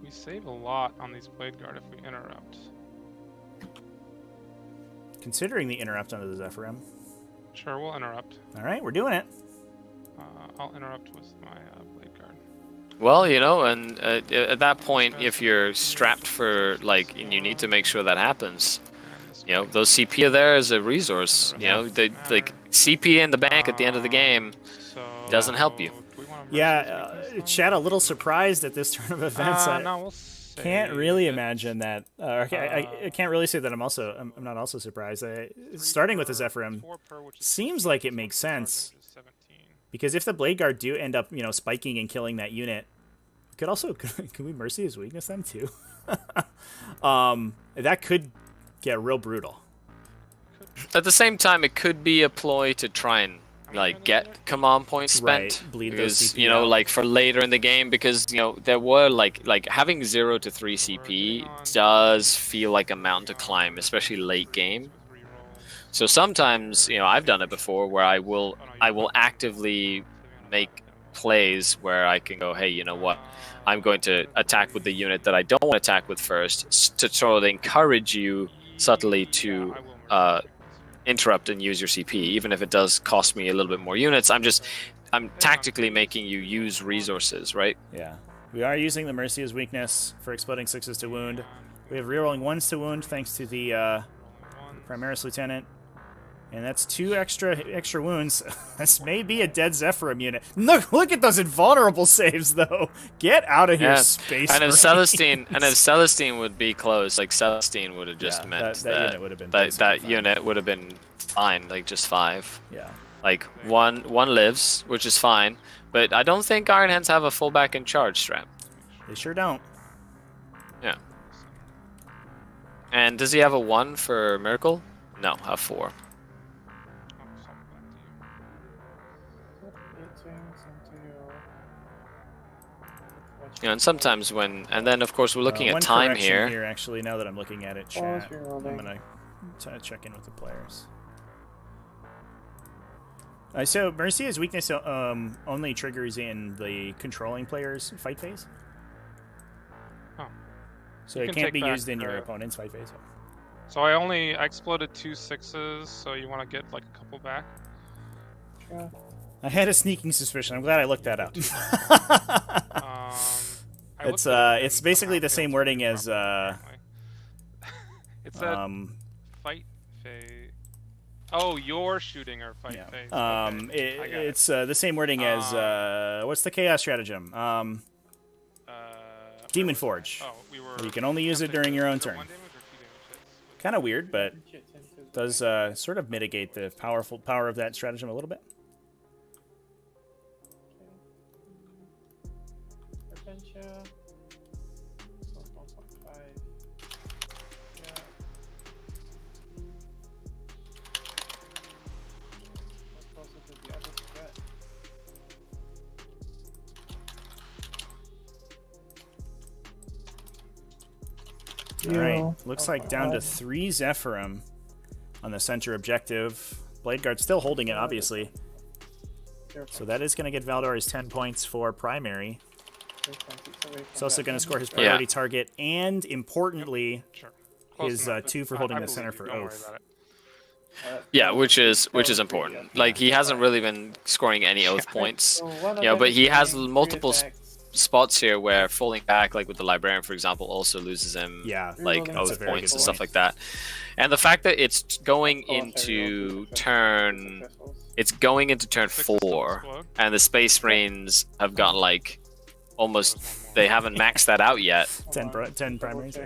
We save a lot on these Blade Guard if we interrupt. Considering the interrupt under the Zephyrim. Sure, we'll interrupt. All right, we're doing it. I'll interrupt with my Blade Guard. Well, you know, and at that point, if you're strapped for, like, and you need to make sure that happens, you know, those CP are there as a resource. You know, like, CP in the bank at the end of the game doesn't help you. Yeah, Chad, a little surprised at this turn of events. Can't really imagine that. I can't really say that I'm not also surprised. Starting with the Zephyrim seems like it makes sense. Because if the Blade Guard do end up, you know, spiking and killing that unit, could we Mercy his weakness then too? That could get real brutal. At the same time, it could be a ploy to try and like get command points spent, right, bleed because those CP you know, out. like for later in the game, because you know there were like having 0 to 3 CP does feel like a mountain to climb, especially late game. So sometimes, you know, I've done it before where I will actively make plays where I can go, hey, you know what? I'm going to attack with the unit that I don't want to attack with first to sort of encourage you subtly to interrupt and use your CP, even if it does cost me a little bit more units. I'm tactically making you use resources, right? Yeah. We are using the Mercy as weakness for exploding 6s to wound. We have rerolling 1s to wound thanks to the Primaris Lieutenant. And that's 2 extra wounds. This may be a dead Zephyrim unit. Look at those invulnerable saves, though. Get out of here, Space And if Marines. Celestine would be close, like Celestine would have just meant that unit would have been that unit would have been fine, like just 5. Yeah. Like one lives, which is fine, but I don't think Iron Hands have a fullback in charge strap. They sure don't. Yeah. And does he have a 1 for Miracle? No, have 4. You know, and sometimes and then of course we're looking at time here. Actually, now that I'm looking at it, chat, I'm gonna check in with the players. So Mercy's weakness only triggers in the controlling player's fight phase. Oh. So it can't be used in your opponent's fight phase. So I exploded 2 6s, so you want to get like a couple back? Sure. I had a sneaking suspicion. I'm glad I looked that up. It's basically the same wording as It's a fight phase. Oh, you're shooting or fight phase. Okay. It's the same wording as what's the chaos stratagem? Demon Forge. Oh, you can only use it during your own turn. Kind of weird, but does sort of mitigate the power of that stratagem a little bit. Alright, looks like down to 3 Zephyrim on the center objective. Bladeguard's still holding it, obviously. So that is going to get Valdor his 10 points for primary. He's also going to score his priority target, and importantly, his 2 for holding the center for Oath. Yeah, which is important. Like, he hasn't really been scoring any Oath points, but he has multiple spots here where falling back, like with the Librarian, for example, also loses him like Oath points and stuff like that. And the fact that it's going into turn 4, and the Space Marines have got like almost, they haven't maxed that out yet. 10 primaries.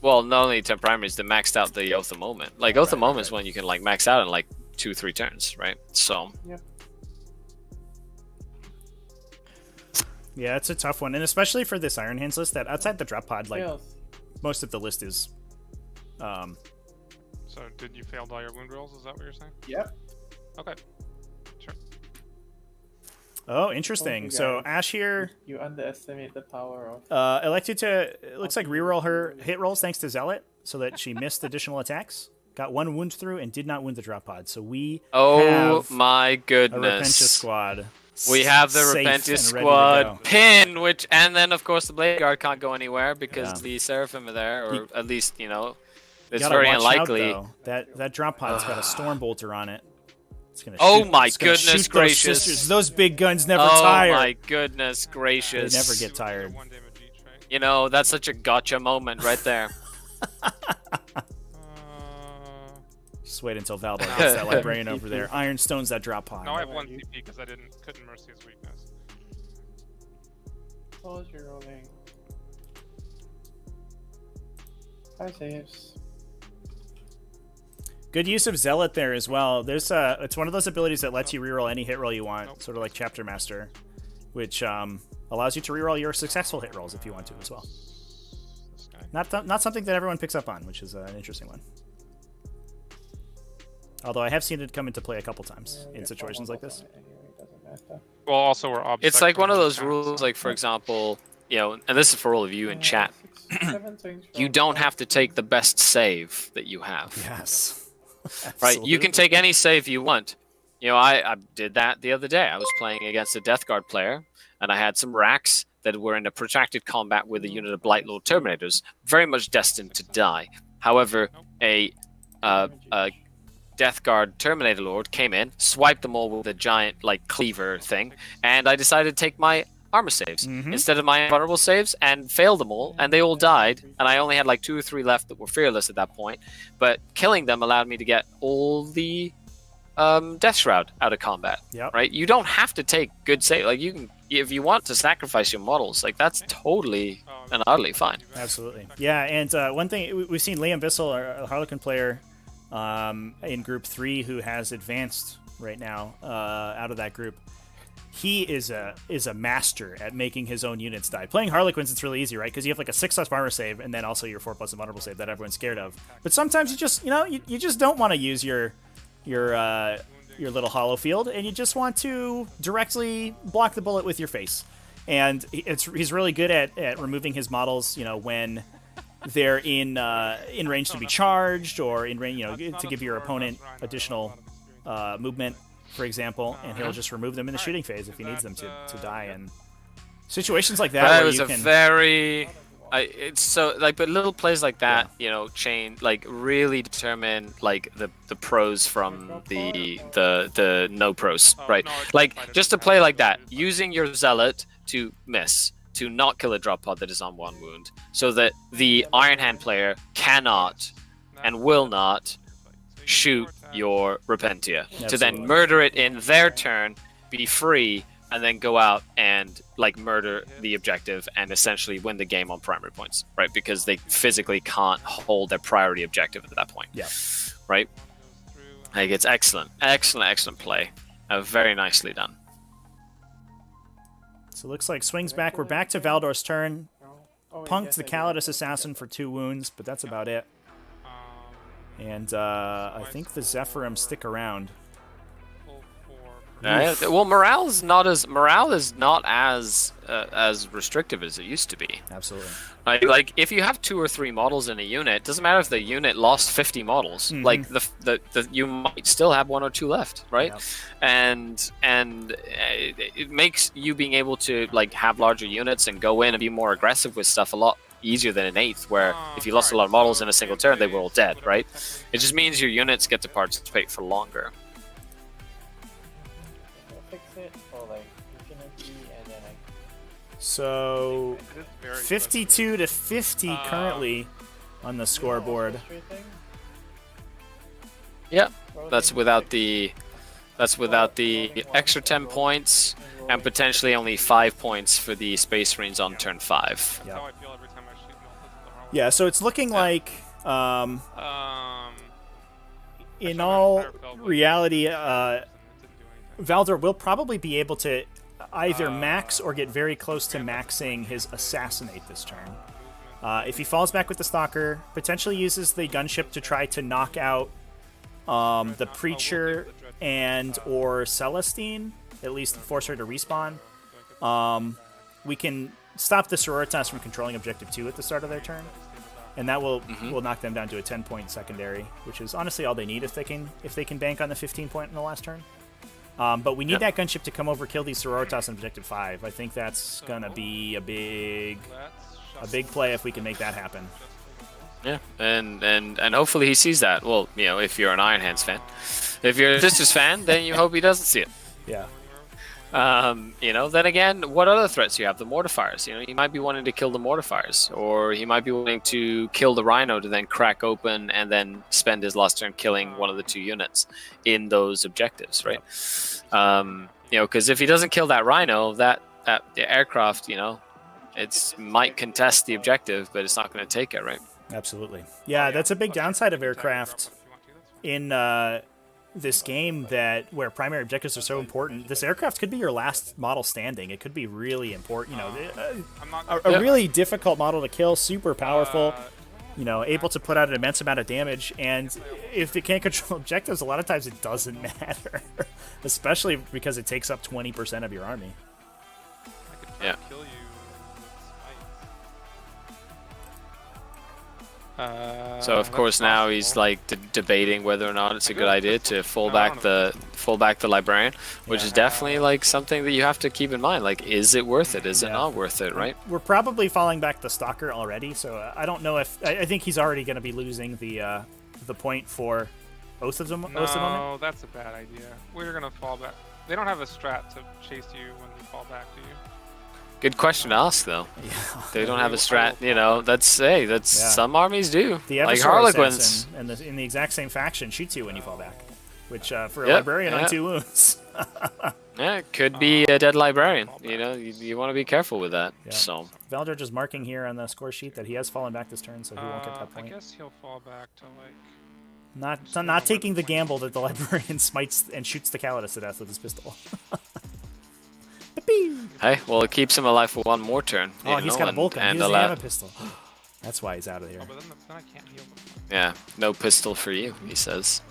Well, not only 10 primaries, they maxed out the Oath of Moment. Like Oath of Moment is when you can like max out in like 2-3 turns, right? So. Yeah, it's a tough one, and especially for this Iron Hands list, that outside the drop pod, like, most of the list is... So, did you fail all your wound rolls? Is that what you're saying? Yep. Okay. Sure. Oh, interesting. So, Ash here... You underestimate the power of... elected to, it looks like, reroll her hit rolls thanks to Zealot, so that she missed additional attacks. Got 1 wound through and did not wound the drop pod. So we have my goodness. A Repentia squad. We have the Repentia squad pin, and then of course the Bladeguard can't go anywhere because the Seraphim are there, or at least it's very unlikely. That drop pod's got a Stormbolter on it. It's gonna goodness gracious! Those big guns never tire. Oh my goodness gracious! They never get tired. That's such a gotcha moment right there. Just wait until Valdor gets that Librarian over there. Ironstone's that drop pod. No, I have 1 CP because I couldn't Mercy his weakness. Close your rolling. 5 saves. Good use of Zealot there as well. There's it's one of those abilities that lets you reroll any hit roll you want, sort of like Chapter Master, which allows you to reroll your successful hit rolls if you want to as well. Not something that everyone picks up on, which is an interesting one. Although I have seen it come into play a couple times in situations like this. Well, also we're obsessed. It's like one of those rules, like for example, and this is for all of you in chat. You don't have to take the best save that you have. Yes. Right? You can take any save you want, I did that the other day. I was playing against a Death Guard player, and I had some racks that were in a protracted combat with a unit of Blight Lord Terminators, very much destined to die. However, a Death Guard Terminator Lord came in, swiped them all with a giant cleaver thing, and I decided to take my armor saves instead of my invulnerable saves and failed them all, and they all died, and I only had 2 or 3 left that were fearless at that point. But killing them allowed me to get all the Death Shroud out of combat. Right? You don't have to take good save. You can, if you want to sacrifice your models, that's totally and utterly fine. Absolutely. Yeah, and one thing we've seen, Liam Bissell, a Harlequin player, in Group 3, who has advanced right now out of that group. He is a master at making his own units die. Playing Harlequins, it's really easy, right? Because you have a 6+ armor save and then also your 4+ invulnerable save that everyone's scared of. But sometimes you just you just don't want to use your little hollow field, and you just want to directly block the bullet with your face. And he's really good at removing his models, when they're in range to be charged, or in range, to give your opponent additional movement, for example, and he'll just remove them in the shooting phase if he needs them to die. And situations like that, That where was you a can... very... it's so but little plays like that, really determine the pros from the no pros, right? Just a play like that, using your zealot to miss, to not kill a drop pod that is on 1 wound, so that the Iron Hand player cannot and will not shoot your Repentia, to then murder it in their turn, be free, and then go out and murder the objective and essentially win the game on primary points, right? Because they physically can't hold their priority objective at that point. Yeah. Right? It's excellent play. Very nicely done. So it looks like swings back. We're back to Valdor's turn. Punked the Calidus Assassin for 2 wounds, but that's about it. And I think the Zephyrim stick around. Well, morale is not as restrictive as it used to be. Absolutely. If you have 2 or 3 models in a unit, it doesn't matter if the unit lost 50 models. You might still have 1 or 2 left, right? Yep. And it makes you being able to have larger units and go in and be more aggressive with stuff a lot easier than an 8th, where if you lost a lot of models in a single turn, they were all dead, right? It just means your units get to participate for longer. So 52 to 50 currently on the scoreboard. Yeah, that's without the extra 10 points and potentially only 5 points for the Space Marines on turn 5. Yeah. Yeah, so it's looking like in all reality, Valdor will probably be able to either max or get very close to maxing his Assassinate this turn. If he falls back with the Stalker, potentially uses the Gunship to try to knock out the Preacher and or Celestine, at least force her to respawn. We can stop the Sororitas from controlling Objective 2 at the start of their turn, and that will knock them down to a 10-point secondary, which is honestly all they need if they can bank on the 15-point in the last turn. But we need that Gunship to come over, kill these Sororitas on Objective 5. I think that's gonna be a big play if we can make that happen. Yeah, and hopefully he sees that. Well, if you're an Iron Hands fan. If you're a Sisters fan, then you hope he doesn't see it. Yeah. Then again, what other threats do you have? The Mortifiers. He might be wanting to kill the Mortifiers, or he might be wanting to kill the Rhino to then crack open and then spend his last turn killing one of the 2 units in those objectives, right? Because if he doesn't kill that Rhino, that the aircraft, it might contest the objective, but it's not going to take it, right? Absolutely. Yeah, that's a big downside of aircraft in this game, where primary objectives are so important. This aircraft could be your last model standing. It could be really important. A really difficult model to kill, super powerful, able to put out an immense amount of damage. And if it can't control objectives, a lot of times it doesn't matter, especially because it takes up 20% of your army. I could try to kill you So of That's course now he's possible. like debating whether or not it's a good idea to full back the librarian, which is definitely like something that you have to keep in mind. Like, is it worth it? Is it not worth it? Right? We're probably falling back the stalker already, so I don't know if I think he's already going to be losing the point for Oath of the Moment. No, that's a bad idea. We're gonna fall back. They don't have a strat to chase you when you fall back, do you? Good question to ask though. Yeah. They don't have a strat, you know. That's some armies do. The Like Eversor Harlequins. assassin in the exact same faction shoots you when you fall back, which for a librarian on 2 wounds. Yeah, it could be a dead librarian. You know, you want to be careful with that. Yeah. So Valdor just marking here on the score sheet that he has fallen back this turn, so he won't get that I point. guess he'll fall back to like. Not taking the gamble that the librarian smites and shoots the Calidus to death with his pistol. hey, well, it keeps him alive for one more turn. Oh, you he's know, got a bolt gun. and He doesn't allow- have a pistol. That's why he's out of there. Oh, but then I can't heal them. Yeah, no pistol for you, he says.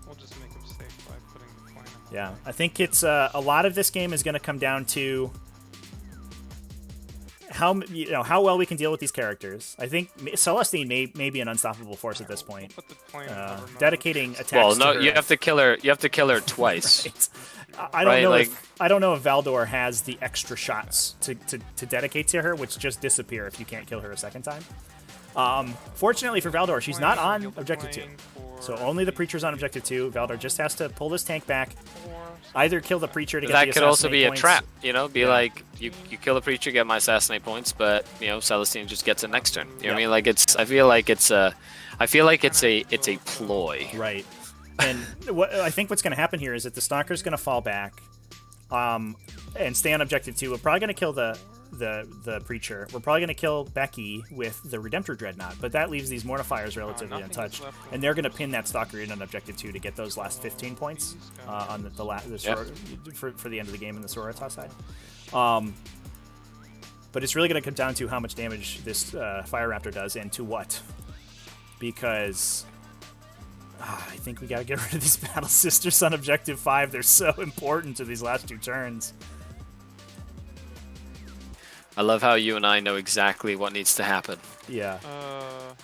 We'll just make him safe by putting the coin in. Yeah, I think it's a lot of this game is going to come down to how well we can deal with these characters. I think Celestine may be an unstoppable force at this point. Put the coin in hover mode. Dedicating attacks. Well, no, to her. you have to kill her. You have to kill her twice. I don't Right, know. like- I don't know if Valdor has the extra shots to dedicate to her, which just disappear if you can't kill her a second time. Fortunately for Valdor, she's not on Heal the objective 2, coin for so only the preacher's on objective 2. Valdor just has to pull this tank back, 4. either kill the preacher to get That the could also assassinate be a points. trap, you know. Be like, you kill the preacher, get my assassinate points, but you know, Celestine just gets it next turn. You know what I mean? Like I feel like it's a ploy. Right. And I think what's going to happen here is that the stalker's going to fall back, and stay on objective 2. We're probably going to kill the preacher. We're probably going to kill Becky with the Redemptor Dreadnought, but that leaves these mortifiers relatively nothing is untouched, left of and they're going to pin that stalker in on objective 2 to get those last 15 points on the for the end of the game in the Sororitas side. But it's really going to come down to how much damage this Fire Raptor does and to what, because I think we got to get rid of these Battle Sisters on objective 5. They're so important to these last 2 turns. I love how you and I know exactly what needs to happen. Yeah. I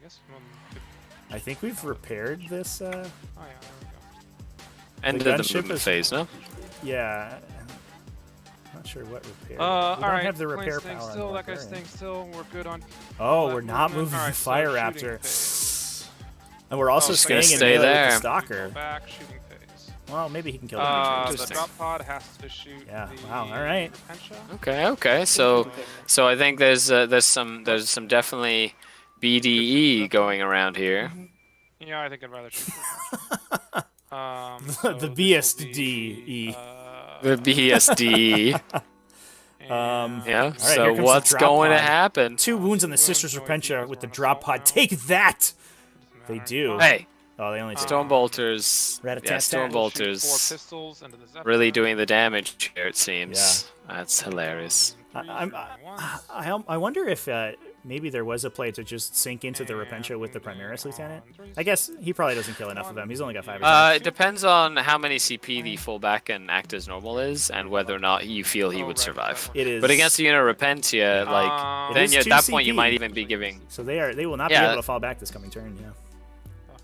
guess one could. I think we've repaired this. Oh yeah, there we go. End of the gunship movement is- phase, no? Yeah. Not sure what repair. we All don't right. have the coin repair staying power. still. on the That guy's Barbarian. staying still. We're good on. Oh, that we're not movement. moving All the right, so Fire shooting Raptor. phase. And we're also Oh, Just gonna staying in stay melee with there. the Stalker. Go back, shooting phase. Well, maybe he can kill the The Interesting. drop pod has to shoot. Yeah, The wow, all right. Pencha. Okay. So I think there's some definitely BDE going around here. Yeah, I think I'd rather shoot. The BSDE. The BSD. Yeah. And So here comes the what's drop going to pod. happen? 2 wounds on the Sisters Repentia with the drop pod. Take that! They do. Hey, Oh, they only take Stormbolters. Rat-a-tat-tat. Yeah, Stormbolters. 4 pistols into the Zeppelin. Really doing the damage here, it seems. That's hilarious. I wonder if maybe there was a play to just sink into the Repentia with the Primaris Lieutenant. I guess he probably doesn't kill enough of them. He's only got 5 or 10. It depends on how many CP the fullback and act as normal is, and whether or not you feel he would survive. It is. But against the unit Repentia, like It then is at 2 that point you CP. might even be giving, So they will not be Yeah. able to fall back this coming turn. Yeah.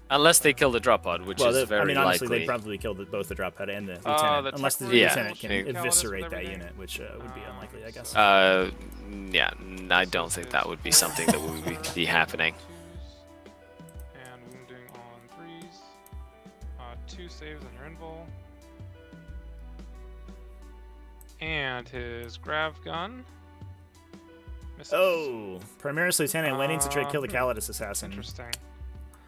unless they kill the drop pod, which is very I mean, honestly, likely. they'd probably kill both the drop head and the lieutenant, the unless the tech lieutenant can Yeah. eviscerate that unit, which would be unlikely, I guess. Yeah, I don't think that would be something that would be happening. And wounding on 3s. 2 saves on your invul. And his grav gun. Misses. Oh, Primaris Lieutenant went in to try to kill the Calidus assassin. Interesting.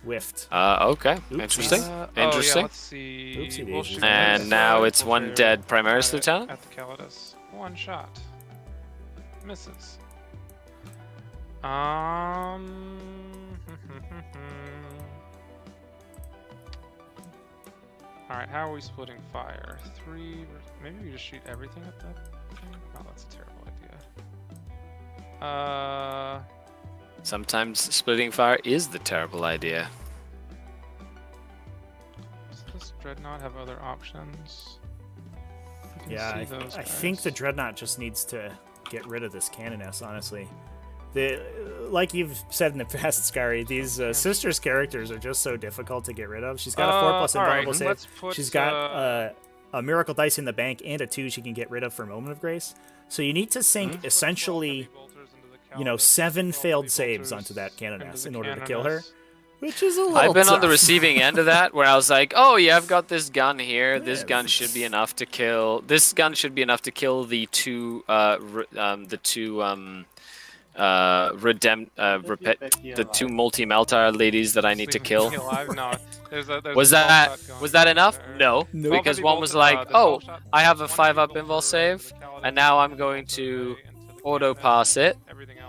Whiffed. Okay, Oopsies. interesting. Oh yeah, Interesting. let's see. Oopsie We'll daisies. shoot And this, now it's one over dead Primaris at- Lieutenant? At the Calidus. 1 shot. Misses. Alright, how are we splitting fire? 3. Maybe we just shoot everything at that thing? Oh, that's a terrible idea. Sometimes splitting fire is the terrible idea. Does this Dreadnought have other options? We can Yeah, see I those think the guys. Dreadnought just needs to get rid of this Canoness, honestly. Like you've said in the past, Skari, these sisters characters are just so difficult to get rid of. She's got a 4+ invulnerable save. She's got a Miracle Dice in the bank and a 2 she can get rid of for Moment of Grace. So you need to sink essentially, 7 failed saves onto that Canoness in order to kill her. Which is a little I've been tough. on the receiving end of that, where I was like, "Oh yeah, I've got this gun here. This gun should be enough to kill. This gun should be enough to kill the two the two multi-Meltar ladies that I need to kill." Was that enough? No, because one was like, "Oh, I have a 5-up invul save, and now I'm going to auto pass it."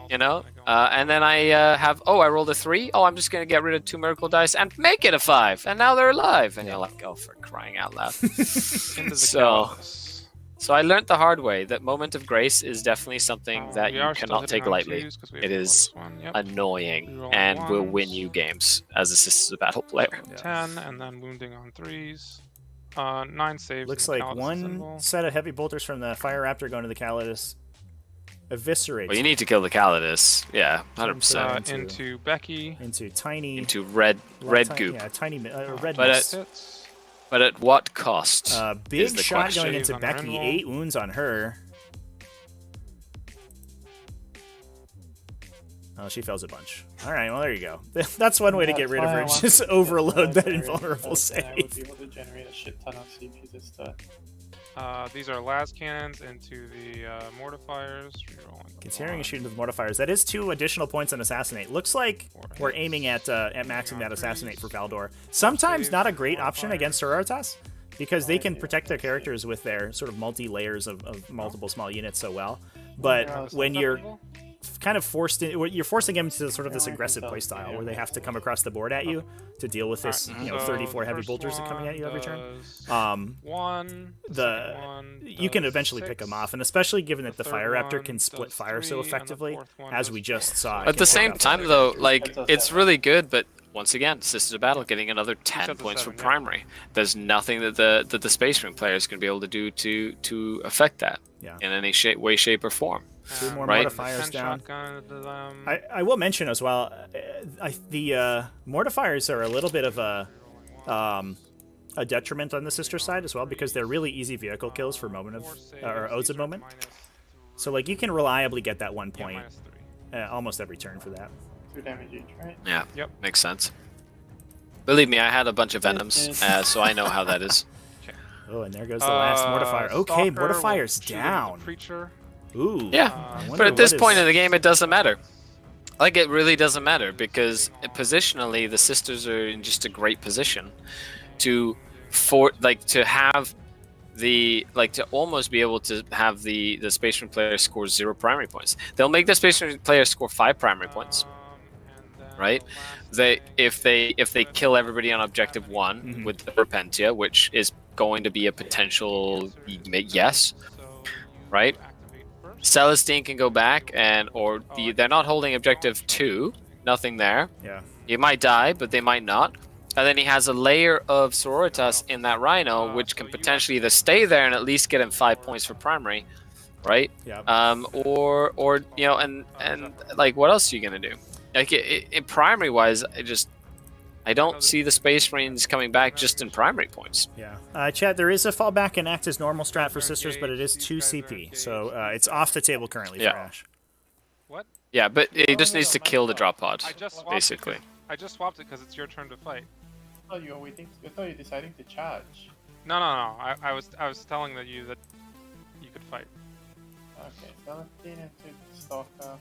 And then I I rolled a 3. Oh, I'm just gonna get rid of 2 Miracle Dice and make it a 5, and now they're alive. And you're like, "Oh, for crying out loud!" So I learned the hard way that Moment of Grace is definitely something that you cannot take lightly. It is annoying and will win you games as a Sisters of Battle player. 10, and then wounding on 3s. 9 saves. Looks like one set of heavy bolters from the Fire Raptor going to the Calidus. Eviscerates. Well, you need to kill the Calidus. Yeah, 100%. Into Becky. Into tiny. Into red goop. Yeah, tiny red. But at what cost? Big shot going into Becky. 8 wounds on her. Oh, she fails a bunch. All right, well there you go. That's one way to get rid of her. Just overload that invulnerable save. I would be able to generate a shit ton of CP this time. These are las cannons into the mortifiers. Continuing to shoot into the mortifiers. That is 2 additional points on Assassinate. Looks like we're aiming at maxing that Assassinate for Valdor. Sometimes not a great option against Sororitas, because they can protect their characters with their sort of multi-layers of multiple small units so well. But when you're kind of you're forcing them to sort of this aggressive playstyle where they have to come across the board at you to deal with this, 34 heavy bolters that coming at you every turn. You can eventually pick them off, and especially given that the Fire Raptor can split fire so effectively, as we just saw. At the same time, though, like, it's really good, but once again, Sisters of Battle getting another 10 points for primary. There's nothing that the Space Marine players can be able to do to affect that in any way, shape, or form. 2 more mortifiers down. I will mention as well, the mortifiers are a little bit of a detriment on the sister side as well, because they're really easy vehicle kills for Oaths of Moment. So like you can reliably get that 1 point almost every turn for that. 2 damage each, right? Yeah, makes sense. Believe me, I had a bunch of Venoms, so I know how that is. Oh, and there goes the last mortifier. Okay, mortifier's down. Ooh. Yeah, but at this point in the game, it doesn't matter. Like, it really doesn't matter, because positionally, the sisters are in just a great position to almost be able to have the Space Marine player score 0 primary points. They'll make the Space Marine player score 5 primary points, right? If they kill everybody on objective 1 with the Repentia, which is going to be a potential yes, right? Celestine can go back they're not holding objective 2, nothing there. Yeah. He might die, but they might not. And then he has a layer of Sororitas in that Rhino, which can potentially either stay there and at least get him 5 points for primary, right? Yeah. Or like, what else are you gonna do? Like, in primary wise, I don't see the Space Marines coming back just in primary points. Yeah. Chat, there is a fallback and act as normal strat for Sisters, but it is 2 CP, so it's off the table currently for Ash. What? Yeah, but it just needs to kill the drop pod, basically. I just swapped it because it's your turn to fight. Oh, you were waiting. I thought you were deciding to charge. No. I was telling that you could fight. Okay, Celestine into Stalker.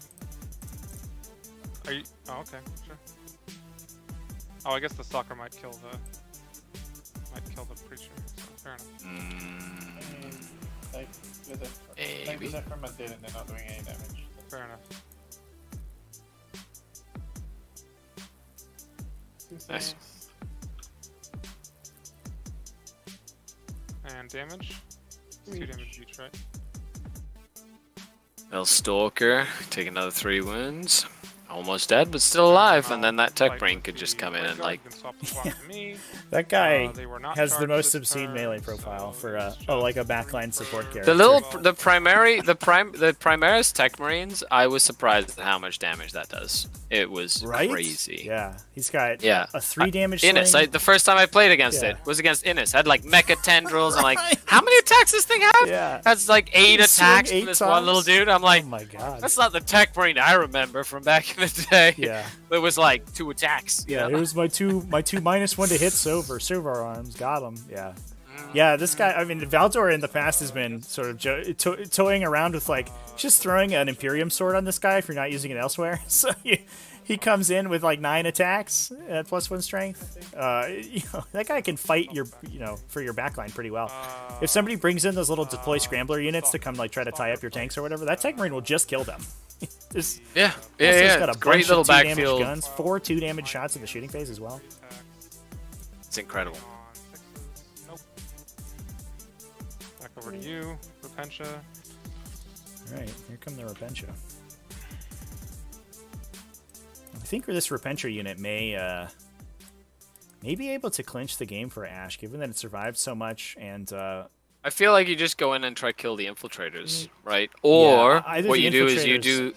Are you? Oh, okay, sure. Oh, I guess the stalker might kill the preacher. So fair enough. I mean, like with it from a dead and they're not doing any damage. Fair enough. 2 Nice. saves. And damage. 2 damage each, right? Well, Stalker, take another 3 wounds. almost dead, but still alive, and then that tech brain could just come in and like. That guy They were not has the charged most this obscene turn, melee profile so for just like a backline support character. The Primaris Tech Marines, I was surprised at how much damage that does. It was Right? crazy. Yeah, he's got Yeah. a 3 damage Innis, sling. the first time I played against Yeah. it was against Innis. Had like mecha tendrils and like, how many attacks does this thing have? Yeah. That's like 8 You swing attacks 8 for this one little times? dude. I'm like, Oh my god. that's not the Tech Marine I remember from back in the day. Yeah. It was like 2 attacks. you Yeah, know? here's my two -1 to hit server arms. Got him. Yeah. Yeah, this guy, I mean, Valdor in the past has been sort of toying around with, like, just throwing an Imperium sword on this guy if you're not using it elsewhere. So he comes in with, like, 9 attacks at +1 strength. That guy can fight for your backline pretty well. If somebody brings in those little deploy scrambler units to come, like, try to tie up your tanks or whatever, that Tech Marine will just kill them. This Yeah. It's got a It's great bunch little of 2 damage backfield. guns, 4 2-damage shots in the shooting phase as well. It's incredible. Nope. Back over to you, Repentia. Alright, here come the Repentia. I think this Repentia unit may be able to clinch the game for Ash, given that it survived so much, and I feel like you just go in and try to kill the infiltrators, right? Or either what the you do is you infiltrators- do,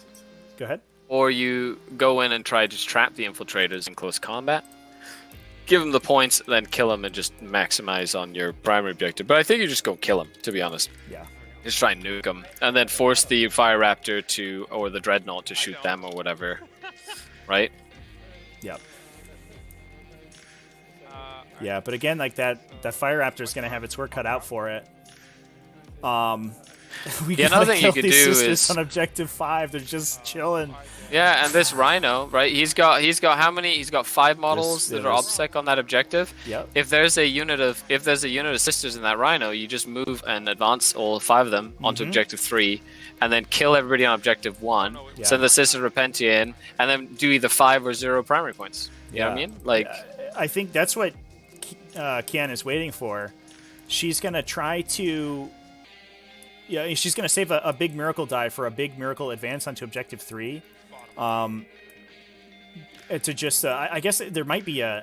go ahead. or you go in and try to just trap the infiltrators in close combat, give them the points, then kill them and just maximize on your primary objective. But I think you just go kill them, to be honest. Yeah. Just try and nuke them, and then force the Fire Raptor or the Dreadnought to shoot them or whatever, right? Yep. Yeah, but again, like that Fire Raptor is gonna have its work cut out for it. We Yeah, gotta another thing you kill could these do sisters is- on objective 5. They're just chilling. Yeah, and this Rhino, right? He's got how many? He's got 5 models that are there's- OBSEC on that objective. Yep. If there's a unit of sisters in that Rhino, you just move and advance all 5 of them onto objective 3, and then kill everybody on objective 1. Yeah. Send the sisters Repentia in, and then do either 5 or 0 primary points. You know what I mean? Like, I think that's what Kian is waiting for. She's gonna try to. Yeah, she's gonna save a big miracle die for a big miracle advance onto objective 3. To just, I guess there might be an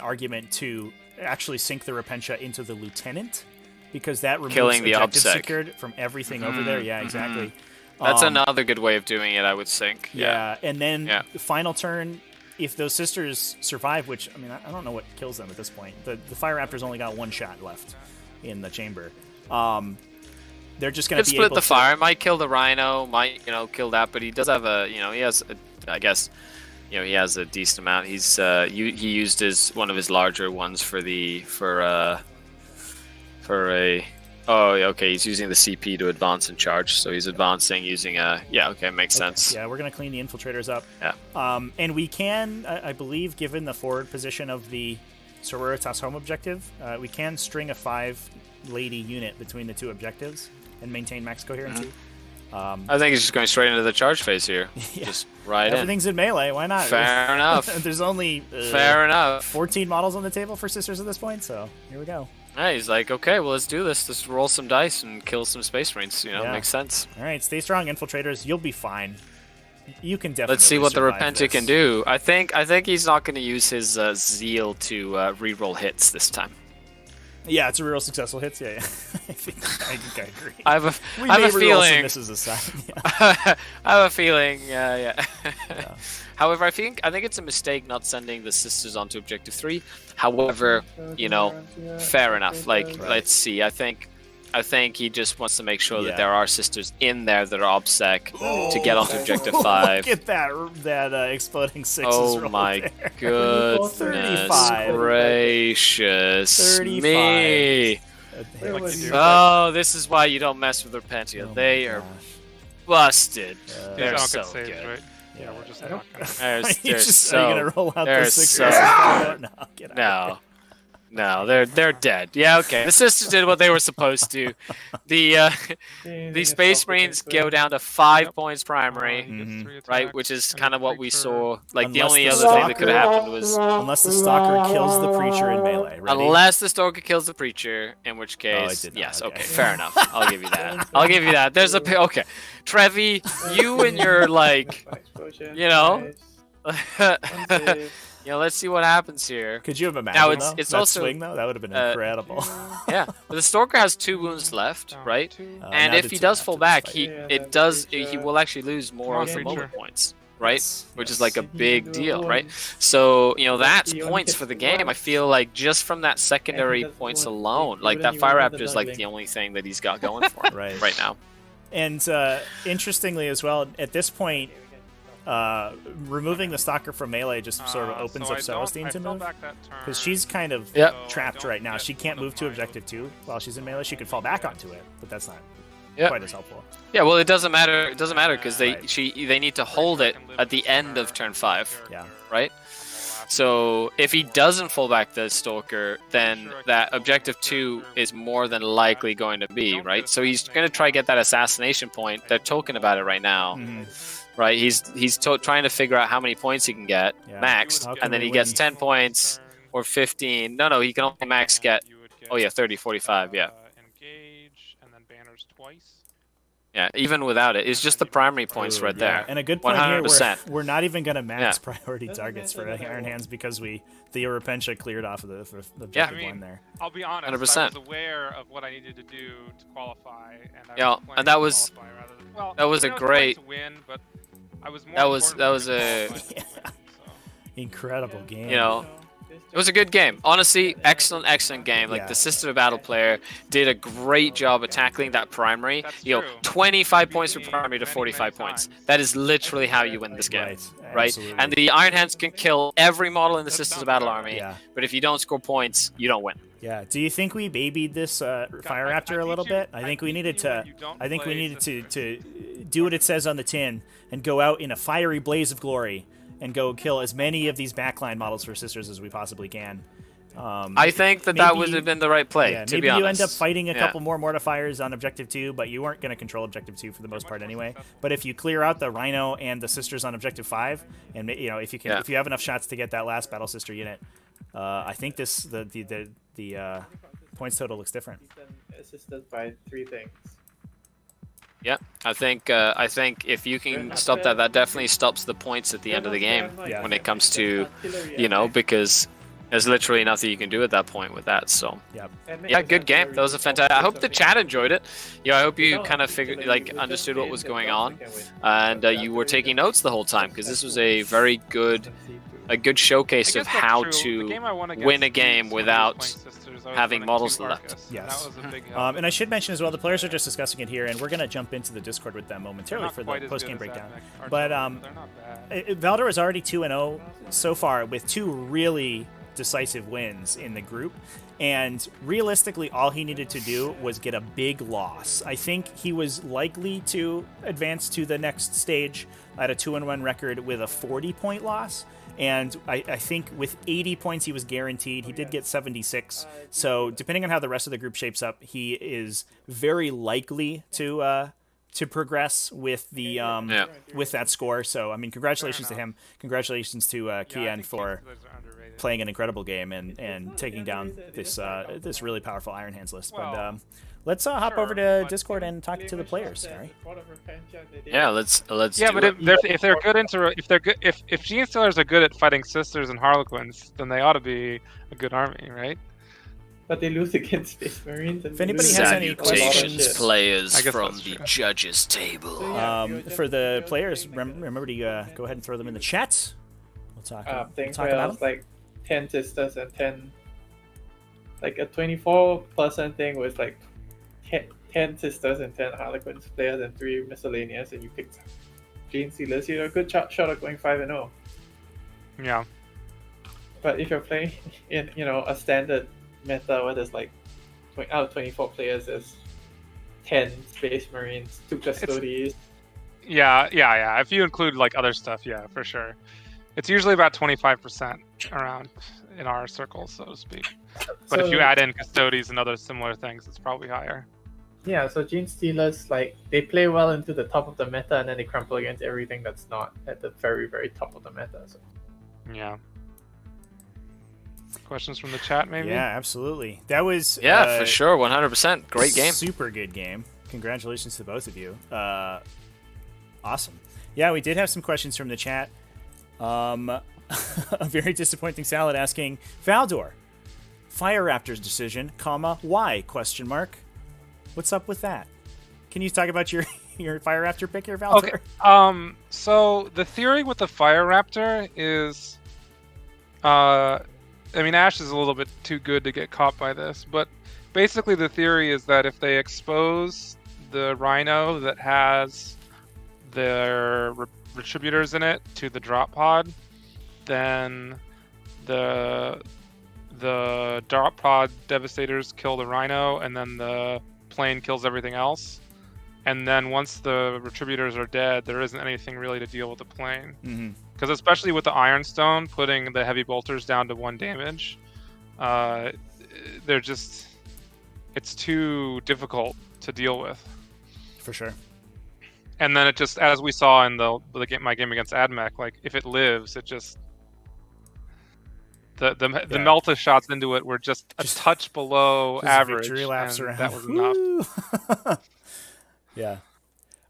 argument to actually sink the Repentia into the lieutenant, because that removes Killing the objective OBSEC. secured from everything over there. Yeah, exactly. that's another good way of doing it, I would think. Yeah, and then Yeah. the final turn, if those sisters survive, which, I mean, I don't know what kills them at this point. The Fire Raptor's only got 1 shot left in the chamber. They're just going Could to be split able the to... fire, might kill the Rhino, might, kill that, but he does have he has, I guess, he has a decent amount. He used one of his larger ones for he's using the CP to advance and charge, so he's advancing using makes sense. Yeah, we're going to clean the infiltrators up. Yeah. And we can, I believe, given the forward position of the Sororitas home objective, we can string a 5-lady unit between the 2 objectives and maintain max coherency. I think he's just going straight into the charge phase here. Yeah. Just right Everything's in melee. Why not? Fair enough. There's only Fair enough. 14 models on the table for sisters at this point, so here we go. Yeah, he's like, okay, well, let's do this. Let's roll some dice and kill some Space Marines. Yeah. Makes sense. All right, stay strong, infiltrators. You'll be fine. You can definitely. Let's see what the survive Repentia this. can do. I think he's not going to use his zeal to reroll hits this time. Yeah, it's a real successful hits. Yeah, yeah. I think I agree. I have a We I may have a reroll some feeling. misses aside. Yeah. I have a feeling. Yeah. However, I think it's a mistake not sending the sisters onto objective 3. However, fair enough. Like, let's see. I think he just wants to make sure that there are sisters in there that are OBSEC to get onto objective 5. Look at that exploding 6s. Oh roll my there. goodness 35. gracious 35. me! Oh, this is why you don't mess with Repentia. Oh they my are gosh. busted. These They're aren't so good saves, good. right? Yeah, we're just I not don't- gonna. They're Are you so gonna roll out they're the 6s? so No, get out. no. No, they're dead. Yeah, okay. The sisters did what they were supposed to. The Space Marines go down to 5 points primary, He gets 3 right? attacks, Which is and kind the of what we creature- saw. Like the Unless only the other thing that could have Stalker- happened was Unless the Stalker kills the Preacher in melee. Ready? unless the Stalker kills the Preacher, in which case, did not, yes, okay. okay, fair enough. I'll give you that. I'll give you that. There's a okay, Trevi, you and your like, Explosion, you know. nice. One save. Let's see what happens here. Could you have imagined Now, it's- though, it's that also, swing though? That would have been incredible. Yeah, but the Stalker has 2 wounds left, Down right? 2. And now if the he two does after fall this back, fight. he Preacher. will actually lose more Come of on, the moment Preacher. points, right? Yes, Which is yes. like a You can big do deal, one. right? So that's He only points gets for the one. game. I feel like just from that secondary doesn't points want- alone, he like that wouldn't Fire even want Raptor the is like doubling. the only thing that he's got going for him right now. And interestingly as well, at this point, removing the Stalker from melee just sort of opens so up Celestine to move. Because she's kind of Yep. trapped right now. She can't move to objective 2 while she's in melee. She could fall back onto it, but that's not Yep. quite as helpful. Yeah, well, it doesn't matter. It doesn't matter because they Right. need to hold it at the end of turn 5, Yeah. right? So if he doesn't fall back the Stalker, then that objective 2 is more than likely going to be, right? So he's going to try to get that assassination point. They're talking about it right now, Mhm. right? He's trying to figure out how many points he can get Yeah. maxed, How can and then we he gets win? 10 points or 15. No, he can only max get, oh yeah, 30, 45, yeah. Engage, and then banners twice. Yeah, even without it. It's just the primary points right Yeah, there. and a good point here, 100%. we're not even going to max Yeah. priority targets for Iron Hands because the Europentia cleared off of the objective Yeah. I mean, 1 there. I'll be honest. 100%. I was aware of what I needed to do to qualify, and I Yeah, was planning and that to was- qualify rather than, well, that was I a was planning great- to win, but I was more that was important for me to a- qualify than win, so. Incredible game. It was a good game. Honestly, excellent game. Like Yeah. the Sister Battle player did a great job of tackling that primary. That's You know, true. 25 points from Many, primary to many 45 points. times. That is literally how you win this game. Right? Absolutely. And the Iron Hands can kill every model in the That Sisters sounds of Battle about army, Yeah. but if you don't score points, you don't win. Yeah. Do you think we babied this Fire Raptor a little bit? I think we needed to. I think we needed to do what it says on the tin and go out in a fiery blaze of glory and go kill as many of these backline models for Sisters as we possibly can. I think that would have been the right play, Yeah, to maybe be you honest. end up fighting a Yeah. couple more Mortifiers on Objective 2, but you weren't going to control Objective 2 for the most part anyway. But if you clear out the Rhino and the Sisters on Objective 5, and if you can, Yeah. if you have enough shots to get that last Battle Sister unit, I think the points total looks different. He's been assisted by 3 things. Yeah, I think if you can stop that, that definitely stops the points at the end of the game Yeah. when it comes to, because there's literally nothing you can do at that point with that. So yeah, good game. That was a fantastic. I hope the chat enjoyed it. I hope you kind of understood what was going on, and you were taking notes the whole time because this was a very good showcase I of guess that's how true. to The game I won win a against game these without playing sisters, I was having running models 2 left. Arcus, Yes. and that was a big help. And I should mention as well, the players are just discussing it here, and we're going to jump into the Discord with them They're momentarily not for the quite as post-game good as breakdown. Adepta, But they're not bad. Valdor is already 2-0 so far with 2 really decisive wins in the group. And realistically, all he needed to do was get a big loss. I think he was likely to advance to the next stage at a 2-1 record with a 40-point loss. And I think with 80 points, he was guaranteed. He did get 76. So depending on how the rest of the group shapes up, he is very likely to progress with the with that score. So I mean, congratulations to him. Congratulations to Kian for playing an incredible game and taking down this really powerful Iron Hands list. But let's hop over to Discord and talk to the players, Skari. Yeah, let's Yeah, do but it. if they're good if Gene Stealers are good at fighting sisters and Harlequins, then they ought to be a good army, right? But they lose against Space Marines. And If anybody has any Salutations, players I guess from that's the true. judges table. For the players, remember to go ahead and throw them in the chat. We'll talk thing about them. like 10 sisters and 10, like a 24% thing was like 10 sisters and 10 Harlequins players and 3 miscellaneous, and you picked Gene Stealers. You have a good shot of going 5-0. Yeah. But if you're playing in a standard meta where there's like out of 24 players, there's 10 Space Marines, 2 Custodies. Yeah. If you include like other stuff, yeah, for sure. It's usually about 25% around in our circles, so to speak. But if you add in custodies and other similar things, it's probably higher. Yeah, so Gene Stealers, like, they play well into the top of the meta, and then they crumple against everything that's not at the very, very top of the meta. So. Yeah. Questions from the chat, maybe? Yeah, absolutely. That was Yeah, for sure, 100%. Great game. Super good game. Congratulations to both of you. Awesome. Yeah, we did have some questions from the chat. A very disappointing salad asking Valdor, Fire Raptor's decision, comma, why? Question mark. What's up with that? Can you talk about your Fire Raptor pick here, Valdor? Okay. So the theory with the Fire Raptor is, I mean, Ash is a little bit too good to get caught by this, but basically the theory is that if they expose the Rhino that has their Retributors in it to the drop pod, then the drop pod Devastators kill the Rhino, and then the plane kills everything else. And then once the Retributors are dead, there isn't anything really to deal with the plane. Because especially with the Ironstone, putting the heavy bolters down to 1 damage, they're just... it's too difficult to deal with. For sure. And then it just, as we saw in my game against Admech, like, if it lives, it just... The Melta shots into it were just a touch below average, victory laps and around. that was enough. Yeah.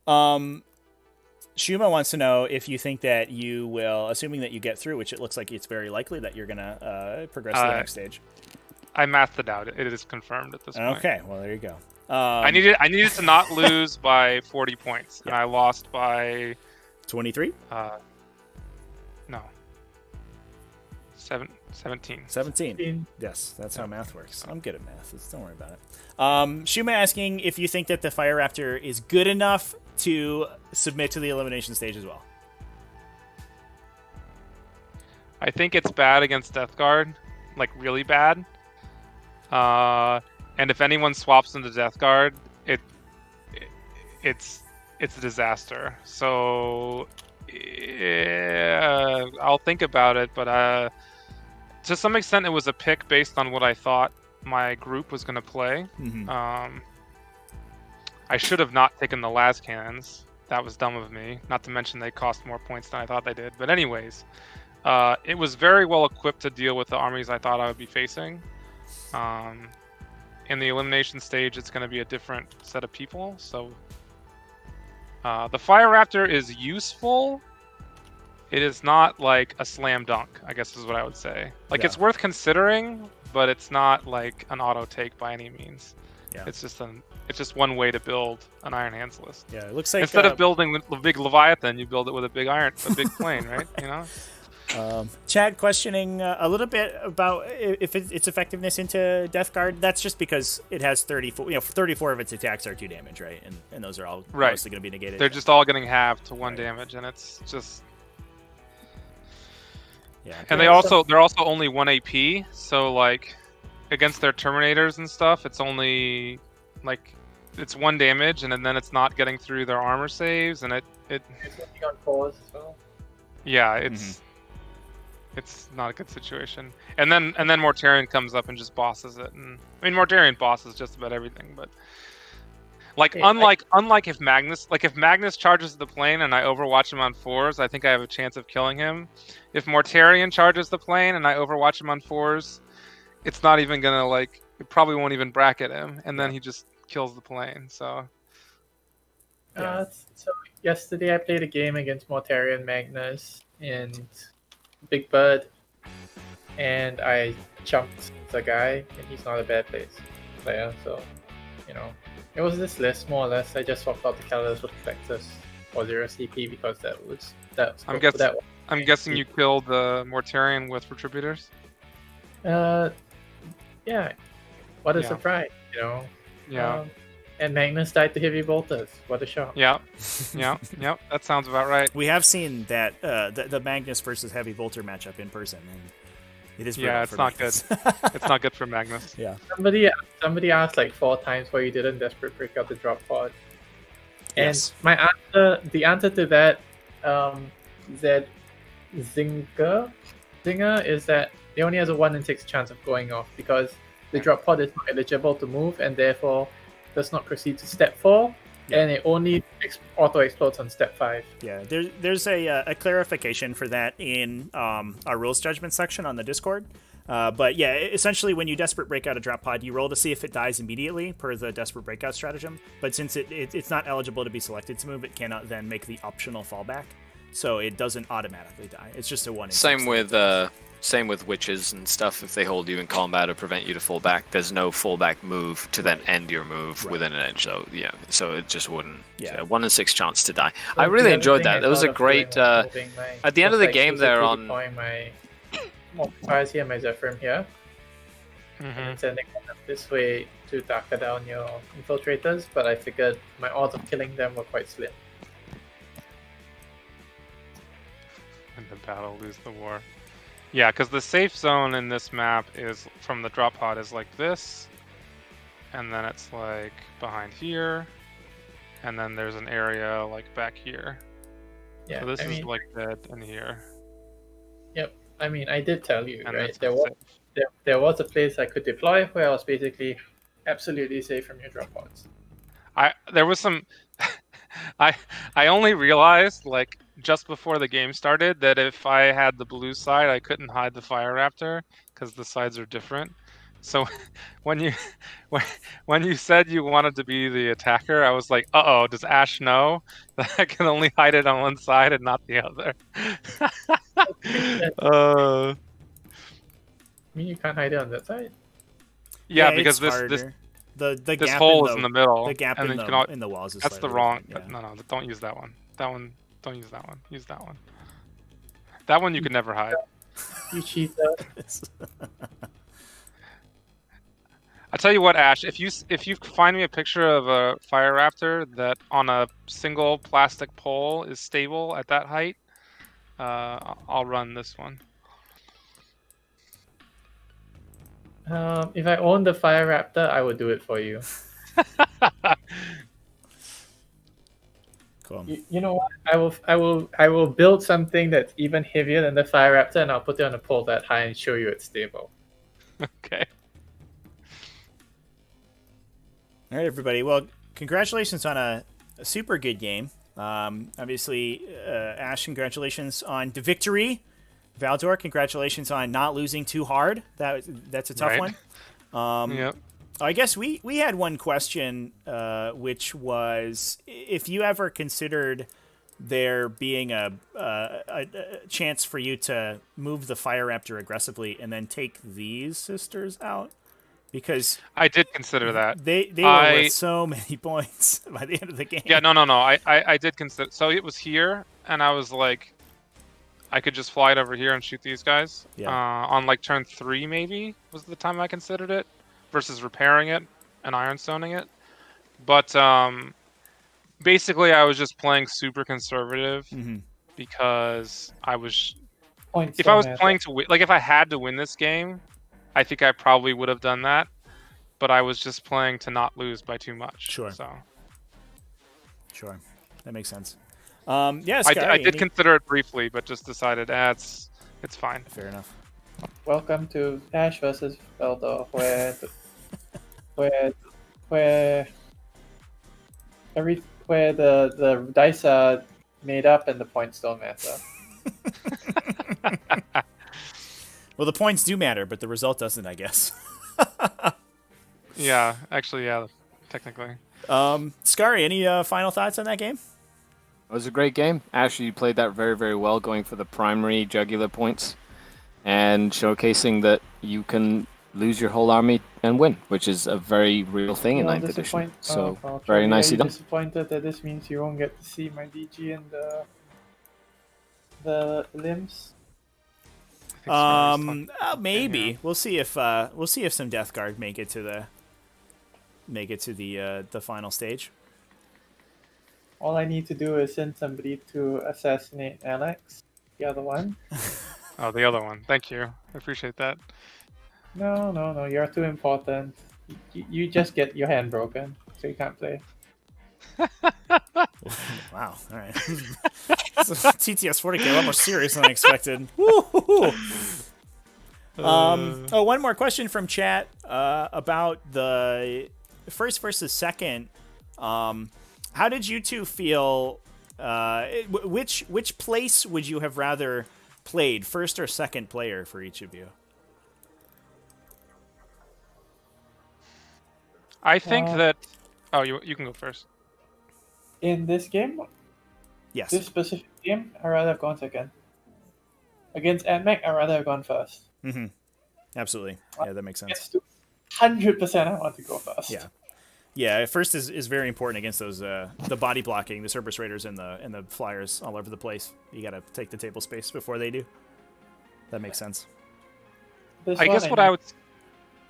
Shuma wants to know if you think that you will, assuming that you get through, which it looks like it's very likely that you're going to progress to the next stage. I mathed it out. It is confirmed at this point. Okay, well, there you go. I needed to not lose by 40 points, and I lost by 23? No. 17. 17. Yes, that's how math works. I'm good at math. Don't worry about it. Shuma asking if you think that the Fire Raptor is good enough to submit to the elimination stage as well. I think it's bad against Death Guard, like really bad. And if anyone swaps into Death Guard, it's a disaster. So I'll think about it, but to some extent it was a pick based on what I thought my group was going to play. I should have not taken the las cannons. That was dumb of me. Not to mention they cost more points than I thought they did. But anyways, it was very well equipped to deal with the armies I thought I would be facing. In the elimination stage, it's going to be a different set of people. So the Fire Raptor is useful. It is not like a slam dunk, I guess is what I would say. Like, it's worth considering, but it's not like an auto take by any means. Yeah. It's just one way to build an Iron Hands list. Yeah, it looks like instead of building the big Leviathan, you build it with a big plane, right? You know. Chad questioning a little bit about if its effectiveness into Death Guard. That's just because it has 34. 34 of its attacks are 2 damage, right? And those are all mostly going to be negated. They're just all getting halved to 1 damage, and it's just. Yeah. And they're also only 1 AP, so like against their Terminators and stuff, it's only like it's 1 damage, and then it's not getting through their armor saves, and it's working on 4s as well. Yeah, it's not a good situation. And then Mortarion comes up and just bosses it, and I mean Mortarion bosses just about everything, but like unlike if Magnus charges the plane and I overwatch him on 4s, I think I have a chance of killing him. If Mortarion charges the plane and I overwatch him on 4s, it's not even gonna it probably won't even bracket him, and then he just kills the plane. So. So yesterday I played a game against Mortarion, Magnus, and Big Bird, and I jumped the guy, and he's not a bad player, so it was this list more or less. I just swapped out the colors with Reflectors for 0 CP because that was I'm guessing you killed the Mortarion with Retributors? Yeah. What a surprise, Yeah. And Magnus died to heavy bolters. What a shock. Yeah. That sounds about right. We have seen that the Magnus versus Heavy Bolter matchup in person, and it is it's not good. It's not good for Magnus. Yeah. Somebody asked 4 times why you didn't desperate break out the drop pod. And Yes. the answer to that, that Zinger is that it only has a 1 in 6 chance of going off because the drop pod is not eligible to move and therefore does not proceed to step 4, and it only auto explodes on step 5. Yeah, there's a clarification for that in our rules judgment section on the Discord. But yeah, essentially when you desperate break out a drop pod, you roll to see if it dies immediately per the desperate breakout stratagem. But since it's not eligible to be selected to move, it cannot then make the optional fallback. So it doesn't automatically die. It's just a 1 in 6. Same with witches and stuff. If they hold you in combat or prevent you to fall back, there's no fallback move to then end your move within an edge. So yeah, so it just wouldn't. Yeah. 1 in 6 chance to die. I really enjoyed that. It was a great. At the end of the game, there on. My multipliers here, my Zephyrim here, and sending them this way to darker down your infiltrators. But I figured my odds of killing them were quite slim. In the battle, lose the war. Yeah, because the safe zone in this map is from the drop pod is like this, and then it's like behind here, and then there's an area like back here. Yeah, so this is like dead in here. Yep, I mean, I did tell you, And right? that's There was a place I could deploy where I was basically absolutely safe from your drop pods. There was some. I only realized like just before the game started that if I had the blue side, I couldn't hide the Fire Raptor because the sides are different. So when you said you wanted to be the attacker, I was like, uh-oh, does Ash know that I can only hide it on one side and not the other? I mean, you can't hide it on that side. Yeah, because it's this harder. The this gap hole is in the middle. The gap and in then in the walls is that's the slightly wrong. different, yeah. No, don't use that one. That one. Don't use that one. Use that one. That one you can never hide. You cheater. I tell you what, Ash. If you find me a picture of a Fire Raptor that on a single plastic pole is stable at that height, I'll run this one. If I owned the Fire Raptor, I would do it for you. Cool. You know what? I will build something that's even heavier than the Fire Raptor, and I'll put it on a pole that high and show you it's stable. Okay. All right, everybody. Well, congratulations on a super good game. Obviously, Ash, congratulations on the victory. Valdor, congratulations on not losing too hard. That's a tough one. Yep. I guess we had one question, which was if you ever considered there being a chance for you to move the Fire Raptor aggressively and then take these sisters out. Because I did consider that. They were worth so many points by the end of the game. Yeah, no. I did consider. So it was here, and I was like, I could just fly it over here and shoot these guys. Yeah. On like turn 3, maybe was the time I considered it, versus repairing it and ironstoning it. But basically, I was just playing super conservative because I was. If I was playing to win, like if I had to win this game, I think I probably would have done that, but I was just playing to not lose by too much. Sure. So. Sure, that makes sense. Yeah, Skari, I did consider it briefly, but just decided, it's fine. Fair enough. Welcome to Ash versus Valdor, where the dice are made up and the points don't matter. Well, the points do matter, but the result doesn't, I guess. Yeah, actually, yeah, technically. Skari, any final thoughts on that game? It was a great game. Ash, you played that very, very well, going for the primary jugular points and showcasing that you can lose your whole army and win, which is a very real thing in 9th edition. So, very nicely done. Disappointed that this means you won't get to see my DG and the limbs. Maybe we'll see if some Death Guard make it to the final stage. All I need to do is send somebody to assassinate Alex, the other one. Oh, the other one. Thank you. I appreciate that. No. You're too important. You just get your hand broken, so you can't play. Wow. All right. So TTS 40K, a lot more serious than I expected. Woo-hoo-hoo. One more question from chat about the first versus second. How did you two feel? Which place would you have rather played, first or second player for each of you? I think that. Oh, you can go first. In this game, Yes. this specific game, I'd rather have gone second. Against AdMech, I'd rather have gone first. Mm-hmm. Absolutely. Yeah, that makes sense. 100% I want to go first. Yeah. Yeah, first is very important against those the body blocking, the Cerberus Raiders and the Flyers all over the place. You got to take the table space before they do. That makes sense. This I one guess what I would.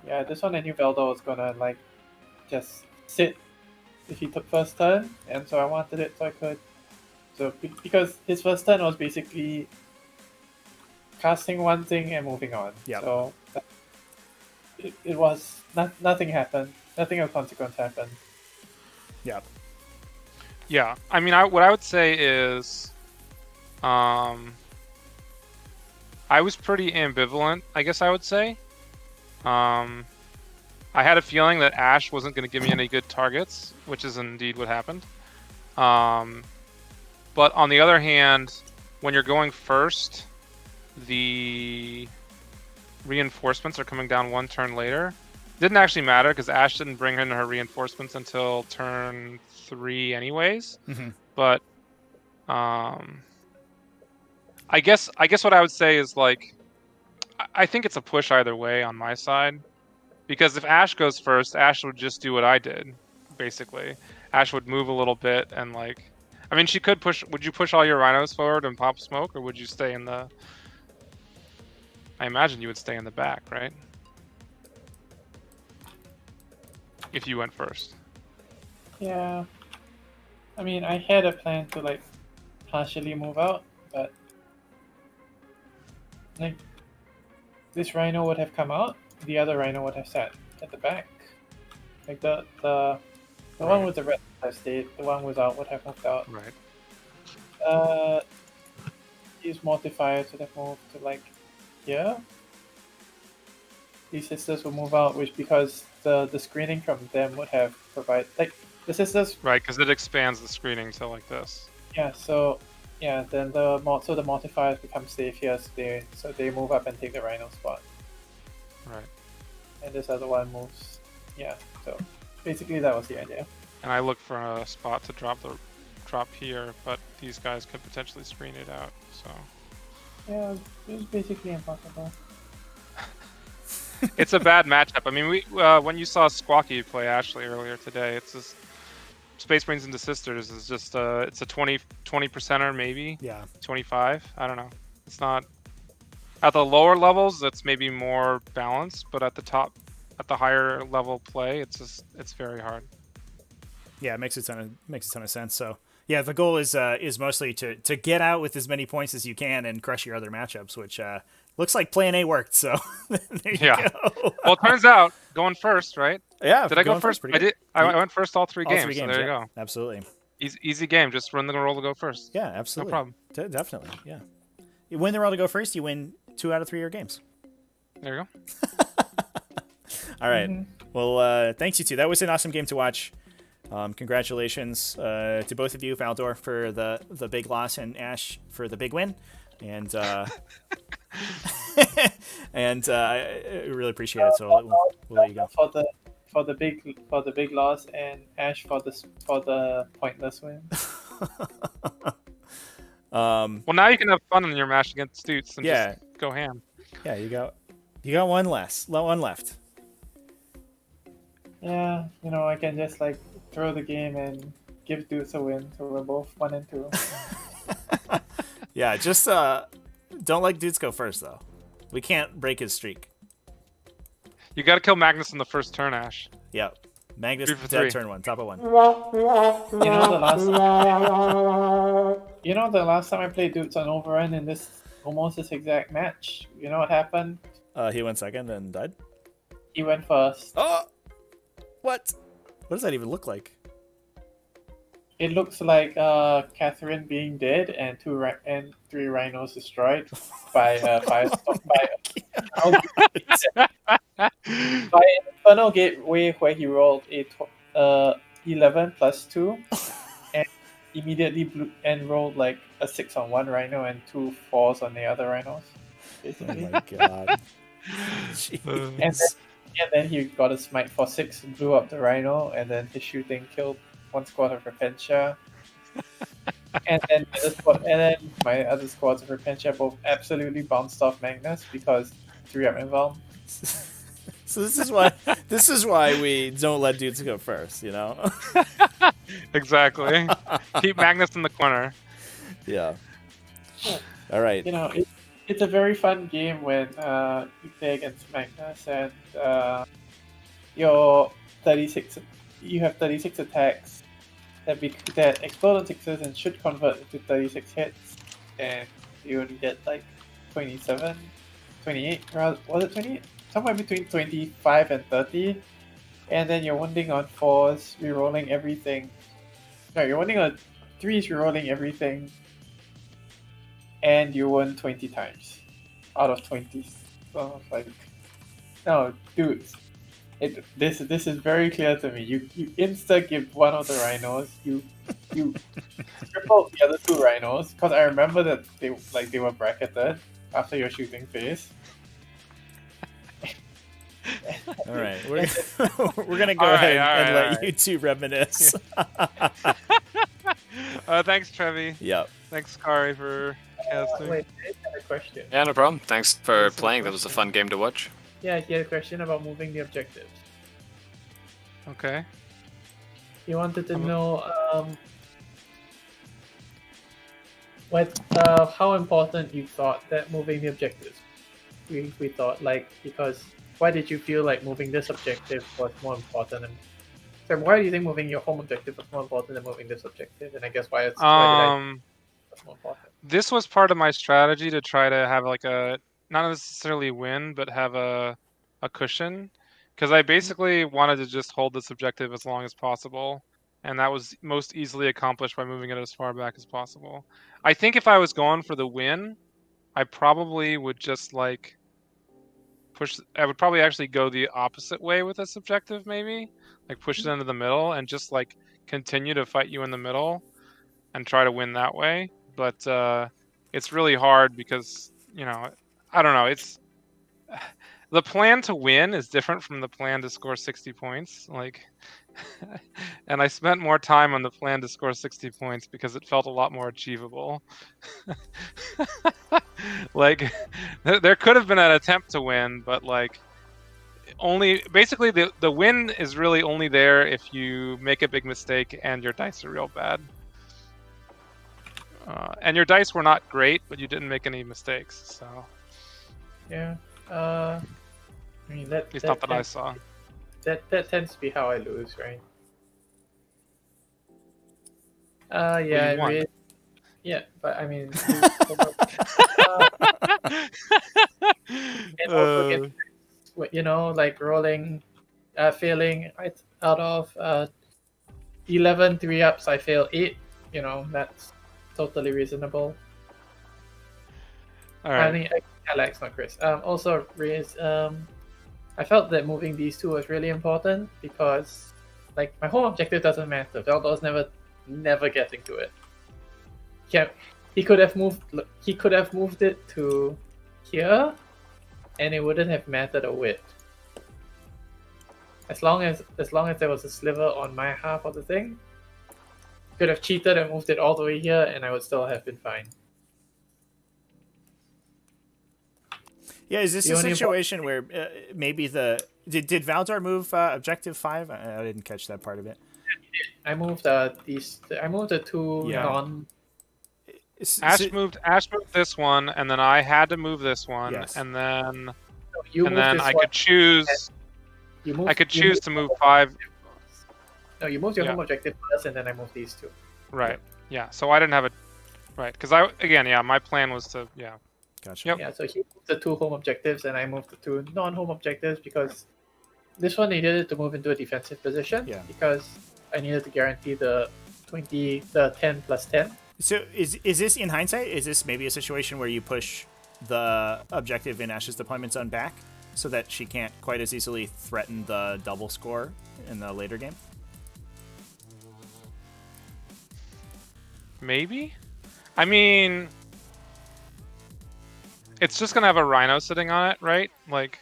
Yeah, this one I knew Valdor was gonna like just sit if he took first turn, and so I wanted it so I could. So because his first turn was basically casting one thing and moving on. Yep. So it was nothing happened. Nothing of consequence happened. Yeah. Yeah, I mean, what I would say is, I was pretty ambivalent, I guess I would say. I had a feeling that Ash wasn't going to give me any good targets, which is indeed what happened. But on the other hand, when you're going first, the reinforcements are coming down one turn later. Didn't actually matter because Ash didn't bring in her reinforcements until turn 3 anyways. Mm-hmm. But I guess what I would say is like I think it's a push either way on my side. Because if Ash goes first, Ash would just do what I did, basically. Ash would move a little bit and like I mean she could push. Would you push all your rhinos forward and pop smoke, or would you stay in the I imagine you would stay in the back, right? If you went first. Yeah. I mean, I had a plan to like partially move out, but like this rhino would have come out, the other rhino would have sat at the back. Like the one with the red would have stayed, the one without would have moved out. Right. These modifiers would have moved to like here. These sisters will move out, which because the screening from them would have provided like the sisters. Right, because it expands the screening to like this. Yeah. So yeah, then the modifiers become safe here, so they move up and take the rhino spot. Right. And this other one moves. Yeah. So basically that was the idea. And I look for a spot to drop here, but these guys could potentially screen it out. So Yeah, it was basically impossible. it's a bad matchup. I mean, we when you saw Squawky play Ashley earlier today, it's just Space Marines into Sisters is just it's a 20%er maybe. Yeah. 25. I don't know. It's not at the lower levels. It's maybe more balanced, but at the top, at the higher level play, it's very hard. Yeah, it makes a ton of sense. So yeah, the goal is mostly to get out with as many points as you can and crush your other matchups, which looks like Plan A worked. So there you go. Well, it turns out going first, right? Yeah. Did I go first? I did. I went first all three games. All 3 games. So there yeah, you go. Absolutely. Easy game. Just run the roll to go first. Yeah, absolutely. No problem. Definitely. Yeah. You win the roll to go first. You win 2 out of 3 of your games. There you go. All right. Well, thanks you two. That was an awesome game to watch. Congratulations to both of you, Valdor for the big loss and Ash for the big win, and and I really appreciate it. So we'll let you go for the big loss and Ash for the pointless win. Well, now you can have fun in your match against Stutes and just go ham. Yeah, you got one left. Yeah, I can just like throw the game and give Dukes a win, so we're both 1 and 2. Yeah, just don't let Dudes go first though. We can't break his streak. You got to kill Magnus in the first turn, Ash. Yep. Magnus 3 for dead 3. turn 1, top of 1. The last time I played Dukes on Overrun in almost this exact match, you know what happened? He went second and died. He went first. Oh, what? What does that even look like? it looks like Catherine being dead and and 3 rhinos destroyed by firestorm by Infernal Gateway, where he rolled a 11 plus 2 and immediately rolled like a 6 on one rhino and 2 4s on the other rhinos. Basically. Oh my god. And then he got a smite for 6, blew up the rhino, and then his shooting killed 1 squad of Repentia. and then my other squads of Repentia both absolutely bounced off Magnus because 3-up Invalm. So this is why we don't let dudes go first, you know? Exactly. Keep Magnus in the corner. Yeah. All right. You know, it's a very fun game when you play against Magnus and you have 36 attacks that explode on 6s and should convert into 36 hits, and you only get like 28, was it 28? Somewhere between 25 and 30, and then you're wounding on 4s, rerolling everything. No, you're wounding on 3s, rerolling everything, and you won 20 times out of 20. So like, no, dudes, this is very clear to me. You insta give one of the rhinos. You crippled the other 2 rhinos because I remember that they were bracketed after your shooting phase. All right. We're gonna go ahead and let you two reminisce. Thanks, Trevi. Yep. Thanks, Skari, for casting. Wait, I had a question. Yeah, no problem. Thanks for playing. That was a fun game to watch. Yeah, he had a question about moving the objectives. Okay. He wanted to know how important you thought that moving the objectives. We thought because why did you feel like moving this objective was more important? And so why do you think moving your home objective was more important than moving this objective? And I guess why it's more important. This was part of my strategy to try to have like a not necessarily win, but have a cushion, because I basically wanted to just hold this objective as long as possible, and that was most easily accomplished by moving it as far back as possible. I think if I was going for the win, I probably would just like I would probably actually go the opposite way with this objective, maybe like push it into the middle and just like continue to fight you in the middle and try to win that way. But it's really hard because, you know, I don't know, it's the plan to win is different from the plan to score 60 points, like and I spent more time on the plan to score 60 points because it felt a lot more achievable. Like there could have been an attempt to win, but like basically the win is really only there if you make a big mistake and your dice are real bad. And your dice were not great, but you didn't make any mistakes, so Yeah. I mean at least not that I saw. That tends to be how I lose, right? Yeah, you won. Yeah, but I mean, and also you know, like rolling, failing out of 11 3-ups, I fail 8. You know, that's totally reasonable. All right. I mean, Alex, not Chris. Also, Riz, I felt that moving these 2 was really important because, like, my home objective doesn't matter. Valdor's never getting to it. Yeah, he could have moved it to here, and it wouldn't have mattered a whit. As long as there was a sliver on my half of the thing, could have cheated and moved it all the way here, and I would still have been fine. Yeah, is this a situation where maybe did Valdor move objective 5? I didn't catch that part of it. I moved the 2 non. Ash moved this one, and then I had to move this one, Yes. and then I could choose. I could choose to move 5. No, you moved your home objective first, and then I moved these 2. Right. Yeah. So I didn't have it. Right. Because my plan was to Gotcha. Yep. Yeah, so he moved the 2 home objectives, and I moved the 2 non-home objectives because this one needed to move into a defensive position. Yeah. Because I needed to guarantee the the 10 plus 10. So is this, in hindsight, is this maybe a situation where you push the objective in Ash's deployment zone back so that she can't quite as easily threaten the double score in the later game? Maybe? I mean, it's just gonna have a Rhino sitting on it, right? Like,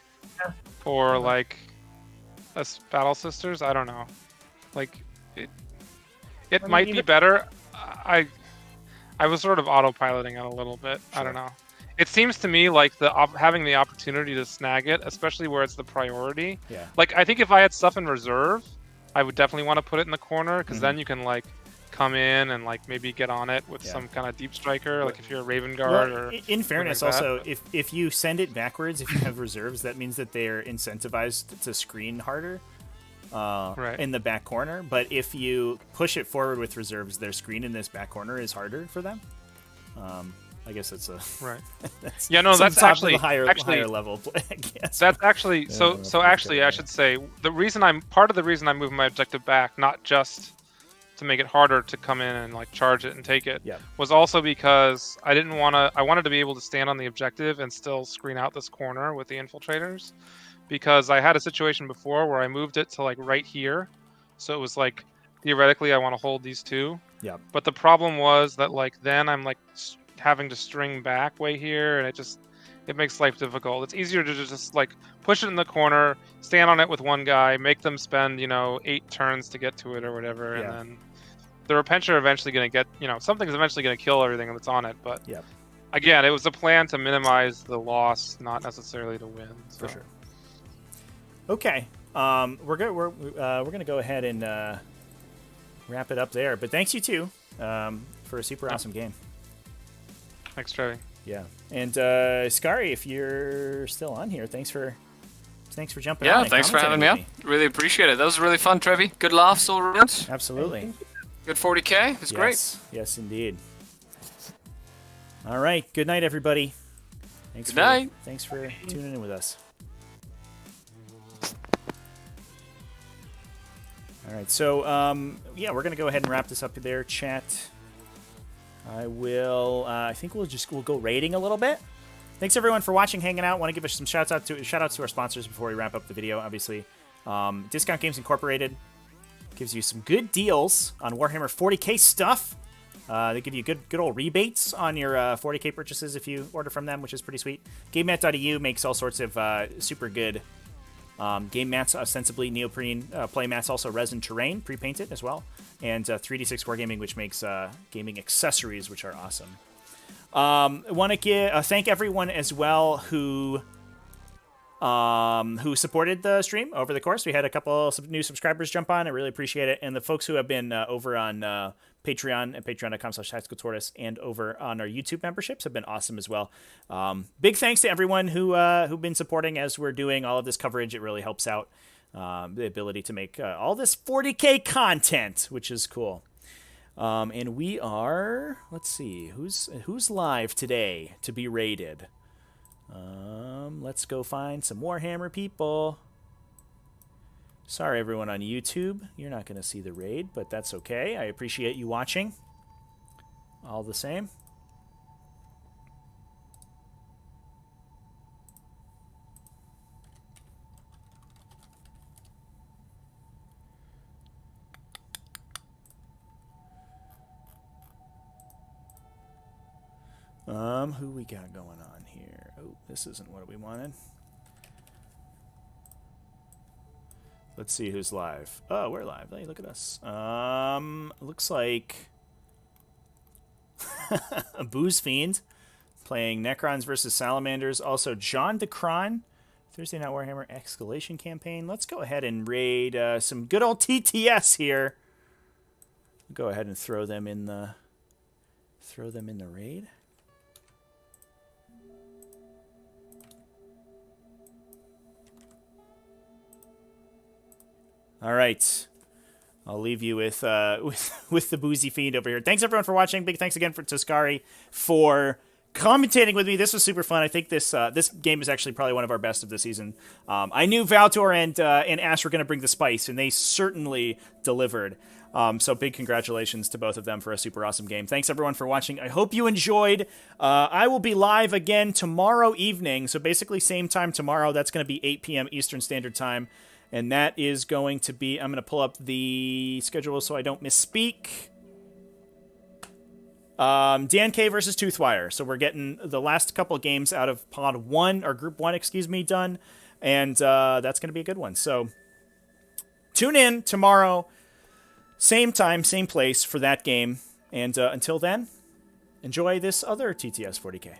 or like Battle Sisters. I don't know. Like, it might be better. I was sort of autopiloting it a little bit. Sure. I don't know. It seems to me like having the opportunity to snag it, especially where it's the priority. Yeah. Like, I think if I had stuff in reserve, I would definitely want to put it in the corner because then you can like come in and like maybe get on it with some kind of deep striker, like if you're a Raven Guard. Or in fairness, like also if you send it backwards, if you have reserves, that means that they're incentivized to screen harder in the back corner. But if you push it forward with reserves, their screen in this back corner is harder for them. I guess that's a that's that's actually higher level play, I guess. That's actually actually I should say part of the reason I'm moving my objective back, not just to make it harder to come in and like charge it and take it, was also because I wanted to be able to stand on the objective and still screen out this corner with the infiltrators, because I had a situation before where I moved it to like right here, so it was like theoretically I want to hold these two. Yeah. But the problem was that like then I'm like having to string back way here, and it makes life difficult. It's easier to just like push it in the corner, stand on it with one guy, make them spend 8 turns to get to it or whatever, and then the Repentia are eventually going to get something's eventually going to kill everything that's on it. But again, it was a plan to minimize the loss, not necessarily to win. So. For sure. Okay, we're gonna go ahead and wrap it up there. But thanks you two for a super awesome game. Thanks, Trevi. Yeah, and Skari, if you're still on here, thanks for jumping on. Yeah, thanks for having me on. Really appreciate it. That was really fun, Trevi. Good laughs all around. Absolutely. Good 40K. It was great. Yes, indeed. All right. Good night, everybody. Thanks for tuning in with us. All right. So, we're going to go ahead and wrap this up there, chat. I think we'll go rating a little bit. Thanks everyone for watching, hanging out. Want to give us some shout outs to our sponsors before we wrap up the video. Obviously, Discount Games Incorporated gives you some good deals on Warhammer 40K stuff. They give you good old rebates on your 40K purchases if you order from them, which is pretty sweet. GameMat.eu makes all sorts of super good game mats, ostensibly neoprene play mats, also resin terrain, pre-painted as well, and 3D6 Wargaming, which makes gaming accessories, which are awesome. I want to thank everyone as well who supported the stream over the course. We had a couple new subscribers jump on. I really appreciate it. And the folks who have been over on Patreon at patreon.com/tacticaltortoise and over on our YouTube memberships have been awesome as well. Big thanks to everyone who've been supporting as we're doing all of this coverage. It really helps out the ability to make all this 40K content, which is cool. And we are, let's see, who's live today to be raided. Let's go find some Warhammer people. Sorry, everyone on YouTube. You're not going to see the raid, but that's okay. I appreciate you watching. All the same. Who we got going on here? Oh, this isn't what we wanted. Let's see who's live. Oh, we're live. Hey, look at us. Looks like a Booze Fiend playing Necrons versus Salamanders. Also, John DeCron, Thursday Night Warhammer Escalation Campaign. Let's go ahead and raid some good old TTS here. Go ahead and throw them in the raid. All right, I'll leave you with the Boozy Fiend over here. Thanks everyone for watching. Big thanks again to Skari for commentating with me. This was super fun. I think this game is actually probably one of our best of the season. I knew Valdor and Ash were going to bring the spice, and they certainly delivered. So big congratulations to both of them for a super awesome game. Thanks everyone for watching. I hope you enjoyed. I will be live again tomorrow evening. So basically same time tomorrow. That's going to be 8 p.m. Eastern Standard Time. And that is going to be, I'm going to pull up the schedule so I don't misspeak. Dan K versus Toothwire. So we're getting the last couple of games out of Pod 1, or Group 1, done. And that's going to be a good one. So tune in tomorrow, same time, same place for that game. And until then, enjoy this other TTS 40K.